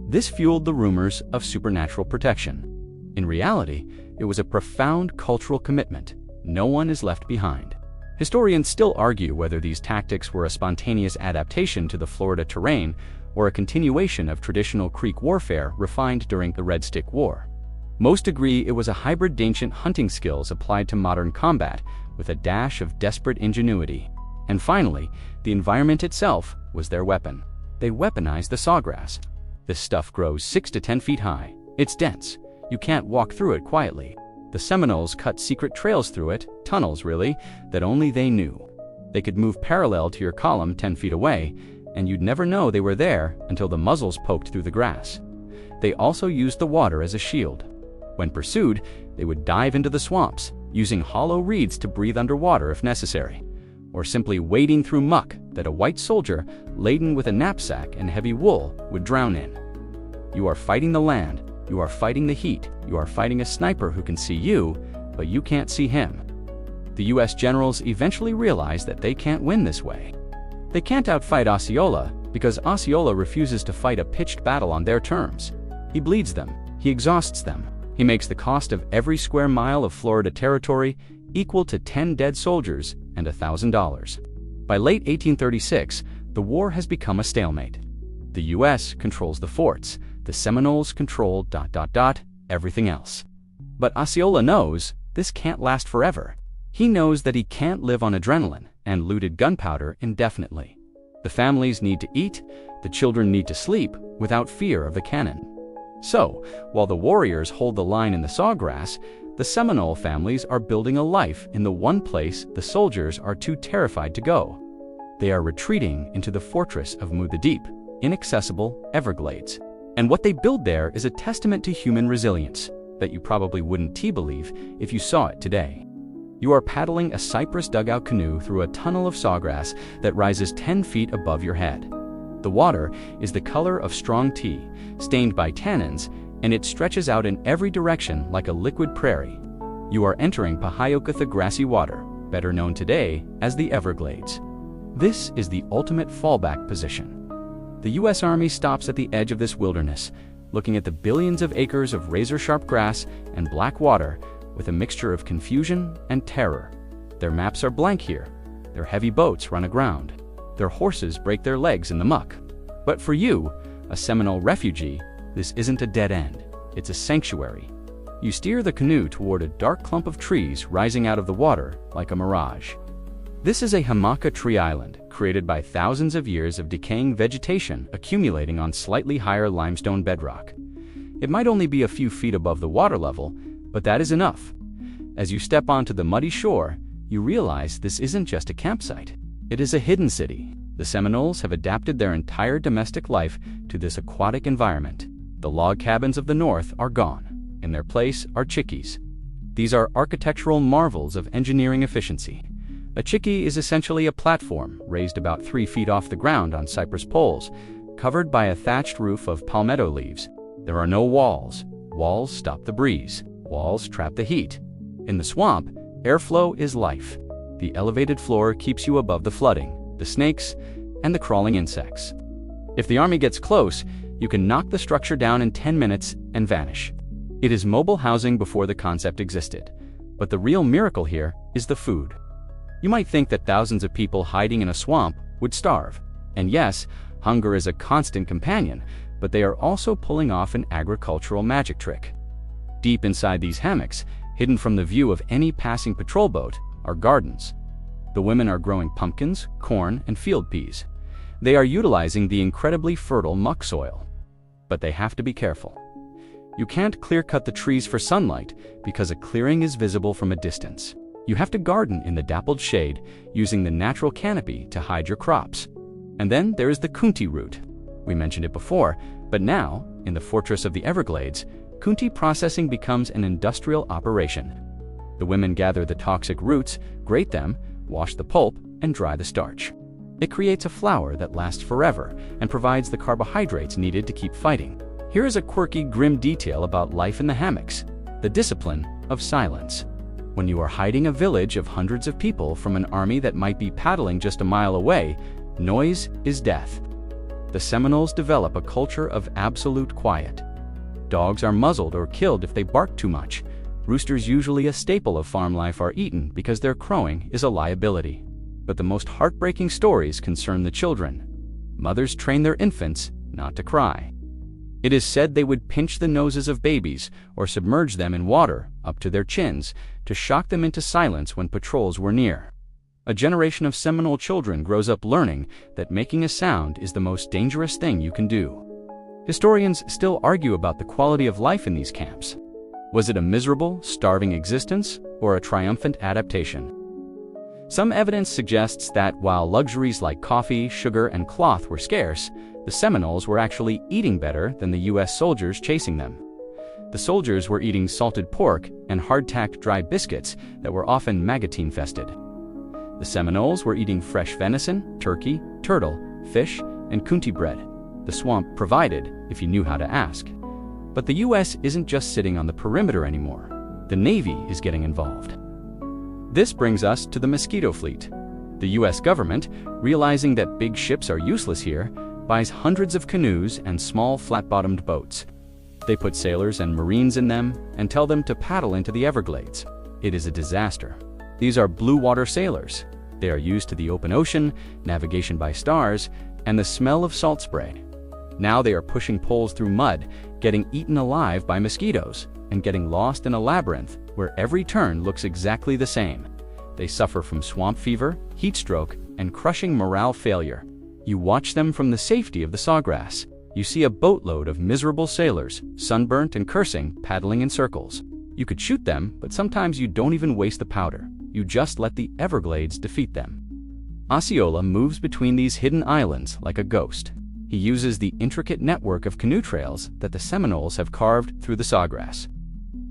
This fueled the rumors of supernatural protection. In reality, it was a profound cultural commitment. No one is left behind. Historians still argue whether these tactics were a spontaneous adaptation to the Florida terrain or a continuation of traditional Creek warfare refined during the Red Stick War. Most agree it was a hybrid ancient hunting skills applied to modern combat with a dash of desperate ingenuity. And finally, the environment itself was their weapon. They weaponized the sawgrass. This stuff grows 6 to 10 feet high. It's dense. You can't walk through it quietly. The Seminoles cut secret trails through it, tunnels really, that only they knew. They could move parallel to your column 10 feet away, and you'd never know they were there until the muzzles poked through the grass. They also used the water as a shield. When pursued, they would dive into the swamps, using hollow reeds to breathe underwater if necessary, or simply wading through muck that a white soldier, laden with a knapsack and heavy wool, would drown in. You are fighting the land. You are fighting the heat. You are fighting a sniper who can see you, but you can't see him. The US generals eventually realize that they can't win this way. They can't outfight Osceola because Osceola refuses to fight a pitched battle on their terms. He bleeds them. He exhausts them. He makes the cost of every square mile of Florida territory equal to 10 dead soldiers and $1,000. By late 1836, the war has become a stalemate. The U.S. controls the forts, the Seminoles control ... everything else. But Osceola knows this can't last forever. He knows that he can't live on adrenaline and looted gunpowder indefinitely. The families need to eat, the children need to sleep without fear of the cannon. So, while the warriors hold the line in the sawgrass, the Seminole families are building a life in the one place the soldiers are too terrified to go. They are retreating into the fortress of the deep, inaccessible Everglades. And what they build there is a testament to human resilience that you probably wouldn't believe if you saw it today. You are paddling a cypress dugout canoe through a tunnel of sawgrass that rises 10 feet above your head. The water is the color of strong tea, stained by tannins, and it stretches out in every direction like a liquid prairie. You are entering Pahayokatha grassy water, better known today as the Everglades. This is the ultimate fallback position. The U.S. Army stops at the edge of this wilderness, looking at the billions of acres of razor-sharp grass and black water with a mixture of confusion and terror. Their maps are blank here. Their heavy boats run aground. Their horses break their legs in the muck. But for you, a Seminole refugee, this isn't a dead end. It's a sanctuary. You steer the canoe toward a dark clump of trees rising out of the water like a mirage. This is a Hamaka tree island, created by thousands of years of decaying vegetation accumulating on slightly higher limestone bedrock. It might only be a few feet above the water level, but that is enough. As you step onto the muddy shore, you realize this isn't just a campsite. It is a hidden city. The Seminoles have adapted their entire domestic life to this aquatic environment. The log cabins of the north are gone. In their place are chickees. These are architectural marvels of engineering efficiency. A chickee is essentially a platform raised about 3 feet off the ground on cypress poles, covered by a thatched roof of palmetto leaves. There are no walls. Walls stop the breeze. Walls trap the heat. In the swamp, airflow is life. The elevated floor keeps you above the flooding, the snakes, and the crawling insects. If the army gets close, you can knock the structure down in 10 minutes and vanish. It is mobile housing before the concept existed. But the real miracle here is the food. You might think that thousands of people hiding in a swamp would starve. And yes, hunger is a constant companion, but they are also pulling off an agricultural magic trick. Deep inside these hammocks, hidden from the view of any passing patrol boat, are gardens. The women are growing pumpkins, corn, and field peas. They are utilizing the incredibly fertile muck soil. But they have to be careful. You can't clear-cut the trees for sunlight because a clearing is visible from a distance. You have to garden in the dappled shade, using the natural canopy to hide your crops. And then there is the kunti root. We mentioned it before, but now, in the fortress of the Everglades, kunti processing becomes an industrial operation. The women gather the toxic roots, grate them, wash the pulp, and dry the starch. It creates a flour that lasts forever and provides the carbohydrates needed to keep fighting. Here is a quirky, grim detail about life in the hammocks: the discipline of silence. When you are hiding a village of hundreds of people from an army that might be paddling just a mile away, noise is death. The Seminoles develop a culture of absolute quiet. Dogs are muzzled or killed if they bark too much. Roosters, usually a staple of farm life, are eaten because their crowing is a liability. But the most heartbreaking stories concern the children. Mothers train their infants not to cry. It is said they would pinch the noses of babies or submerge them in water up to their chins to shock them into silence when patrols were near. A generation of Seminole children grows up learning that making a sound is the most dangerous thing you can do. Historians still argue about the quality of life in these camps. Was it a miserable, starving existence or a triumphant adaptation? Some evidence suggests that while luxuries like coffee, sugar, and cloth were scarce, the Seminoles were actually eating better than the U.S. soldiers chasing them. The soldiers were eating salted pork and hardtack dry biscuits that were often maggot-infested. The Seminoles were eating fresh venison, turkey, turtle, fish, and kunti bread. The swamp provided, if you knew how to ask. But the U.S. isn't just sitting on the perimeter anymore. The Navy is getting involved. This brings us to the mosquito fleet. The U.S. government, realizing that big ships are useless here, buys hundreds of canoes and small flat-bottomed boats. They put sailors and Marines in them and tell them to paddle into the Everglades. It is a disaster. These are blue water sailors. They are used to the open ocean, navigation by stars, and the smell of salt spray. Now they are pushing poles through mud, getting eaten alive by mosquitoes, and getting lost in a labyrinth where every turn looks exactly the same. They suffer from swamp fever, heat stroke, and crushing morale failure. You watch them from the safety of the sawgrass. You see a boatload of miserable sailors, sunburnt and cursing, paddling in circles. You could shoot them, but sometimes you don't even waste the powder. You just let the Everglades defeat them. Osceola moves between these hidden islands like a ghost. He uses the intricate network of canoe trails that the Seminoles have carved through the sawgrass.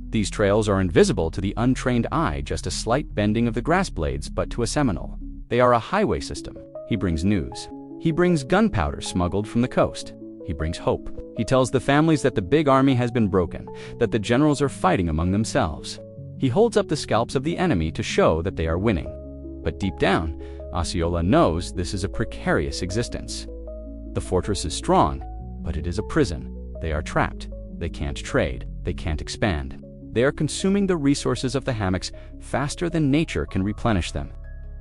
These trails are invisible to the untrained eye, just a slight bending of the grass blades, but to a Seminole, they are a highway system. He brings news. He brings gunpowder smuggled from the coast. He brings hope. He tells the families that the big army has been broken, that the generals are fighting among themselves. He holds up the scalps of the enemy to show that they are winning. But deep down, Osceola knows this is a precarious existence. The fortress is strong, but it is a prison. They are trapped. They can't trade. They can't expand. They are consuming the resources of the hammocks faster than nature can replenish them.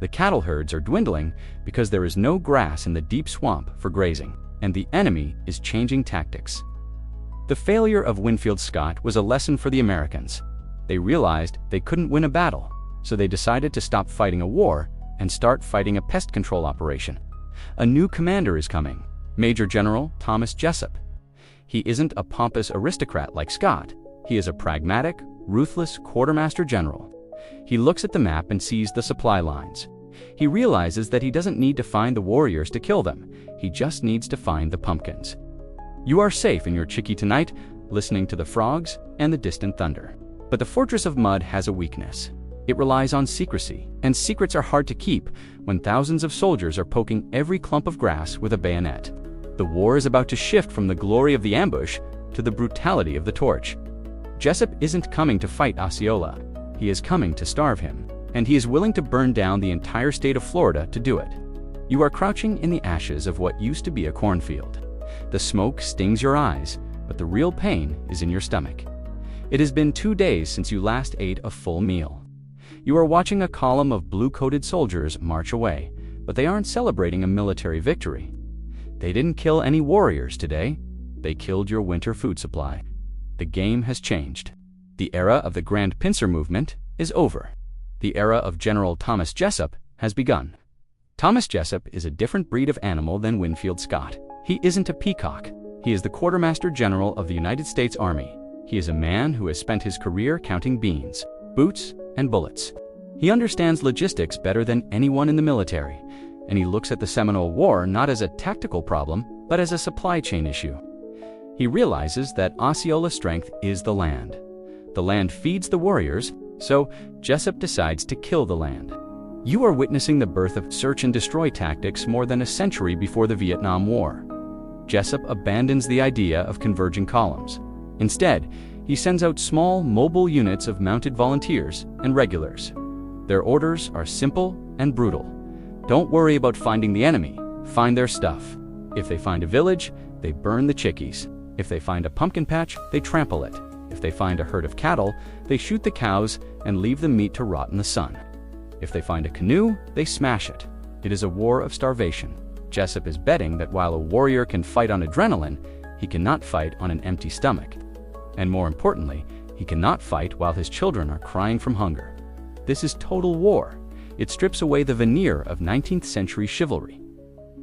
The cattle herds are dwindling because there is no grass in the deep swamp for grazing, and the enemy is changing tactics. The failure of Winfield Scott was a lesson for the Americans. They realized they couldn't win a battle, so they decided to stop fighting a war and start fighting a pest control operation. A new commander is coming, Major General Thomas Jessup. He isn't a pompous aristocrat like Scott. He is a pragmatic, ruthless quartermaster general. He looks at the map and sees the supply lines. He realizes that he doesn't need to find the warriors to kill them. He just needs to find the pumpkins. You are safe in your chickie tonight, listening to the frogs and the distant thunder. But the Fortress of Mud has a weakness. It relies on secrecy, and secrets are hard to keep when thousands of soldiers are poking every clump of grass with a bayonet. The war is about to shift from the glory of the ambush to the brutality of the torch. Jessup isn't coming to fight Osceola. He is coming to starve him, and he is willing to burn down the entire state of Florida to do it. You are crouching in the ashes of what used to be a cornfield. The smoke stings your eyes, but the real pain is in your stomach. It has been 2 days since you last ate a full meal. You are watching a column of blue-coated soldiers march away, but they aren't celebrating a military victory. They didn't kill any warriors today. They killed your winter food supply. The game has changed. The era of the Grand Pincer movement is over. The era of General Thomas Jessup has begun. Thomas Jessup is a different breed of animal than Winfield Scott. He isn't a peacock. He is the Quartermaster General of the United States Army. He is a man who has spent his career counting beans, boots, and bullets. He understands logistics better than anyone in the military, and he looks at the Seminole War not as a tactical problem, but as a supply chain issue. He realizes that Osceola's strength is the land. The land feeds the warriors, so Jessup decides to kill the land. You are witnessing the birth of search and destroy tactics more than a century before the Vietnam War. Jessup abandons the idea of converging columns. Instead, he sends out small, mobile units of mounted volunteers and regulars. Their orders are simple and brutal. Don't worry about finding the enemy, find their stuff. If they find a village, they burn the chickies. If they find a pumpkin patch, they trample it. If they find a herd of cattle, they shoot the cows and leave the meat to rot in the sun. If they find a canoe, they smash it. It is a war of starvation. Jessup is betting that while a warrior can fight on adrenaline, he cannot fight on an empty stomach. And more importantly, he cannot fight while his children are crying from hunger. This is total war. It strips away the veneer of 19th century chivalry.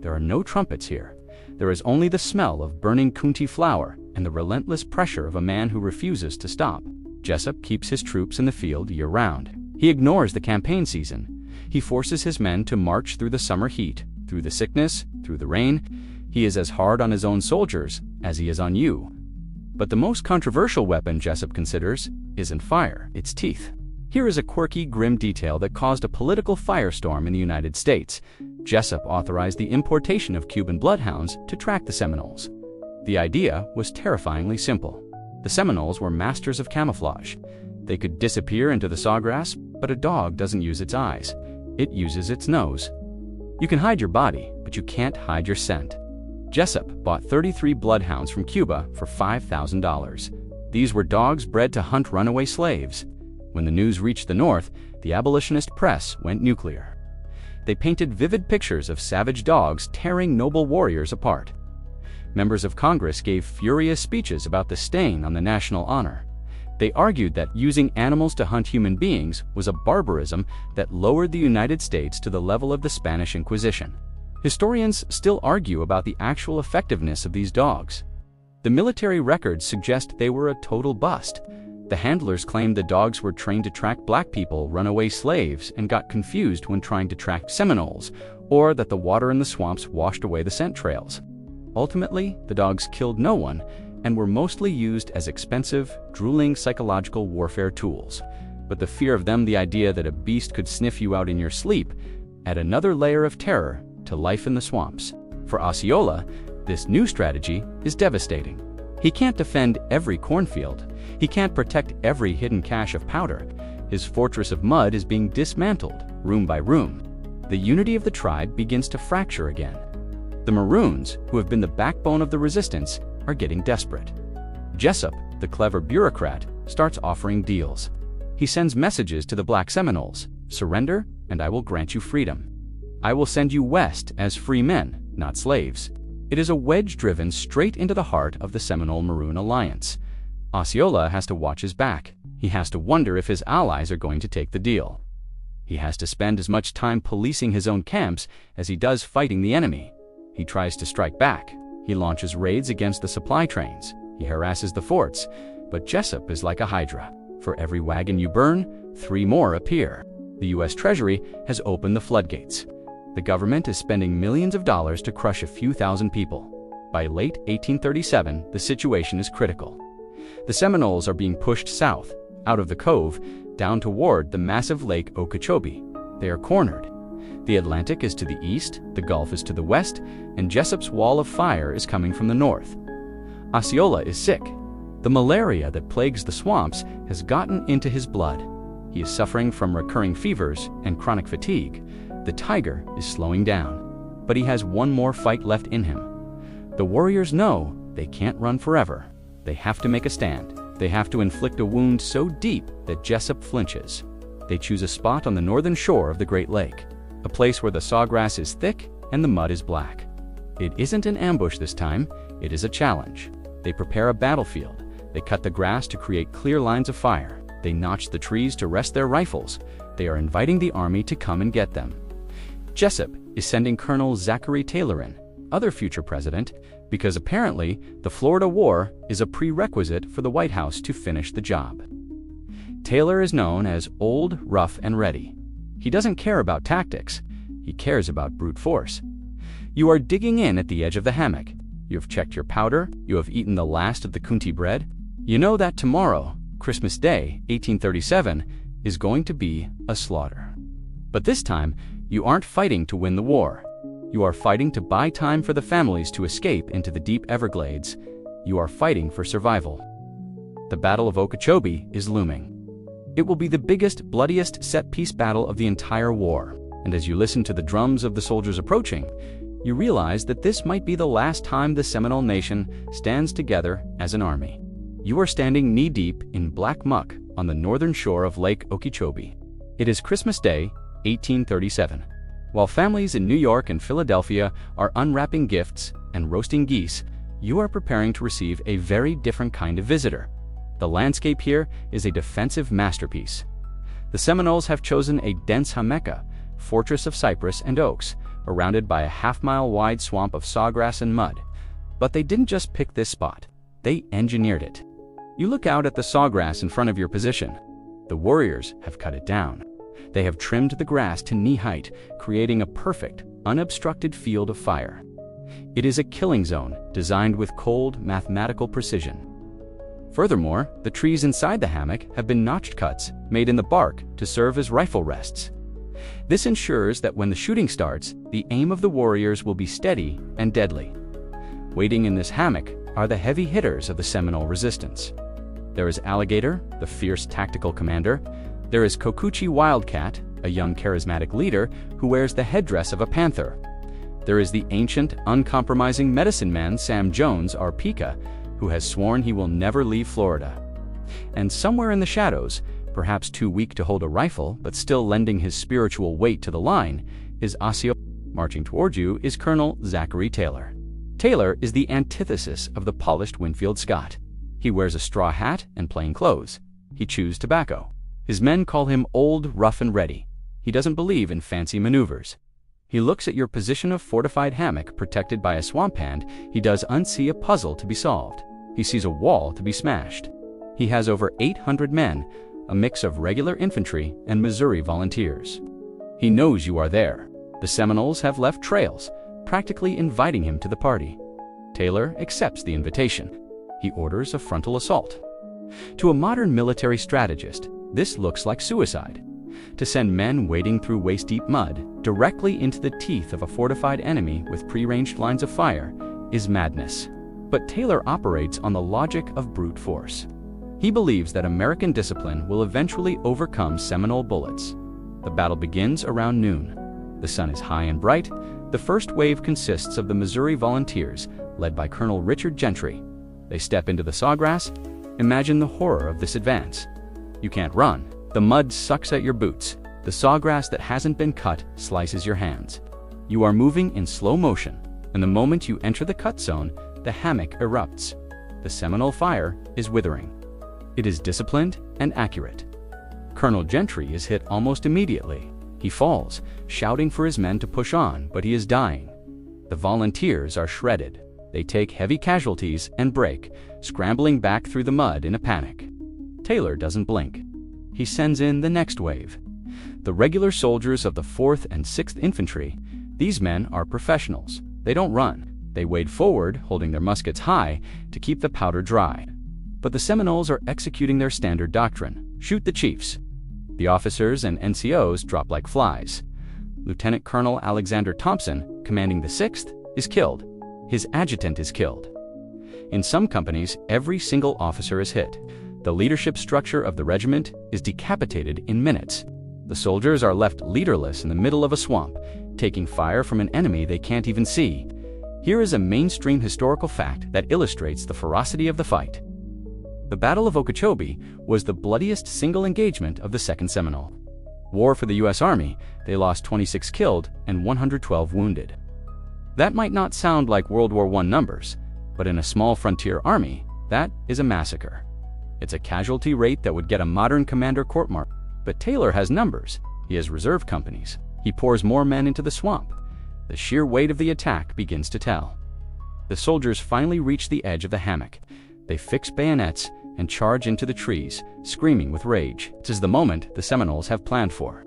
There are no trumpets here. There is only the smell of burning Coontie flour and the relentless pressure of a man who refuses to stop. Jessup keeps his troops in the field year-round. He ignores the campaign season. He forces his men to march through the summer heat, through the sickness, through the rain. He is as hard on his own soldiers as he is on you. But the most controversial weapon Jessup considers isn't fire, it's teeth. Here is a quirky, grim detail that caused a political firestorm in the United States. Jessup authorized the importation of Cuban bloodhounds to track the Seminoles. The idea was terrifyingly simple. The Seminoles were masters of camouflage. They could disappear into the sawgrass, but a dog doesn't use its eyes. It uses its nose. You can hide your body, but you can't hide your scent. Jessup bought 33 bloodhounds from Cuba for $5,000. These were dogs bred to hunt runaway slaves. When the news reached the North, the abolitionist press went nuclear. They painted vivid pictures of savage dogs tearing noble warriors apart. Members of Congress gave furious speeches about the stain on the national honor. They argued that using animals to hunt human beings was a barbarism that lowered the United States to the level of the Spanish Inquisition. Historians still argue about the actual effectiveness of these dogs. The military records suggest they were a total bust. The handlers claimed the dogs were trained to track black people, runaway slaves, and got confused when trying to track Seminoles, or that the water in the swamps washed away the scent trails. Ultimately, the dogs killed no one and were mostly used as expensive, drooling psychological warfare tools. But the fear of them, the idea that a beast could sniff you out in your sleep, add another layer of terror to life in the swamps. For Osceola, this new strategy is devastating. He can't defend every cornfield. He can't protect every hidden cache of powder. His fortress of mud is being dismantled, room by room. The unity of the tribe begins to fracture again. The Maroons, who have been the backbone of the resistance, are getting desperate. Jessup, the clever bureaucrat, starts offering deals. He sends messages to the Black Seminoles: surrender, and I will grant you freedom. I will send you west as free men, not slaves. It is a wedge driven straight into the heart of the Seminole-Maroon alliance. Osceola has to watch his back. He has to wonder if his allies are going to take the deal. He has to spend as much time policing his own camps as he does fighting the enemy. He tries to strike back. He launches raids against the supply trains. He harasses the forts. But Jessup is like a hydra. For every wagon you burn, 3 more appear. The U.S. Treasury has opened the floodgates. The government is spending millions of dollars to crush a few thousand people. By late 1837, the situation is critical. The Seminoles are being pushed south, out of the cove, down toward the massive Lake Okeechobee. They are cornered. The Atlantic is to the east, the Gulf is to the west, and Jessup's wall of fire is coming from the north. Osceola is sick. The malaria that plagues the swamps has gotten into his blood. He is suffering from recurring fevers and chronic fatigue. The tiger is slowing down, but he has one more fight left in him. The warriors know they can't run forever. They have to make a stand. They have to inflict a wound so deep that Jessup flinches. They choose a spot on the northern shore of the Great Lake, a place where the sawgrass is thick and the mud is black. It isn't an ambush this time, it is a challenge. They prepare a battlefield. They cut the grass to create clear lines of fire. They notch the trees to rest their rifles. They are inviting the army to come and get them. Jessup is sending Colonel Zachary Taylor in, other future president, because apparently the Florida War is a prerequisite for the White House to finish the job. Taylor is known as old, rough, and ready. He doesn't care about tactics. He cares about brute force. You are digging in at the edge of the hammock. You have checked your powder. You have eaten the last of the kunti bread. You know that tomorrow, Christmas Day, 1837, is going to be a slaughter. But this time, you aren't fighting to win the war. You are fighting to buy time for the families to escape into the deep Everglades. You are fighting for survival. The Battle of Okeechobee is looming. It will be the biggest, bloodiest set-piece battle of the entire war. And as you listen to the drums of the soldiers approaching, you realize that this might be the last time the Seminole Nation stands together as an army. You are standing knee-deep in black muck on the northern shore of Lake Okeechobee. It is Christmas Day, 1837. While families in New York and Philadelphia are unwrapping gifts and roasting geese, you are preparing to receive a very different kind of visitor. The landscape here is a defensive masterpiece. The Seminoles have chosen a dense hameka, fortress of cypress and oaks, surrounded by a half-mile wide swamp of sawgrass and mud. But they didn't just pick this spot. They engineered it. You look out at the sawgrass in front of your position. The warriors have cut it down. They have trimmed the grass to knee height, creating a perfect, unobstructed field of fire. It is a killing zone designed with cold, mathematical precision. Furthermore, the trees inside the hammock have been notched cuts made in the bark to serve as rifle rests. This ensures that when the shooting starts, the aim of the warriors will be steady and deadly. Waiting in this hammock are the heavy hitters of the Seminole resistance. There is Alligator, the fierce tactical commander. There is Kokuchi Wildcat, a young charismatic leader who wears the headdress of a panther. There is the ancient, uncompromising medicine man Sam Jones, our Pika, who has sworn he will never leave Florida. And somewhere in the shadows, perhaps too weak to hold a rifle but still lending his spiritual weight to the line, is Osceola. Marching toward you is Colonel Zachary Taylor. Taylor is the antithesis of the polished Winfield Scott. He wears a straw hat and plain clothes. He chews tobacco. His men call him old, rough, and ready. He doesn't believe in fancy maneuvers. He looks at your position of fortified hammock protected by a swamp hand. He does unsee a puzzle to be solved. He sees a wall to be smashed. He has over 800 men, a mix of regular infantry and Missouri volunteers. He knows you are there. The Seminoles have left trails, practically inviting him to the party. Taylor accepts the invitation. He orders a frontal assault. To a modern military strategist, this looks like suicide. To send men wading through waist-deep mud directly into the teeth of a fortified enemy with pre-ranged lines of fire is madness. But Taylor operates on the logic of brute force. He believes that American discipline will eventually overcome Seminole bullets. The battle begins around noon. The sun is high and bright. The first wave consists of the Missouri volunteers, led by Colonel Richard Gentry. They step into the sawgrass. Imagine the horror of this advance. You can't run. The mud sucks at your boots. The sawgrass that hasn't been cut slices your hands. You are moving in slow motion, and the moment you enter the cut zone, the hammock erupts. The Seminole fire is withering. It is disciplined and accurate. Colonel Gentry is hit almost immediately. He falls, shouting for his men to push on, but he is dying. The volunteers are shredded. They take heavy casualties and break, scrambling back through the mud in a panic. Taylor doesn't blink. He sends in the next wave. The regular soldiers of the 4th and 6th Infantry. These men are professionals. They don't run. They wade forward, holding their muskets high to keep the powder dry. But the Seminoles are executing their standard doctrine: shoot the chiefs. The officers and NCOs drop like flies. Lieutenant Colonel Alexander Thompson, commanding the 6th, is killed. His adjutant is killed. In some companies, every single officer is hit. The leadership structure of the regiment is decapitated in minutes. The soldiers are left leaderless in the middle of a swamp, taking fire from an enemy they can't even see. Here is a mainstream historical fact that illustrates the ferocity of the fight. The Battle of Okeechobee was the bloodiest single engagement of the Second Seminole War. For the U.S. Army, they lost 26 killed and 112 wounded. That might not sound like World War I numbers, but in a small frontier army, that is a massacre. It's a casualty rate that would get a modern commander court-martial. But Taylor has numbers. He has reserve companies. He pours more men into the swamp. The sheer weight of the attack begins to tell. The soldiers finally reach the edge of the hammock. They fix bayonets and charge into the trees, screaming with rage. This is the moment the Seminoles have planned for.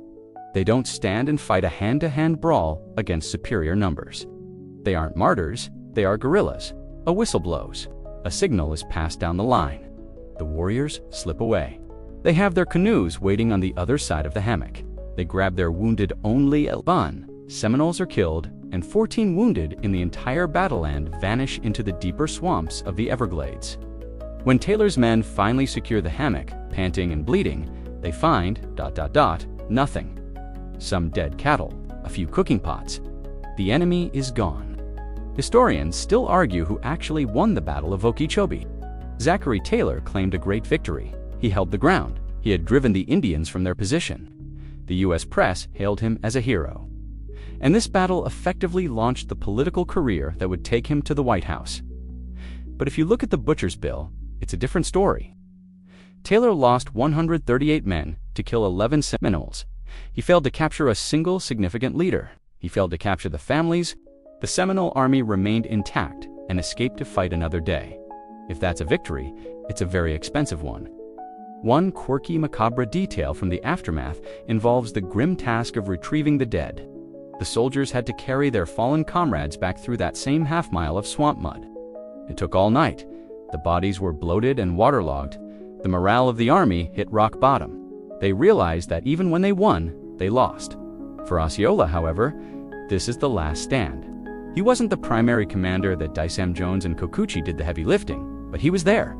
They don't stand and fight a hand-to-hand brawl against superior numbers. They aren't martyrs, they are guerrillas. A whistle blows. A signal is passed down the line. The warriors slip away. They have their canoes waiting on the other side of the hammock. They grab their wounded only at Bun. Seminoles are killed, and 14 wounded in the entire battleland vanish into the deeper swamps of the Everglades. When Taylor's men finally secure the hammock, panting and bleeding, they find ... nothing. Some dead cattle, a few cooking pots. The enemy is gone. Historians still argue who actually won the Battle of Okeechobee. Zachary Taylor claimed a great victory. He held the ground. He had driven the Indians from their position. The U.S. press hailed him as a hero. And this battle effectively launched the political career that would take him to the White House. But if you look at the Butcher's Bill, it's a different story. Taylor lost 138 men to kill 11 Seminoles. He failed to capture a single significant leader. He failed to capture the families. The Seminole army remained intact and escaped to fight another day. If that's a victory, it's a very expensive one. One quirky, macabre detail from the aftermath involves the grim task of retrieving the dead. The soldiers had to carry their fallen comrades back through that same half-mile of swamp mud. It took all night. The bodies were bloated and waterlogged. The morale of the army hit rock bottom. They realized that even when they won, they lost. For Osceola, however, this is the last stand. He wasn't the primary commander that Dysam Jones and Kokuchi did the heavy lifting, but he was there.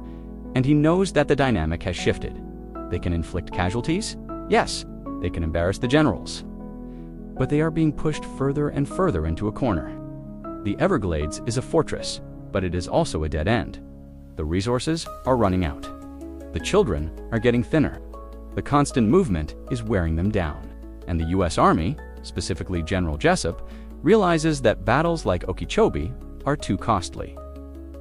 And he knows that the dynamic has shifted. They can inflict casualties. Yes, they can embarrass the generals. But they are being pushed further and further into a corner. The Everglades is a fortress, but it is also a dead end. The resources are running out. The children are getting thinner. The constant movement is wearing them down. And the U.S. Army, specifically General Jessup, realizes that battles like Okeechobee are too costly.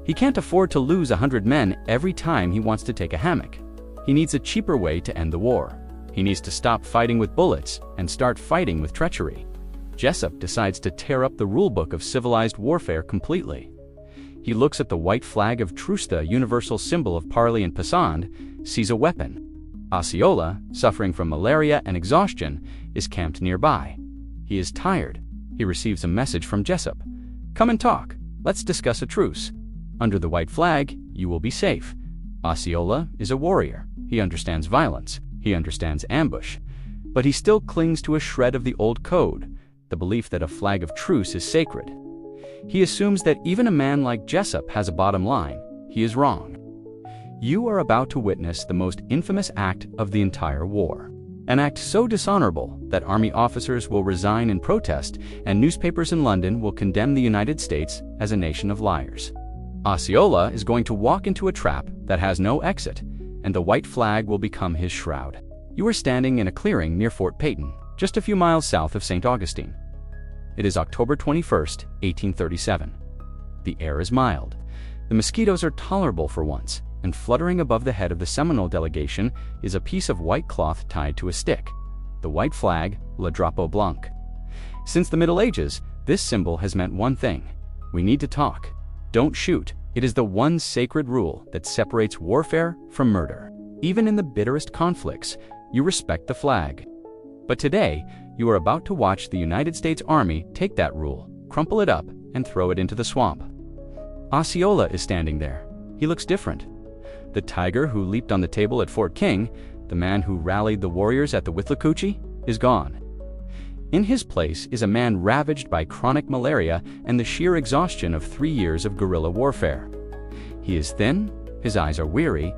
He can't afford to lose 100 men every time he wants to take a hammock. He needs a cheaper way to end the war. He needs to stop fighting with bullets and start fighting with treachery. Jessup decides to tear up the rulebook of civilized warfare completely. He looks at the white flag of truce, the universal symbol of parley and passant, sees a weapon. Osceola, suffering from malaria and exhaustion, is camped nearby. He is tired. He receives a message from Jessup. "Come and talk. Let's discuss a truce. Under the white flag, you will be safe." Osceola is a warrior. He understands violence. He understands ambush. But he still clings to a shred of the old code, the belief that a flag of truce is sacred. He assumes that even a man like Jessup has a bottom line. He is wrong. You are about to witness the most infamous act of the entire war. An act so dishonorable that army officers will resign in protest and newspapers in London will condemn the United States as a nation of liars. Osceola is going to walk into a trap that has no exit, and the white flag will become his shroud. You are standing in a clearing near Fort Peyton, just a few miles south of St. Augustine. It is October 21st, 1837. The air is mild. The mosquitoes are tolerable for once, and fluttering above the head of the Seminole delegation is a piece of white cloth tied to a stick, the white flag, Le Drapeau Blanc. Since the Middle Ages, this symbol has meant one thing: we need to talk. Don't shoot. It is the one sacred rule that separates warfare from murder. Even in the bitterest conflicts, you respect the flag. But today, you are about to watch the United States Army take that rule, crumple it up, and throw it into the swamp. Osceola is standing there. He looks different. The tiger who leaped on the table at Fort King, the man who rallied the warriors at the Withlacoochee, is gone. In his place is a man ravaged by chronic malaria and the sheer exhaustion of 3 years of guerrilla warfare. He is thin, his eyes are weary.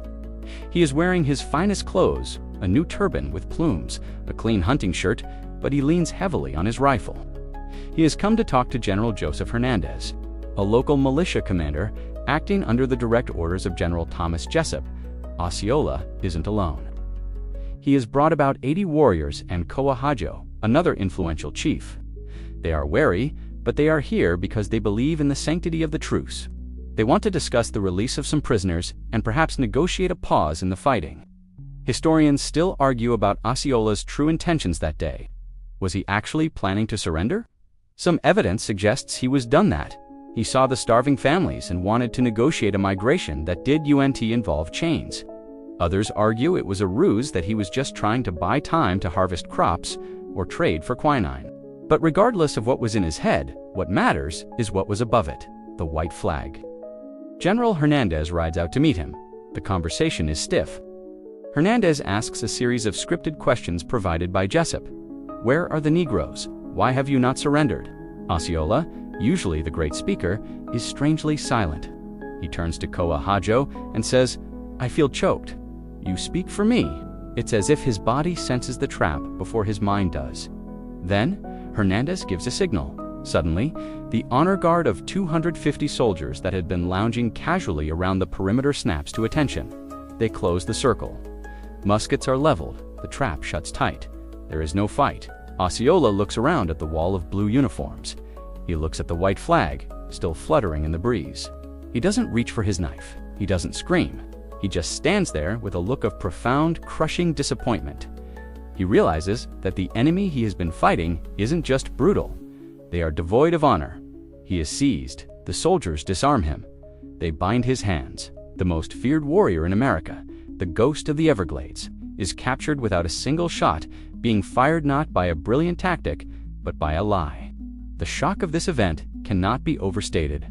He is wearing his finest clothes, a new turban with plumes, a clean hunting shirt, but he leans heavily on his rifle. He has come to talk to General Joseph Hernandez, a local militia commander acting under the direct orders of General Thomas Jessup. Osceola isn't alone. He has brought about 80 warriors and Coahajo, another influential chief. They are wary, but they are here because they believe in the sanctity of the truce. They want to discuss the release of some prisoners and perhaps negotiate a pause in the fighting. Historians still argue about Osceola's true intentions that day. Was he actually planning to surrender? Some evidence suggests he was done that. He saw the starving families and wanted to negotiate a migration that did involve chains. Others argue it was a ruse, that he was just trying to buy time to harvest crops or trade for quinine. But regardless of what was in his head, what matters is what was above it, the white flag. General Hernandez rides out to meet him. The conversation is stiff. Hernandez asks a series of scripted questions provided by Jessup. Where are the Negroes? Why have you not surrendered? Osceola, usually the great speaker, is strangely silent. He turns to Coahajo and says, "I feel choked. You speak for me." It's as if his body senses the trap before his mind does. Then, Hernandez gives a signal. Suddenly, the honor guard of 250 soldiers that had been lounging casually around the perimeter snaps to attention. They close the circle. Muskets are leveled. The trap shuts tight. There is no fight. Osceola looks around at the wall of blue uniforms. He looks at the white flag, still fluttering in the breeze. He doesn't reach for his knife. He doesn't scream. He just stands there with a look of profound, crushing disappointment. He realizes that the enemy he has been fighting isn't just brutal. They are devoid of honor. He is seized. The soldiers disarm him. They bind his hands. The most feared warrior in America, the ghost of the Everglades, is captured without a single shot, being fired not by a brilliant tactic, but by a lie. The shock of this event cannot be overstated.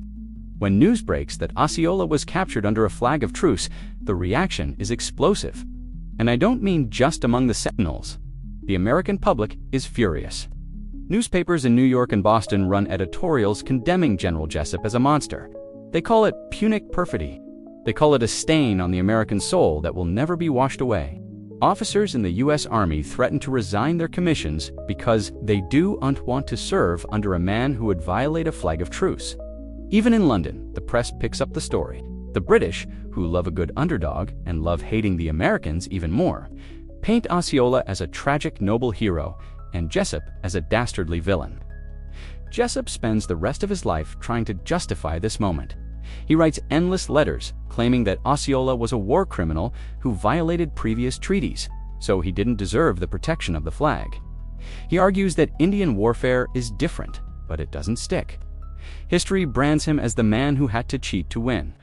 When news breaks that Osceola was captured under a flag of truce, the reaction is explosive. And I don't mean just among the Seminoles. The American public is furious. Newspapers in New York and Boston run editorials condemning General Jessup as a monster. They call it Punic perfidy. They call it a stain on the American soul that will never be washed away. Officers in the U.S. Army threaten to resign their commissions because they don't want to serve under a man who would violate a flag of truce. Even in London, the press picks up the story. The British, who love a good underdog and love hating the Americans even more, paint Osceola as a tragic noble hero and Jessup as a dastardly villain. Jessup spends the rest of his life trying to justify this moment. He writes endless letters claiming that Osceola was a war criminal who violated previous treaties, so he didn't deserve the protection of the flag. He argues that Indian warfare is different, but it doesn't stick. History brands him as the man who had to cheat to win.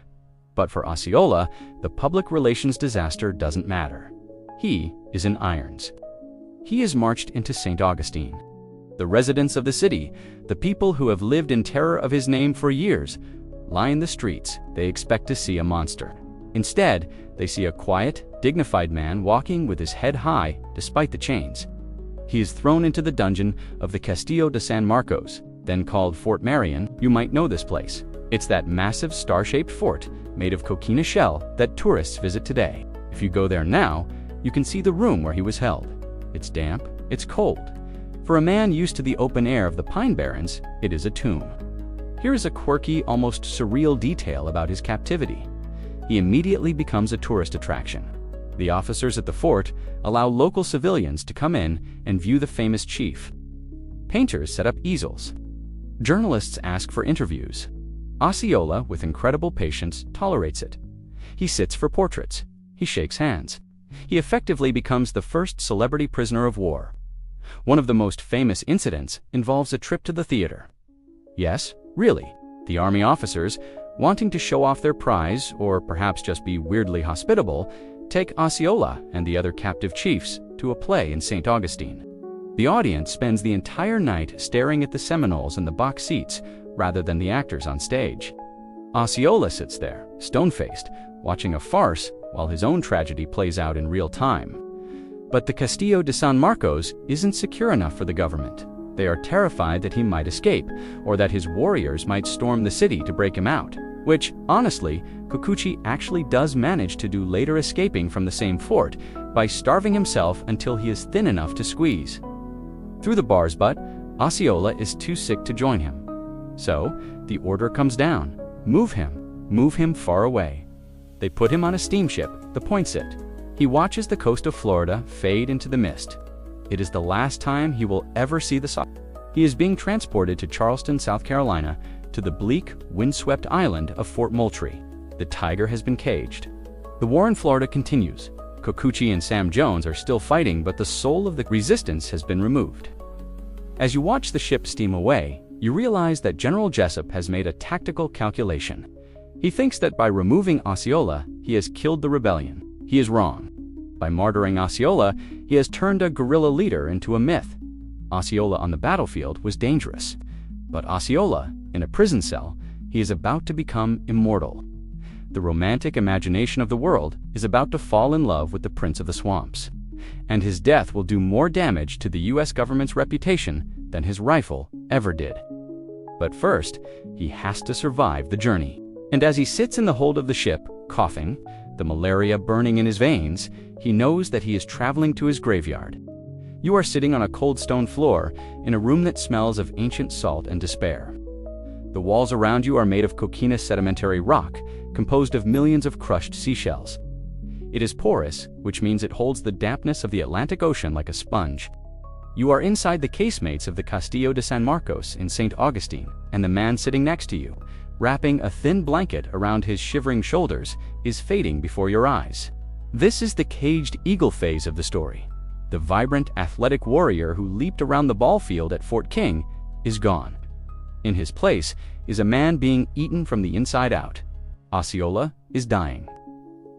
But for Osceola, the public relations disaster doesn't matter. He is in irons. He is marched into St. Augustine. The residents of the city, the people who have lived in terror of his name for years, line the streets. They expect to see a monster. Instead, they see a quiet, dignified man walking with his head high despite the chains. He is thrown into the dungeon of the Castillo de San Marcos, then called Fort Marion. You might know this place. It's that massive star-shaped fort made of coquina shell that tourists visit today. If you go there now, you can see the room where he was held. It's damp, it's cold. For a man used to the open air of the Pine Barrens, it is a tomb. Here is a quirky, almost surreal detail about his captivity. He immediately becomes a tourist attraction. The officers at the fort allow local civilians to come in and view the famous chief. Painters set up easels. Journalists ask for interviews. Osceola, with incredible patience, tolerates it. He sits for portraits. He shakes hands. He effectively becomes the first celebrity prisoner of war. One of the most famous incidents involves a trip to the theater. Yes, really, the army officers, wanting to show off their prize, or perhaps just be weirdly hospitable, take Osceola and the other captive chiefs to a play in St. Augustine. The audience spends the entire night staring at the Seminoles in the box seats rather than the actors on stage. Osceola sits there, stone-faced, watching a farce while his own tragedy plays out in real time. But the Castillo de San Marcos isn't secure enough for the government. They are terrified that he might escape, or that his warriors might storm the city to break him out, which, honestly, Kikuchi actually does manage to do, later escaping from the same fort by starving himself until he is thin enough to squeeze. Through the bar's butt, Osceola is too sick to join him. So, the order comes down. Move him far away. They put him on a steamship, the Poinsett. He watches the coast of Florida fade into the mist. It is the last time he will ever see the sun. He is being transported to Charleston, South Carolina, to the bleak, windswept island of Fort Moultrie. The tiger has been caged. The war in Florida continues. Kikuchi and Sam Jones are still fighting, but the soul of the resistance has been removed. As you watch the ship steam away, you realize that General Jessup has made a tactical calculation. He thinks that by removing Osceola, he has killed the rebellion. He is wrong. By martyring Osceola, he has turned a guerrilla leader into a myth. Osceola on the battlefield was dangerous. But Osceola, in a prison cell, he is about to become immortal. The romantic imagination of the world is about to fall in love with the Prince of the Swamps. And his death will do more damage to the US government's reputation than his rifle ever did. But first, he has to survive the journey. And as he sits in the hold of the ship, coughing, the malaria burning in his veins, he knows that he is traveling to his graveyard. You are sitting on a cold stone floor in a room that smells of ancient salt and despair. The walls around you are made of coquina sedimentary rock, composed of millions of crushed seashells. It is porous, which means it holds the dampness of the Atlantic Ocean like a sponge. You are inside the casemates of the Castillo de San Marcos in St. Augustine, and the man sitting next to you, wrapping a thin blanket around his shivering shoulders, is fading before your eyes. This is the caged eagle phase of the story. The vibrant, athletic warrior who leaped around the ball field at Fort King is gone. In his place is a man being eaten from the inside out. Osceola is dying.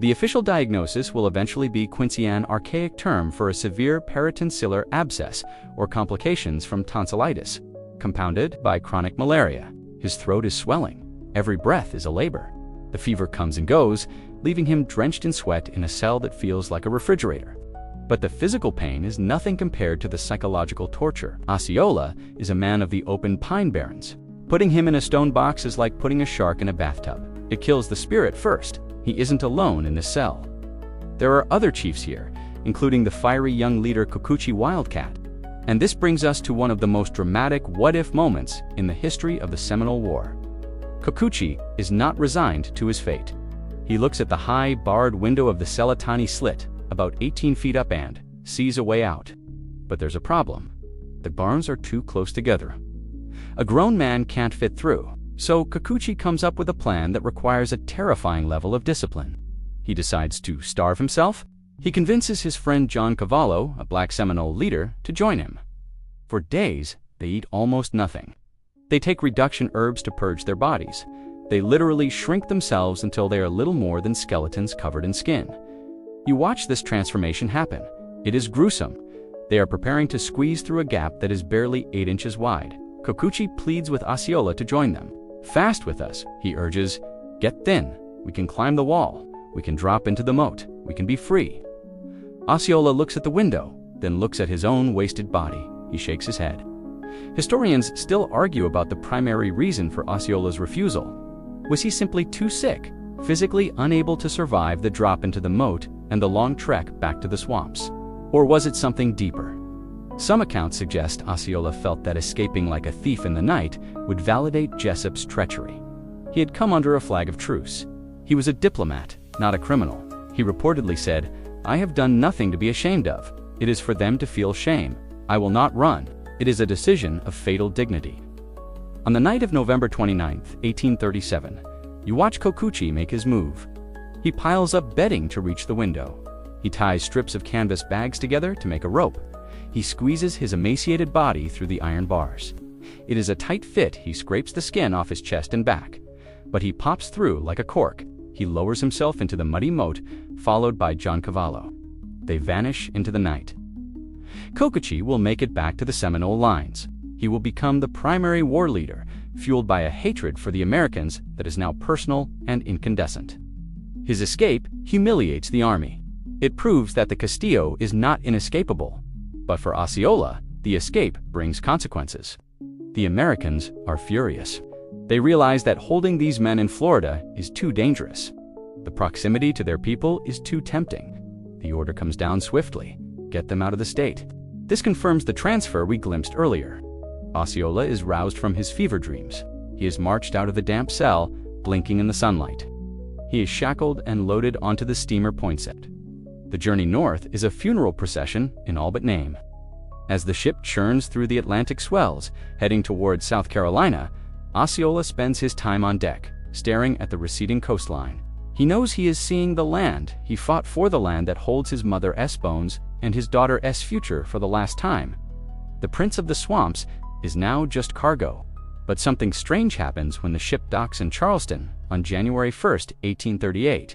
The official diagnosis will eventually be Quincy, archaic term for a severe peritonsillar abscess or complications from tonsillitis, compounded by chronic malaria. His throat is swelling. Every breath is a labor. The fever comes and goes, leaving him drenched in sweat in a cell that feels like a refrigerator. But the physical pain is nothing compared to the psychological torture. Osceola is a man of the open Pine Barrens. Putting him in a stone box is like putting a shark in a bathtub. It kills the spirit first. He isn't alone in this cell. There are other chiefs here, including the fiery young leader Kikuchi Wildcat. And this brings us to one of the most dramatic what-if moments in the history of the Seminole War. Kikuchi is not resigned to his fate. He looks at the high, barred window of the cell, a tiny slit, about 18 feet up, and sees a way out. But there's a problem. The barns are too close together. A grown man can't fit through, so Kikuchi comes up with a plan that requires a terrifying level of discipline. He decides to starve himself. He convinces his friend John Cavallo, a black Seminole leader, to join him. For days, they eat almost nothing. They take reduction herbs to purge their bodies. They literally shrink themselves until they are little more than skeletons covered in skin. You watch this transformation happen. It is gruesome. They are preparing to squeeze through a gap that is barely 8 inches wide. Kikuchi pleads with Osceola to join them. "Fast with us," he urges. "Get thin. We can climb the wall. We can drop into the moat. We can be free." Osceola looks at the window, then looks at his own wasted body. He shakes his head. Historians still argue about the primary reason for Osceola's refusal. Was he simply too sick, physically unable to survive the drop into the moat and the long trek back to the swamps? Or was it something deeper? Some accounts suggest Osceola felt that escaping like a thief in the night would validate Jessup's treachery. He had come under a flag of truce. He was a diplomat, not a criminal. He reportedly said, "I have done nothing to be ashamed of. It is for them to feel shame. I will not run. It is a decision of fatal dignity." On the night of November 29, 1837, you watch Kikuchi make his move. He piles up bedding to reach the window. He ties strips of canvas bags together to make a rope. He squeezes his emaciated body through the iron bars. It is a tight fit. He scrapes the skin off his chest and back. But he pops through like a cork. He lowers himself into the muddy moat, followed by John Cavallo. They vanish into the night. Kikuchi will make it back to the Seminole lines. He will become the primary war leader, fueled by a hatred for the Americans that is now personal and incandescent. His escape humiliates the army. It proves that the Castillo is not inescapable. But for Osceola, the escape brings consequences. The Americans are furious. They realize that holding these men in Florida is too dangerous. The proximity to their people is too tempting. The order comes down swiftly. Get them out of the state. This confirms the transfer we glimpsed earlier. Osceola is roused from his fever dreams. He is marched out of the damp cell, blinking in the sunlight. He is shackled and loaded onto the steamer Poinsett. The journey north is a funeral procession in all but name. As the ship churns through the Atlantic swells, heading towards South Carolina, Osceola spends his time on deck, staring at the receding coastline. He knows he is seeing the land. He fought for the land that holds his mother S. bones and his daughter S. future for the last time. The Prince of the Swamps is now just cargo. But something strange happens when the ship docks in Charleston on January 1st, 1838.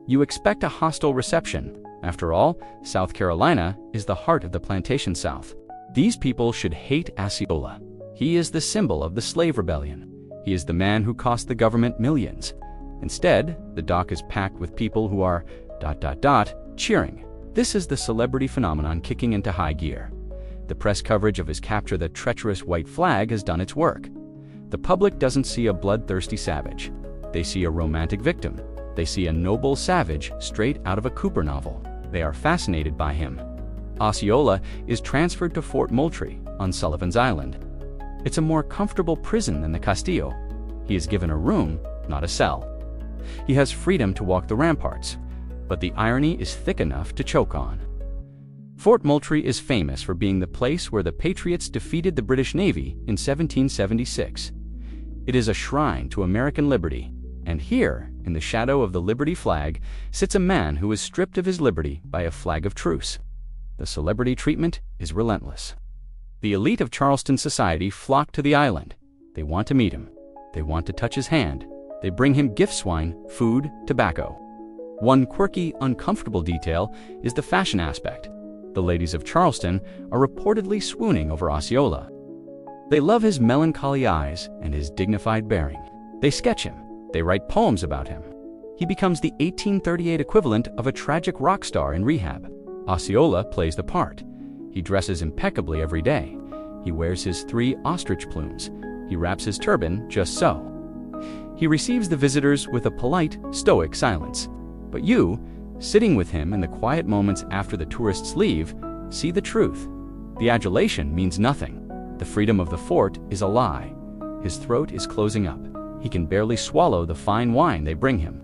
You expect a hostile reception. After all, South Carolina is the heart of the plantation South. These people should hate Osceola. He is the symbol of the slave rebellion. He is the man who cost the government millions. Instead, the dock is packed with people who are ... cheering. This is the celebrity phenomenon kicking into high gear. The press coverage of his capture, the treacherous white flag, has done its work. The public doesn't see a bloodthirsty savage. They see a romantic victim. They see a noble savage straight out of a Cooper novel. They are fascinated by him. Osceola is transferred to Fort Moultrie on Sullivan's Island. It's a more comfortable prison than the Castillo. He is given a room, not a cell. He has freedom to walk the ramparts, but the irony is thick enough to choke on. Fort Moultrie is famous for being the place where the Patriots defeated the British Navy in 1776. It is a shrine to American liberty, and here, in the shadow of the Liberty flag, sits a man who is stripped of his liberty by a flag of truce. The celebrity treatment is relentless. The elite of Charleston society flock to the island. They want to meet him. They want to touch his hand. They bring him gift swine, food, tobacco. One quirky, uncomfortable detail is the fashion aspect. The ladies of Charleston are reportedly swooning over Osceola. They love his melancholy eyes and his dignified bearing. They sketch him. They write poems about him. He becomes the 1838 equivalent of a tragic rock star in rehab. Osceola plays the part. He dresses impeccably every day. He wears his 3 ostrich plumes. He wraps his turban just so. He receives the visitors with a polite, stoic silence. But you, sitting with him in the quiet moments after the tourists leave, see the truth. The adulation means nothing. The freedom of the fort is a lie. His throat is closing up. He can barely swallow the fine wine they bring him.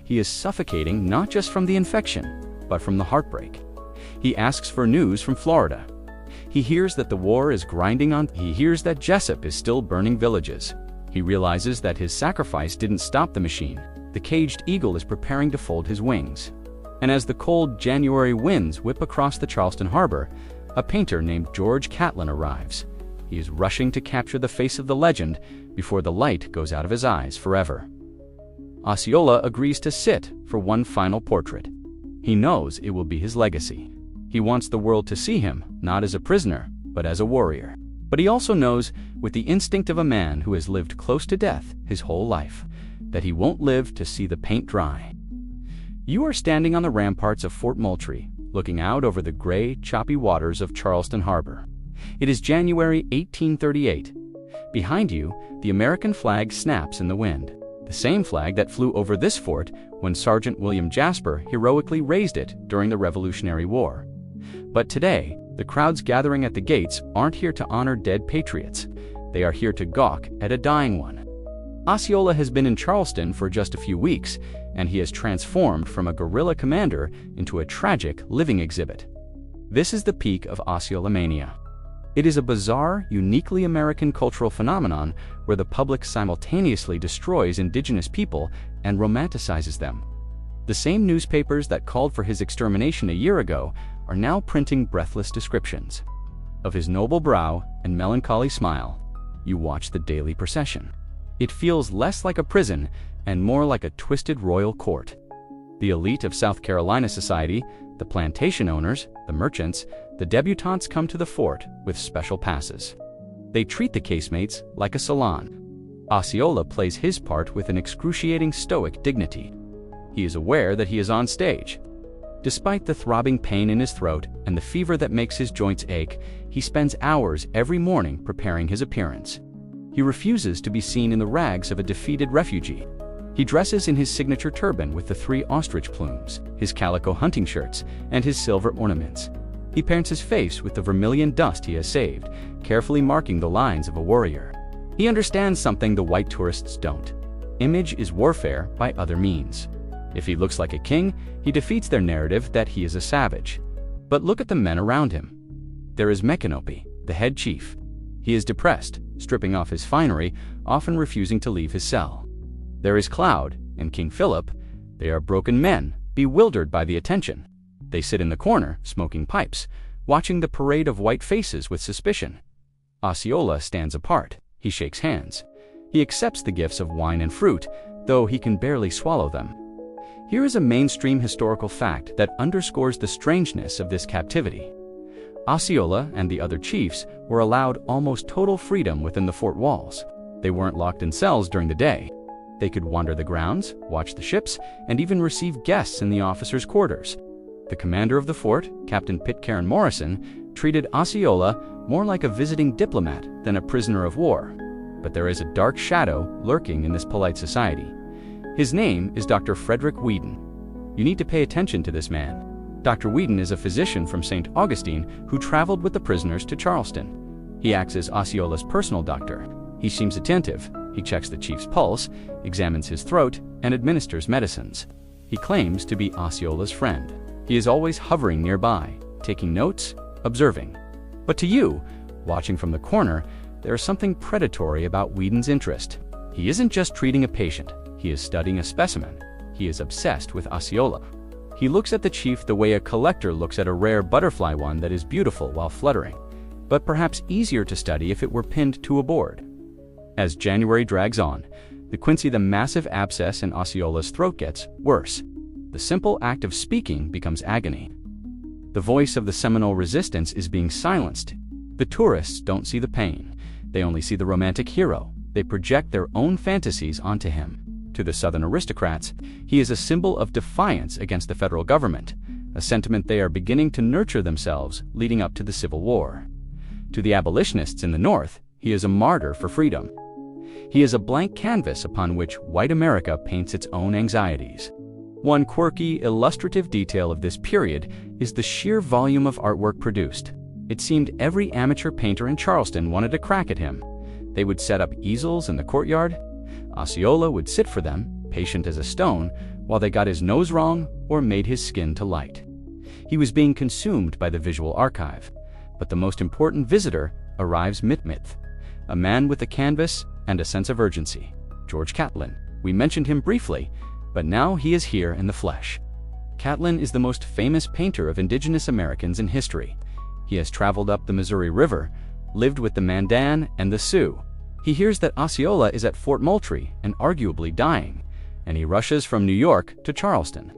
he is suffocating not just from the infection, but from the heartbreak. He asks for news from Florida. He hears that the war is grinding on. He hears that Jessup is still burning villages. He realizes that his sacrifice didn't stop the machine. The caged eagle is preparing to fold his wings. And as the cold January winds whip across the Charleston harbor, a painter named George Catlin arrives. He is rushing to capture the face of the legend before the light goes out of his eyes forever. Osceola agrees to sit for one final portrait. He knows it will be his legacy. He wants the world to see him, not as a prisoner, but as a warrior. But he also knows, with the instinct of a man who has lived close to death his whole life, that he won't live to see the paint dry. You are standing on the ramparts of Fort Moultrie, looking out over the gray, choppy waters of Charleston Harbor. It is January 1838. Behind you, the American flag snaps in the wind, the same flag that flew over this fort when Sergeant William Jasper heroically raised it during the Revolutionary War. But today, the crowds gathering at the gates aren't here to honor dead patriots. They are here to gawk at a dying one. Osceola has been in Charleston for just a few weeks, and he has transformed from a guerrilla commander into a tragic living exhibit. This is the peak of Osceola mania. It is a bizarre, uniquely American cultural phenomenon where the public simultaneously destroys indigenous people and romanticizes them. The same newspapers that called for his extermination a year ago are now printing breathless descriptions of his noble brow and melancholy smile. You watch the daily procession. It feels less like a prison and more like a twisted royal court. The elite of South Carolina society, the plantation owners, the merchants, the debutantes come to the fort with special passes. They treat the casemates like a salon. Osceola plays his part with an excruciating stoic dignity. He is aware that he is on stage. Despite the throbbing pain in his throat and the fever that makes his joints ache, he spends hours every morning preparing his appearance. He refuses to be seen in the rags of a defeated refugee. He dresses in his signature turban with the 3 ostrich plumes, his calico hunting shirts, and his silver ornaments. He paints his face with the vermilion dust he has saved, carefully marking the lines of a warrior. He understands something the white tourists don't. Image is warfare by other means. If he looks like a king, he defeats their narrative that he is a savage. But look at the men around him. There is Micanopy, the head chief. He is depressed, stripping off his finery, often refusing to leave his cell. There is Cloud and King Philip. They are broken men, bewildered by the attention. They sit in the corner, smoking pipes, watching the parade of white faces with suspicion. Osceola stands apart. He shakes hands. He accepts the gifts of wine and fruit, though he can barely swallow them. Here is a mainstream historical fact that underscores the strangeness of this captivity. Osceola and the other chiefs were allowed almost total freedom within the fort walls. They weren't locked in cells during the day. They could wander the grounds, watch the ships, and even receive guests in the officers' quarters. The commander of the fort, Captain Pitcairn Morrison, treated Osceola more like a visiting diplomat than a prisoner of war. But there is a dark shadow lurking in this polite society. His name is Dr. Frederick Whedon. You need to pay attention to this man. Dr. Whedon is a physician from St. Augustine who traveled with the prisoners to Charleston. He acts as Osceola's personal doctor. He seems attentive. He checks the chief's pulse, examines his throat, and administers medicines. He claims to be Osceola's friend. He is always hovering nearby, taking notes, observing. But to you, watching from the corner, there is something predatory about Whedon's interest. He isn't just treating a patient. He is studying a specimen. He is obsessed with Osceola. He looks at the chief the way a collector looks at a rare butterfly, one that is beautiful while fluttering, but perhaps easier to study if it were pinned to a board. As January drags on, the massive abscess in Osceola's throat gets worse. The simple act of speaking becomes agony. The voice of the Seminole resistance is being silenced. The tourists don't see the pain. They only see the romantic hero. They project their own fantasies onto him. To the Southern aristocrats, he is a symbol of defiance against the federal government, a sentiment they are beginning to nurture themselves leading up to the Civil War. To the abolitionists in the North, he is a martyr for freedom. He is a blank canvas upon which white America paints its own anxieties. One quirky, illustrative detail of this period is the sheer volume of artwork produced. It seemed every amateur painter in Charleston wanted a crack at him. They would set up easels in the courtyard. Osceola would sit for them, patient as a stone, while they got his nose wrong or made his skin to light. He was being consumed by the visual archive, but the most important visitor arrives mid-myth, a man with a canvas and a sense of urgency. George Catlin. We mentioned him briefly, but now he is here in the flesh. Catlin is the most famous painter of indigenous Americans in history. He has traveled up the Missouri River, lived with the Mandan and the Sioux. He hears that Osceola is at Fort Moultrie and arguably dying, and he rushes from New York to Charleston.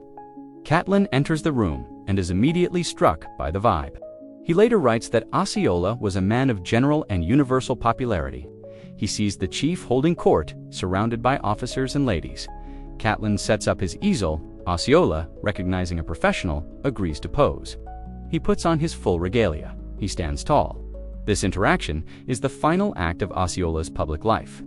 Catlin enters the room and is immediately struck by the vibe. He later writes that Osceola was a man of general and universal popularity. He sees the chief holding court, surrounded by officers and ladies. Catlin sets up his easel. Osceola, recognizing a professional, agrees to pose. He puts on his full regalia. He stands tall. This interaction is the final act of Osceola's public life.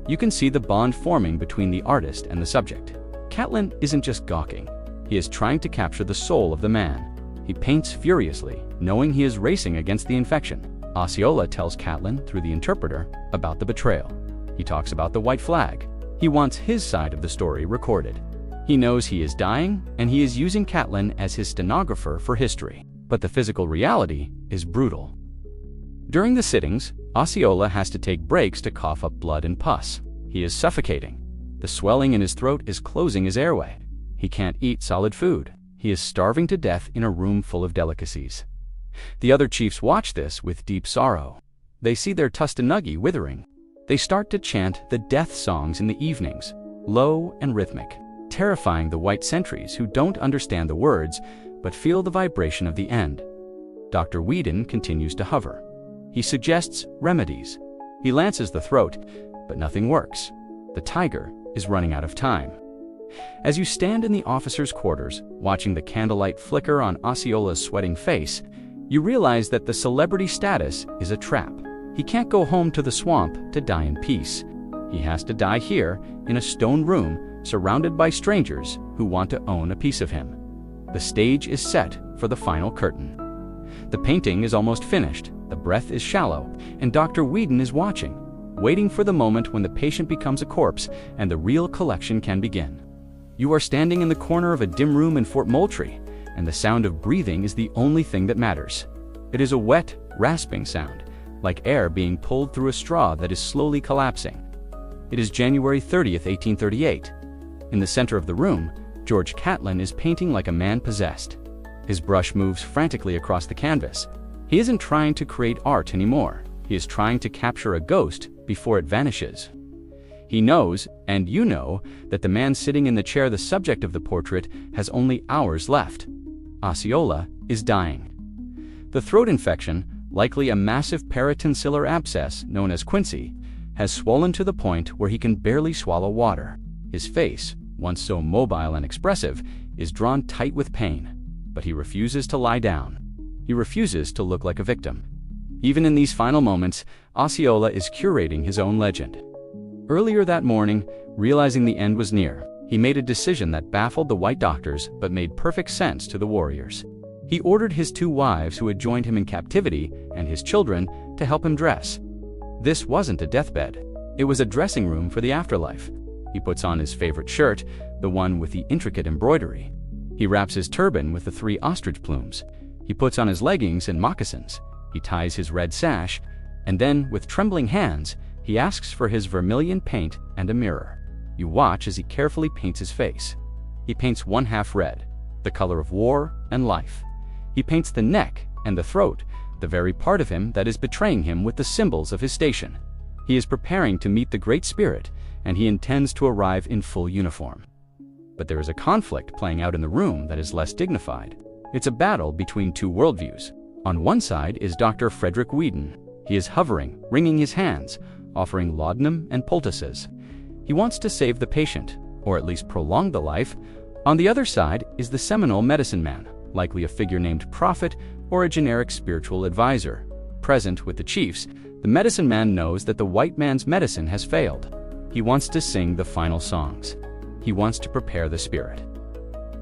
You can see the bond forming between the artist and the subject. Catlin isn't just gawking. He is trying to capture the soul of the man. He paints furiously, knowing he is racing against the infection. Osceola tells Catlin, through the interpreter, about the betrayal. He talks about the white flag. He wants his side of the story recorded. He knows he is dying, and he is using Catlin as his stenographer for history. But the physical reality is brutal. During the sittings, Osceola has to take breaks to cough up blood and pus. He is suffocating. The swelling in his throat is closing his airway. He can't eat solid food. He is starving to death in a room full of delicacies. The other chiefs watch this with deep sorrow. They see their Tustanuggy withering. They start to chant the death songs in the evenings, low and rhythmic, terrifying the white sentries who don't understand the words but feel the vibration of the end. Dr. Whedon continues to hover. He suggests remedies. He lances the throat, but nothing works. The tiger is running out of time. As you stand in the officers' quarters, watching the candlelight flicker on Osceola's sweating face, you realize that the celebrity status is a trap. He can't go home to the swamp to die in peace. He has to die here, in a stone room, surrounded by strangers who want to own a piece of him. The stage is set for the final curtain. The painting is almost finished, the breath is shallow, and Dr. Whedon is watching, waiting for the moment when the patient becomes a corpse and the real collection can begin. You are standing in the corner of a dim room in Fort Moultrie, and the sound of breathing is the only thing that matters. It is a wet, rasping sound, like air being pulled through a straw that is slowly collapsing. It is January 30th, 1838. In the center of the room, George Catlin is painting like a man possessed. His brush moves frantically across the canvas. He isn't trying to create art anymore. He is trying to capture a ghost before it vanishes. He knows, and you know, that the man sitting in the chair, the subject of the portrait, has only hours left. Osceola is dying. The throat infection, likely a massive paratonsillar abscess known as quinsy, has swollen to the point where he can barely swallow water. His face, once so mobile and expressive, is drawn tight with pain, but he refuses to lie down. He refuses to look like a victim. Even in these final moments, Osceola is curating his own legend. Earlier that morning, realizing the end was near, he made a decision that baffled the white doctors but made perfect sense to the warriors. He ordered his 2 wives who had joined him in captivity and his children to help him dress. This wasn't a deathbed. It was a dressing room for the afterlife. He puts on his favorite shirt, the one with the intricate embroidery. He wraps his turban with the 3 ostrich plumes. He puts on his leggings and moccasins. He ties his red sash, and then, with trembling hands, he asks for his vermilion paint and a mirror. You watch as he carefully paints his face. He paints one half red, the color of war and life. He paints the neck and the throat, the very part of him that is betraying him, with the symbols of his station. He is preparing to meet the Great Spirit, and he intends to arrive in full uniform. But there is a conflict playing out in the room that is less dignified. It's a battle between 2 worldviews. On one side is Dr. Frederick Whedon. He is hovering, wringing his hands, offering laudanum and poultices. He wants to save the patient, or at least prolong the life. On the other side is the Seminole medicine man, likely a figure named Prophet or a generic spiritual advisor. Present with the chiefs, the medicine man knows that the white man's medicine has failed. He wants to sing the final songs. He wants to prepare the spirit.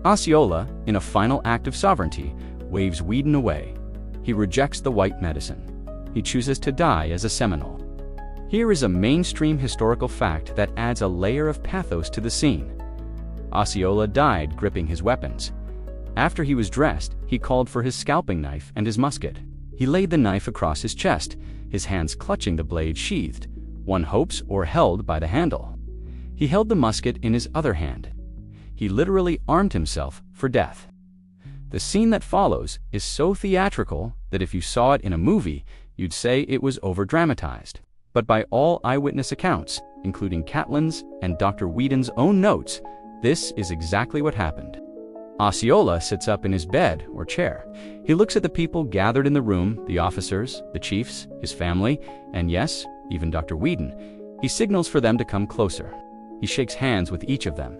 Osceola, in a final act of sovereignty, waves Whedon away. He rejects the white medicine. He chooses to die as a Seminole. Here is a mainstream historical fact that adds a layer of pathos to the scene. Osceola died gripping his weapons. After he was dressed, he called for his scalping knife and his musket. He laid the knife across his chest, his hands clutching the blade sheathed, one hopes or held by the handle. He held the musket in his other hand. He literally armed himself for death. The scene that follows is so theatrical that if you saw it in a movie, you'd say it was over-dramatized. But by all eyewitness accounts, including Catlin's and Dr. Whedon's own notes, this is exactly what happened. Osceola sits up in his bed or chair. He looks at the people gathered in the room, the officers, the chiefs, his family, and yes, even Dr. Whedon. He signals for them to come closer. He shakes hands with each of them.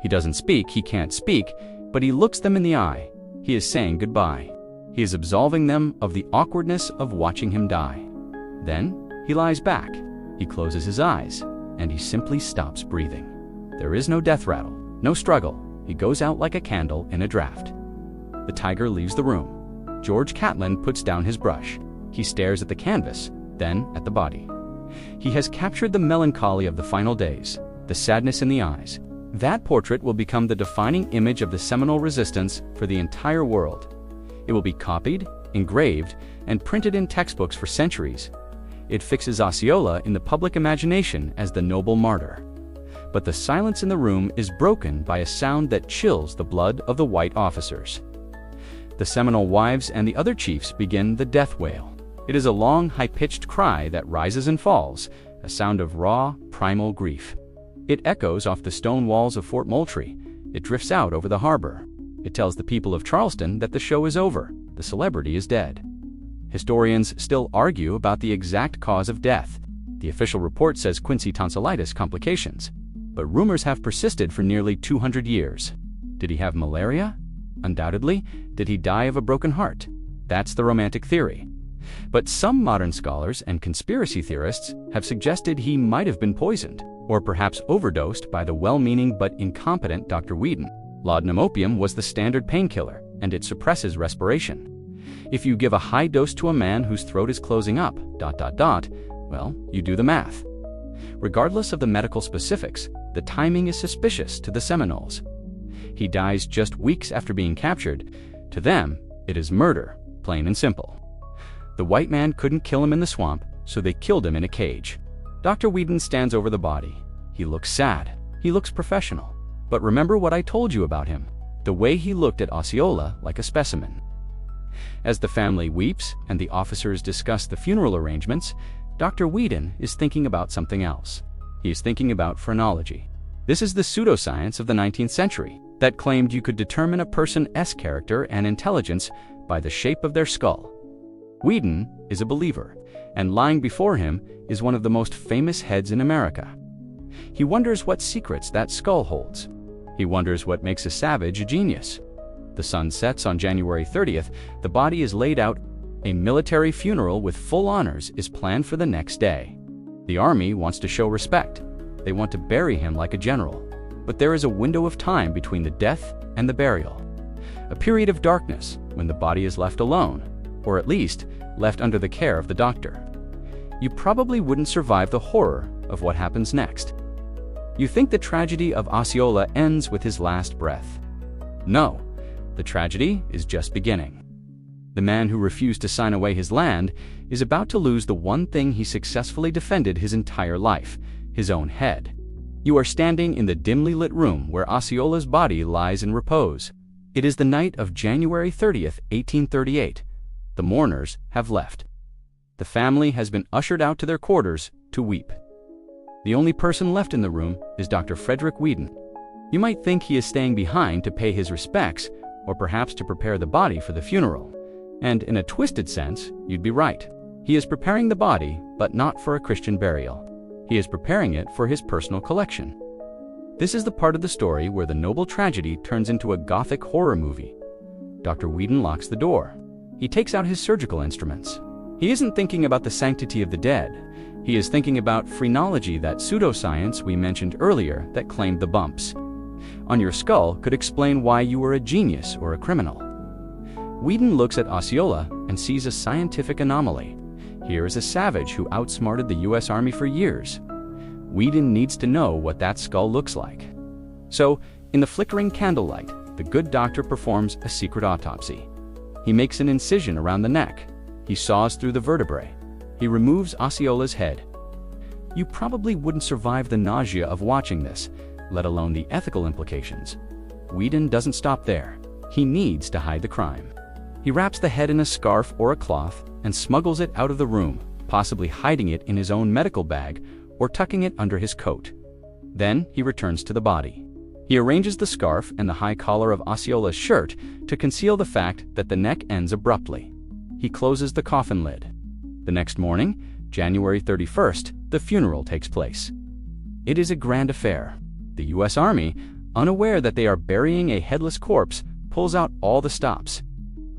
He doesn't speak, he can't speak, but he looks them in the eye. He is saying goodbye. He is absolving them of the awkwardness of watching him die. Then he lies back. He closes his eyes, and he simply stops breathing. There is no death rattle, no struggle. He goes out like a candle in a draft. The tiger leaves the room. George Catlin puts down his brush. He stares at the canvas, then at the body. He has captured the melancholy of the final days, the sadness in the eyes. That portrait will become the defining image of the Seminole resistance for the entire world. It will be copied, engraved, and printed in textbooks for centuries. It fixes Osceola in the public imagination as the noble martyr. But the silence in the room is broken by a sound that chills the blood of the white officers. The Seminole wives and the other chiefs begin the death wail. It is a long, high-pitched cry that rises and falls, a sound of raw, primal grief. It echoes off the stone walls of Fort Moultrie. It drifts out over the harbor. It tells the people of Charleston that the show is over, the celebrity is dead. Historians still argue about the exact cause of death. The official report says Quincy tonsillitis complications, but rumors have persisted for nearly 200 years. Did he have malaria? Undoubtedly. Did he die of a broken heart? That's the romantic theory. But some modern scholars and conspiracy theorists have suggested he might have been poisoned, or perhaps overdosed by the well-meaning but incompetent Dr. Whedon. Laudanum opium was the standard painkiller, and it suppresses respiration. If you give a high dose to a man whose throat is closing up, well, you do the math. Regardless of the medical specifics, the timing is suspicious to the Seminoles. He dies just weeks after being captured. To them, it is murder, plain and simple. The white man couldn't kill him in the swamp, so they killed him in a cage. Dr. Whedon stands over the body. He looks sad. He looks professional. But remember what I told you about him, the way he looked at Osceola like a specimen. As the family weeps and the officers discuss the funeral arrangements, Dr. Whedon is thinking about something else. He is thinking about phrenology. This is the pseudoscience of the 19th century that claimed you could determine a person's character and intelligence by the shape of their skull. Whedon is a believer, and lying before him is one of the most famous heads in America. He wonders what secrets that skull holds. He wonders what makes a savage a genius. The sun sets on January 30th, the body is laid out. A military funeral with full honors is planned for the next day. The army wants to show respect. They want to bury him like a general. But there is a window of time between the death and the burial. A period of darkness when the body is left alone, or at least left under the care of the doctor. You probably wouldn't survive the horror of what happens next. You think the tragedy of Osceola ends with his last breath. No, the tragedy is just beginning. The man who refused to sign away his land is about to lose the one thing he successfully defended his entire life, his own head. You are standing in the dimly lit room where Osceola's body lies in repose. It is the night of January 30th, 1838. The mourners have left. The family has been ushered out to their quarters to weep. The only person left in the room is Dr. Frederick Whedon. You might think he is staying behind to pay his respects, or perhaps to prepare the body for the funeral. And in a twisted sense, you'd be right. He is preparing the body, but not for a Christian burial. He is preparing it for his personal collection. This is the part of the story where the noble tragedy turns into a gothic horror movie. Dr. Whedon locks the door. He takes out his surgical instruments. He isn't thinking about the sanctity of the dead. He is thinking about phrenology, that pseudoscience we mentioned earlier that claimed the bumps on your skull could explain why you were a genius or a criminal. Whedon looks at Osceola and sees a scientific anomaly. Here is a savage who outsmarted the U.S. Army for years. Whedon needs to know what that skull looks like. So In the flickering candlelight, the good doctor performs a secret autopsy. He makes an incision around the neck. He saws through the vertebrae. He removes Osceola's head. You probably wouldn't survive the nausea of watching this, let alone the ethical implications. Whedon doesn't stop there. He needs to hide the crime. He wraps the head in a scarf or a cloth and smuggles it out of the room, possibly hiding it in his own medical bag or tucking it under his coat. Then he returns to the body. He arranges the scarf and the high collar of Osceola's shirt to conceal the fact that the neck ends abruptly. He closes the coffin lid. The next morning, January 31st, the funeral takes place. It is a grand affair. The U.S. Army, unaware that they are burying a headless corpse, pulls out all the stops.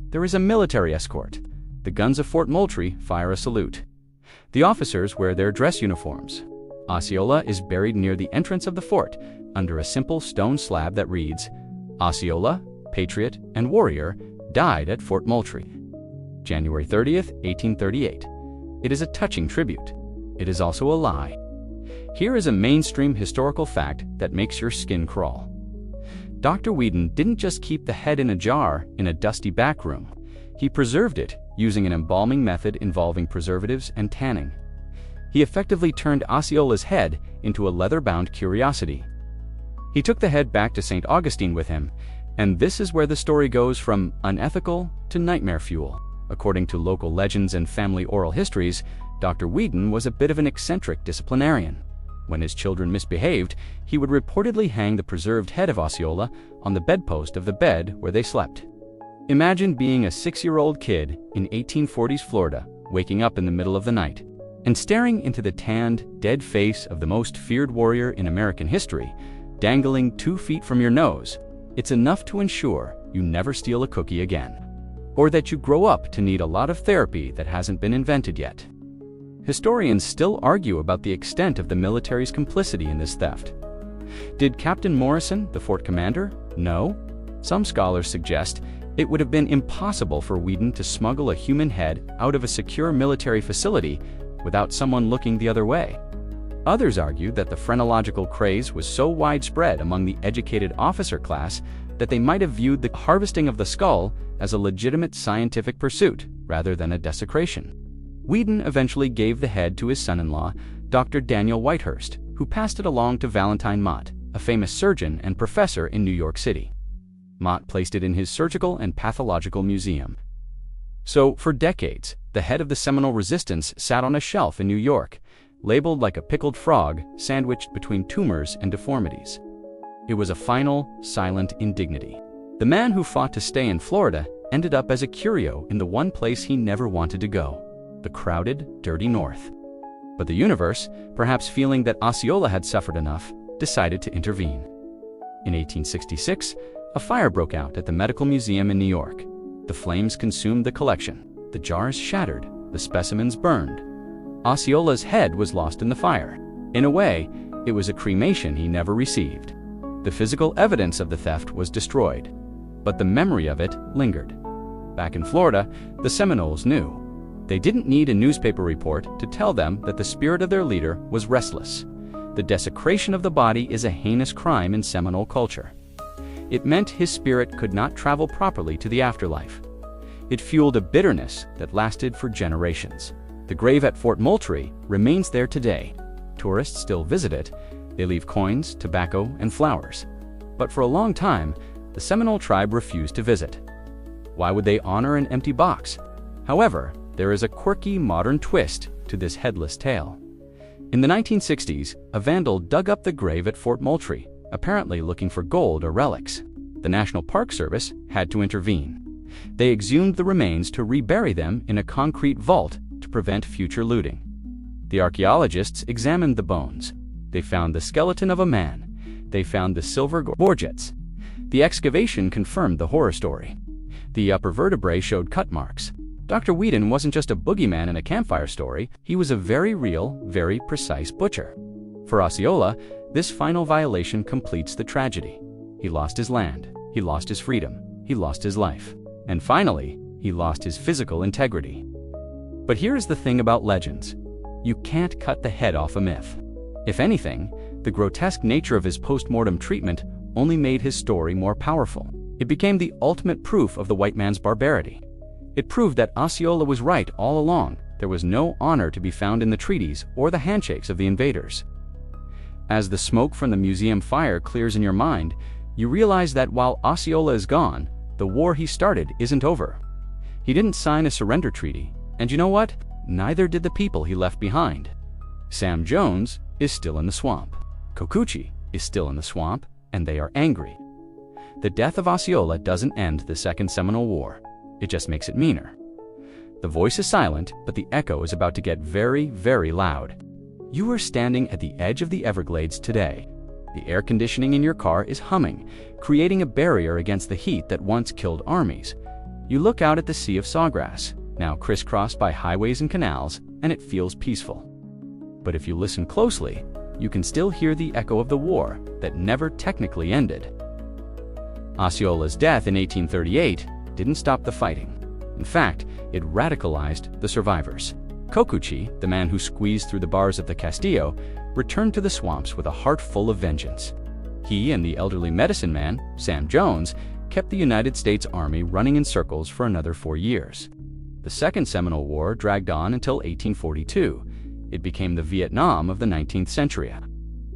There is a military escort. The guns of Fort Moultrie fire a salute. The officers wear their dress uniforms. Osceola is buried near the entrance of the fort, under a simple stone slab that reads, Osceola, patriot and warrior, died at Fort Moultrie. January 30th, 1838. It is a touching tribute. It is also a lie. Here is a mainstream historical fact that makes your skin crawl. Dr. Whedon didn't just keep the head in a jar in a dusty back room. He preserved it using an embalming method involving preservatives and tanning. He effectively turned Osceola's head into a leather-bound curiosity. He took the head back to St. Augustine with him, and this is where the story goes from unethical to nightmare fuel. According to local legends and family oral histories, Dr. Whedon was a bit of an eccentric disciplinarian. When his children misbehaved, he would reportedly hang the preserved head of Osceola on the bedpost of the bed where they slept. Imagine being a 6-year-old kid in 1840s Florida, waking up in the middle of the night, and staring into the tanned, dead face of the most feared warrior in American history, dangling 2 feet from your nose. It's enough to ensure you never steal a cookie again, or that you grow up to need a lot of therapy that hasn't been invented yet. Historians still argue about the extent of the military's complicity in this theft. Did Captain Morrison, the fort commander, know? Some scholars suggest it would have been impossible for Whedon to smuggle a human head out of a secure military facility without someone looking the other way. Others argue that the phrenological craze was so widespread among the educated officer class that they might have viewed the harvesting of the skull as a legitimate scientific pursuit rather than a desecration. Whedon eventually gave the head to his son-in-law, Dr. Daniel Whitehurst, who passed it along to Valentine Mott, a famous surgeon and professor in New York City. Mott placed it in his surgical and pathological museum. So, for decades, the head of the Seminole resistance sat on a shelf in New York, labeled like a pickled frog sandwiched between tumors and deformities. It was a final, silent indignity. The man who fought to stay in Florida ended up as a curio in the one place he never wanted to go, the crowded, dirty North. But the universe, perhaps feeling that Osceola had suffered enough, decided to intervene. In 1866, a fire broke out at the Medical Museum in New York. The flames consumed the collection. The jars shattered, the specimens burned. Osceola's head was lost in the fire. In a way, it was a cremation he never received. The physical evidence of the theft was destroyed, but the memory of it lingered. Back in Florida, the Seminoles knew. They didn't need a newspaper report to tell them that the spirit of their leader was restless. The desecration of the body is a heinous crime in Seminole culture. It meant his spirit could not travel properly to the afterlife. It fueled a bitterness that lasted for generations. The grave at Fort Moultrie remains there today. Tourists still visit it. They leave coins, tobacco, and flowers. But for a long time, the Seminole tribe refused to visit. Why would they honor an empty box? However, there is a quirky modern twist to this headless tale. In the 1960s, a vandal dug up the grave at Fort Moultrie, apparently looking for gold or relics. The National Park Service had to intervene. They exhumed the remains to rebury them in a concrete vault to prevent future looting. The archaeologists examined the bones. They found the skeleton of a man. They found the silver gorgets. The excavation confirmed the horror story. The upper vertebrae showed cut marks. Dr. Whedon wasn't just a boogeyman in a campfire story, he was a very real, very precise butcher. For Osceola, this final violation completes the tragedy. He lost his land, he lost his freedom, he lost his life, and finally, he lost his physical integrity. But here's the thing about legends. You can't cut the head off a myth. If anything, the grotesque nature of his post-mortem treatment only made his story more powerful. It became the ultimate proof of the white man's barbarity. It proved that Osceola was right all along. There was no honor to be found in the treaties or the handshakes of the invaders. As the smoke from the museum fire clears in your mind, you realize that while Osceola is gone, the war he started isn't over. He didn't sign a surrender treaty, and you know what? Neither did the people he left behind. Sam Jones is still in the swamp. Cocucci is still in the swamp, and they are angry. The death of Osceola doesn't end the Second Seminole War. It just makes it meaner. The voice is silent, but the echo is about to get very, very loud. You are standing at the edge of the Everglades today. The air conditioning in your car is humming, creating a barrier against the heat that once killed armies. You look out at the sea of sawgrass, now crisscrossed by highways and canals, and it feels peaceful. But if you listen closely, you can still hear the echo of the war that never technically ended. Osceola's death in 1838 didn't stop the fighting. In fact, it radicalized the survivors. Cocucci, the man who squeezed through the bars of the Castillo, returned to the swamps with a heart full of vengeance. He and the elderly medicine man, Sam Jones, kept the United States Army running in circles for another 4 years. The Second Seminole War dragged on until 1842. It became the Vietnam of the 19th century, a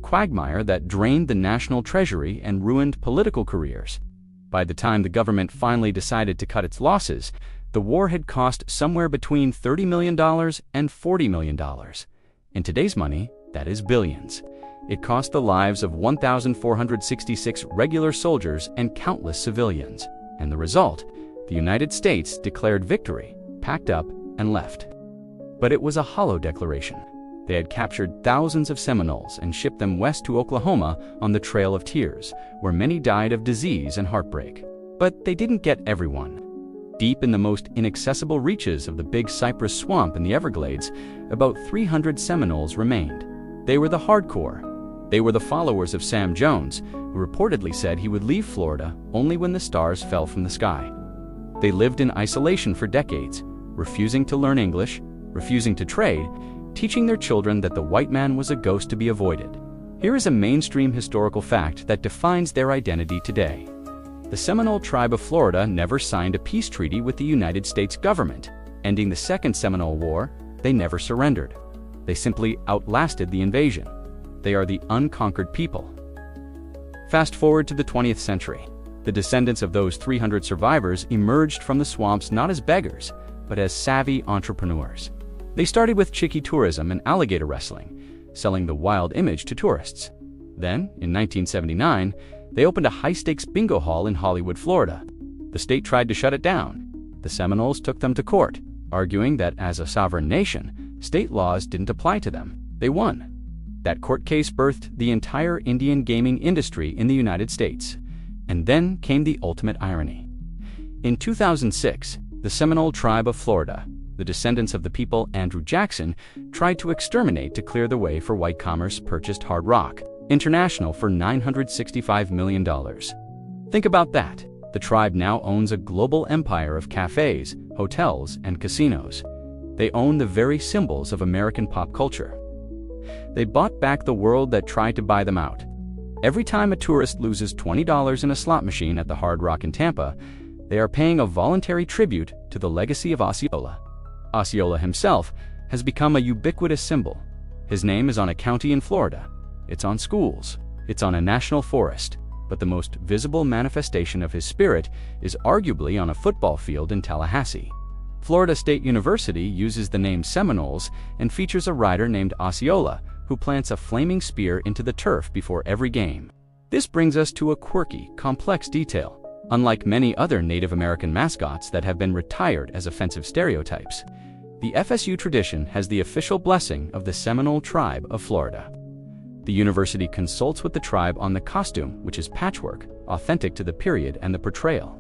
quagmire that drained the national treasury and ruined political careers. By the time the government finally decided to cut its losses, the war had cost somewhere between $30 million and $40 million. In today's money, that is billions. It cost the lives of 1,466 regular soldiers and countless civilians. And the result, the United States declared victory, packed up, and left. But it was a hollow declaration. They had captured thousands of Seminoles and shipped them west to Oklahoma on the Trail of Tears, where many died of disease and heartbreak. But they didn't get everyone. Deep in the most inaccessible reaches of the Big Cypress swamp in the Everglades, about 300 Seminoles remained. They were the hardcore. They were the followers of Sam Jones, who reportedly said he would leave Florida only when the stars fell from the sky. They lived in isolation for decades, refusing to learn English, refusing to trade, teaching their children that the white man was a ghost to be avoided. Here is a mainstream historical fact that defines their identity today. The Seminole tribe of Florida never signed a peace treaty with the United States government. Ending the Second Seminole War, they never surrendered. They simply outlasted the invasion. They are the unconquered people. Fast forward to the 20th century. The descendants of those 300 survivors emerged from the swamps not as beggars, but as savvy entrepreneurs. They started with chicky tourism and alligator wrestling, selling the wild image to tourists. Then, in 1979, they opened a high-stakes bingo hall in Hollywood, Florida. The state tried to shut it down. The Seminoles took them to court, arguing that as a sovereign nation, state laws didn't apply to them. They won. That court case birthed the entire Indian gaming industry in the United States. And then came the ultimate irony. In 2006, the Seminole tribe of Florida, the descendants of the people Andrew Jackson, tried to exterminate to clear the way for white commerce purchased Hard Rock International for $965 million. Think about that. The tribe now owns a global empire of cafes, hotels, and casinos. They own the very symbols of American pop culture. They bought back the world that tried to buy them out. Every time a tourist loses $20 in a slot machine at the Hard Rock in Tampa, they are paying a voluntary tribute to the legacy of Osceola. Osceola himself has become a ubiquitous symbol. His name is on a county in Florida. It's on schools. It's on a national forest. But the most visible manifestation of his spirit is arguably on a football field in Tallahassee. Florida State University uses the name Seminoles and features a rider named Osceola who plants a flaming spear into the turf before every game. This brings us to a quirky, complex detail. Unlike many other Native American mascots that have been retired as offensive stereotypes, the FSU tradition has the official blessing of the Seminole tribe of Florida. The university consults with the tribe on the costume, which is patchwork, authentic to the period and the portrayal.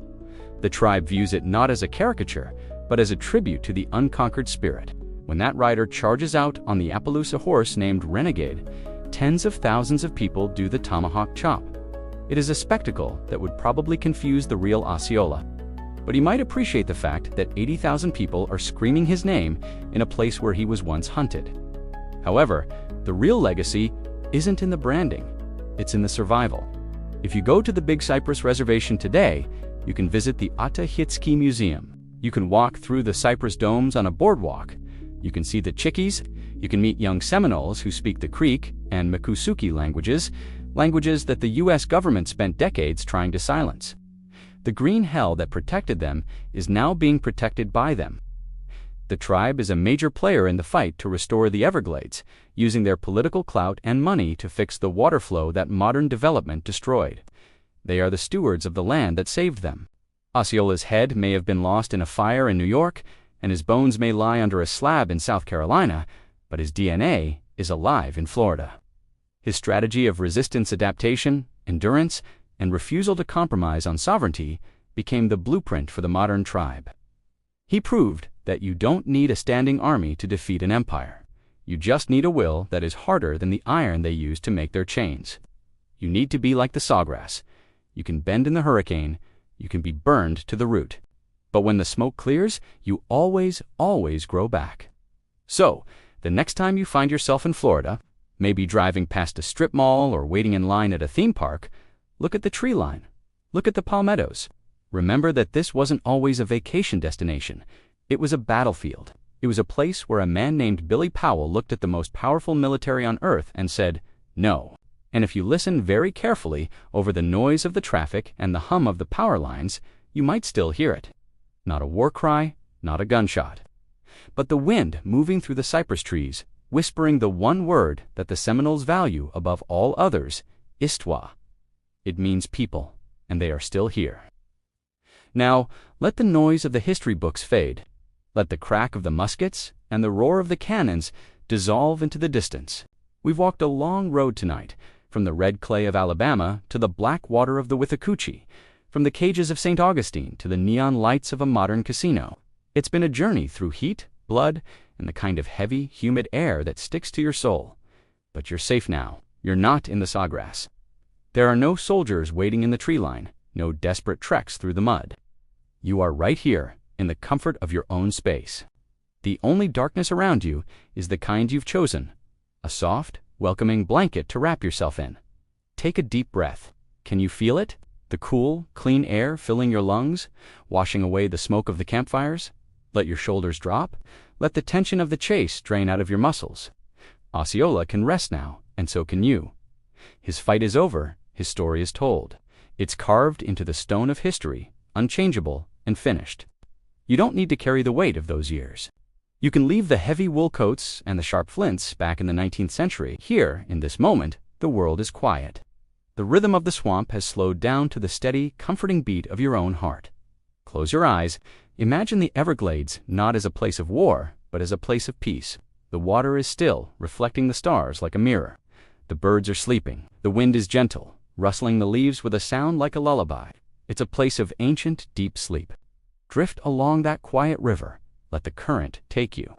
The tribe views it not as a caricature, but as a tribute to the unconquered spirit. When that rider charges out on the Appaloosa horse named Renegade, tens of thousands of people do the tomahawk chop. It is a spectacle that would probably confuse the real Osceola. But he might appreciate the fact that 80,000 people are screaming his name in a place where he was once hunted. However, the real legacy isn't in the branding, it's in the survival. If you go to the Big Cypress Reservation today, you can visit the Atahitski Museum. You can walk through the cypress domes on a boardwalk. You can see the Chickees. You can meet young Seminoles who speak the Creek and Miccosukee languages that the U.S. government spent decades trying to silence. The green hell that protected them is now being protected by them. The tribe is a major player in the fight to restore the Everglades, using their political clout and money to fix the water flow that modern development destroyed. They are the stewards of the land that saved them. Osceola's head may have been lost in a fire in New York, and his bones may lie under a slab in South Carolina, but his DNA is alive in Florida. His strategy of resistance, adaptation, endurance, and refusal to compromise on sovereignty became the blueprint for the modern tribe. He proved that you don't need a standing army to defeat an empire. You just need a will that is harder than the iron they use to make their chains. You need to be like the sawgrass. You can bend in the hurricane, you can be burned to the root. But when the smoke clears, you always grow back. So, the next time you find yourself in Florida, maybe driving past a strip mall or waiting in line at a theme park, look at the tree line. Look at the palmettos. Remember that this wasn't always a vacation destination. It was a battlefield. It was a place where a man named Billy Powell looked at the most powerful military on earth and said, "No." And if you listen very carefully over the noise of the traffic and the hum of the power lines, you might still hear it. Not a war cry, not a gunshot, but the wind moving through the cypress trees, whispering the one word that the Seminoles value above all others, Istwa. It means people, and they are still here. Now, let the noise of the history books fade. Let the crack of the muskets and the roar of the cannons dissolve into the distance. We've walked a long road tonight, from the red clay of Alabama to the black water of the Withlacoochee, from the cages of St. Augustine to the neon lights of a modern casino. It's been a journey through heat, blood, and the kind of heavy, humid air that sticks to your soul. But you're safe now. You're not in the sawgrass. There are no soldiers waiting in the tree line, no desperate treks through the mud. You are right here, in the comfort of your own space. The only darkness around you is the kind you've chosen, a soft, welcoming blanket to wrap yourself in. Take a deep breath. Can you feel it? The cool, clean air filling your lungs, washing away the smoke of the campfires? Let your shoulders drop. Let the tension of the chase drain out of your muscles. Osceola can rest now, and so can you. His fight is over, his story is told. It's carved into the stone of history, unchangeable and finished. You don't need to carry the weight of those years. You can leave the heavy wool coats and the sharp flints back in the 19th century. Here, in this moment, the world is quiet. The rhythm of the swamp has slowed down to the steady, comforting beat of your own heart. Close your eyes. Imagine the Everglades not as a place of war, but as a place of peace. The water is still, reflecting the stars like a mirror. The birds are sleeping. The wind is gentle, rustling the leaves with a sound like a lullaby. It's a place of ancient, deep sleep. Drift along that quiet river. Let the current take you.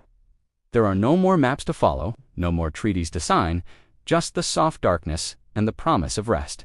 There are no more maps to follow, no more treaties to sign, just the soft darkness and the promise of rest.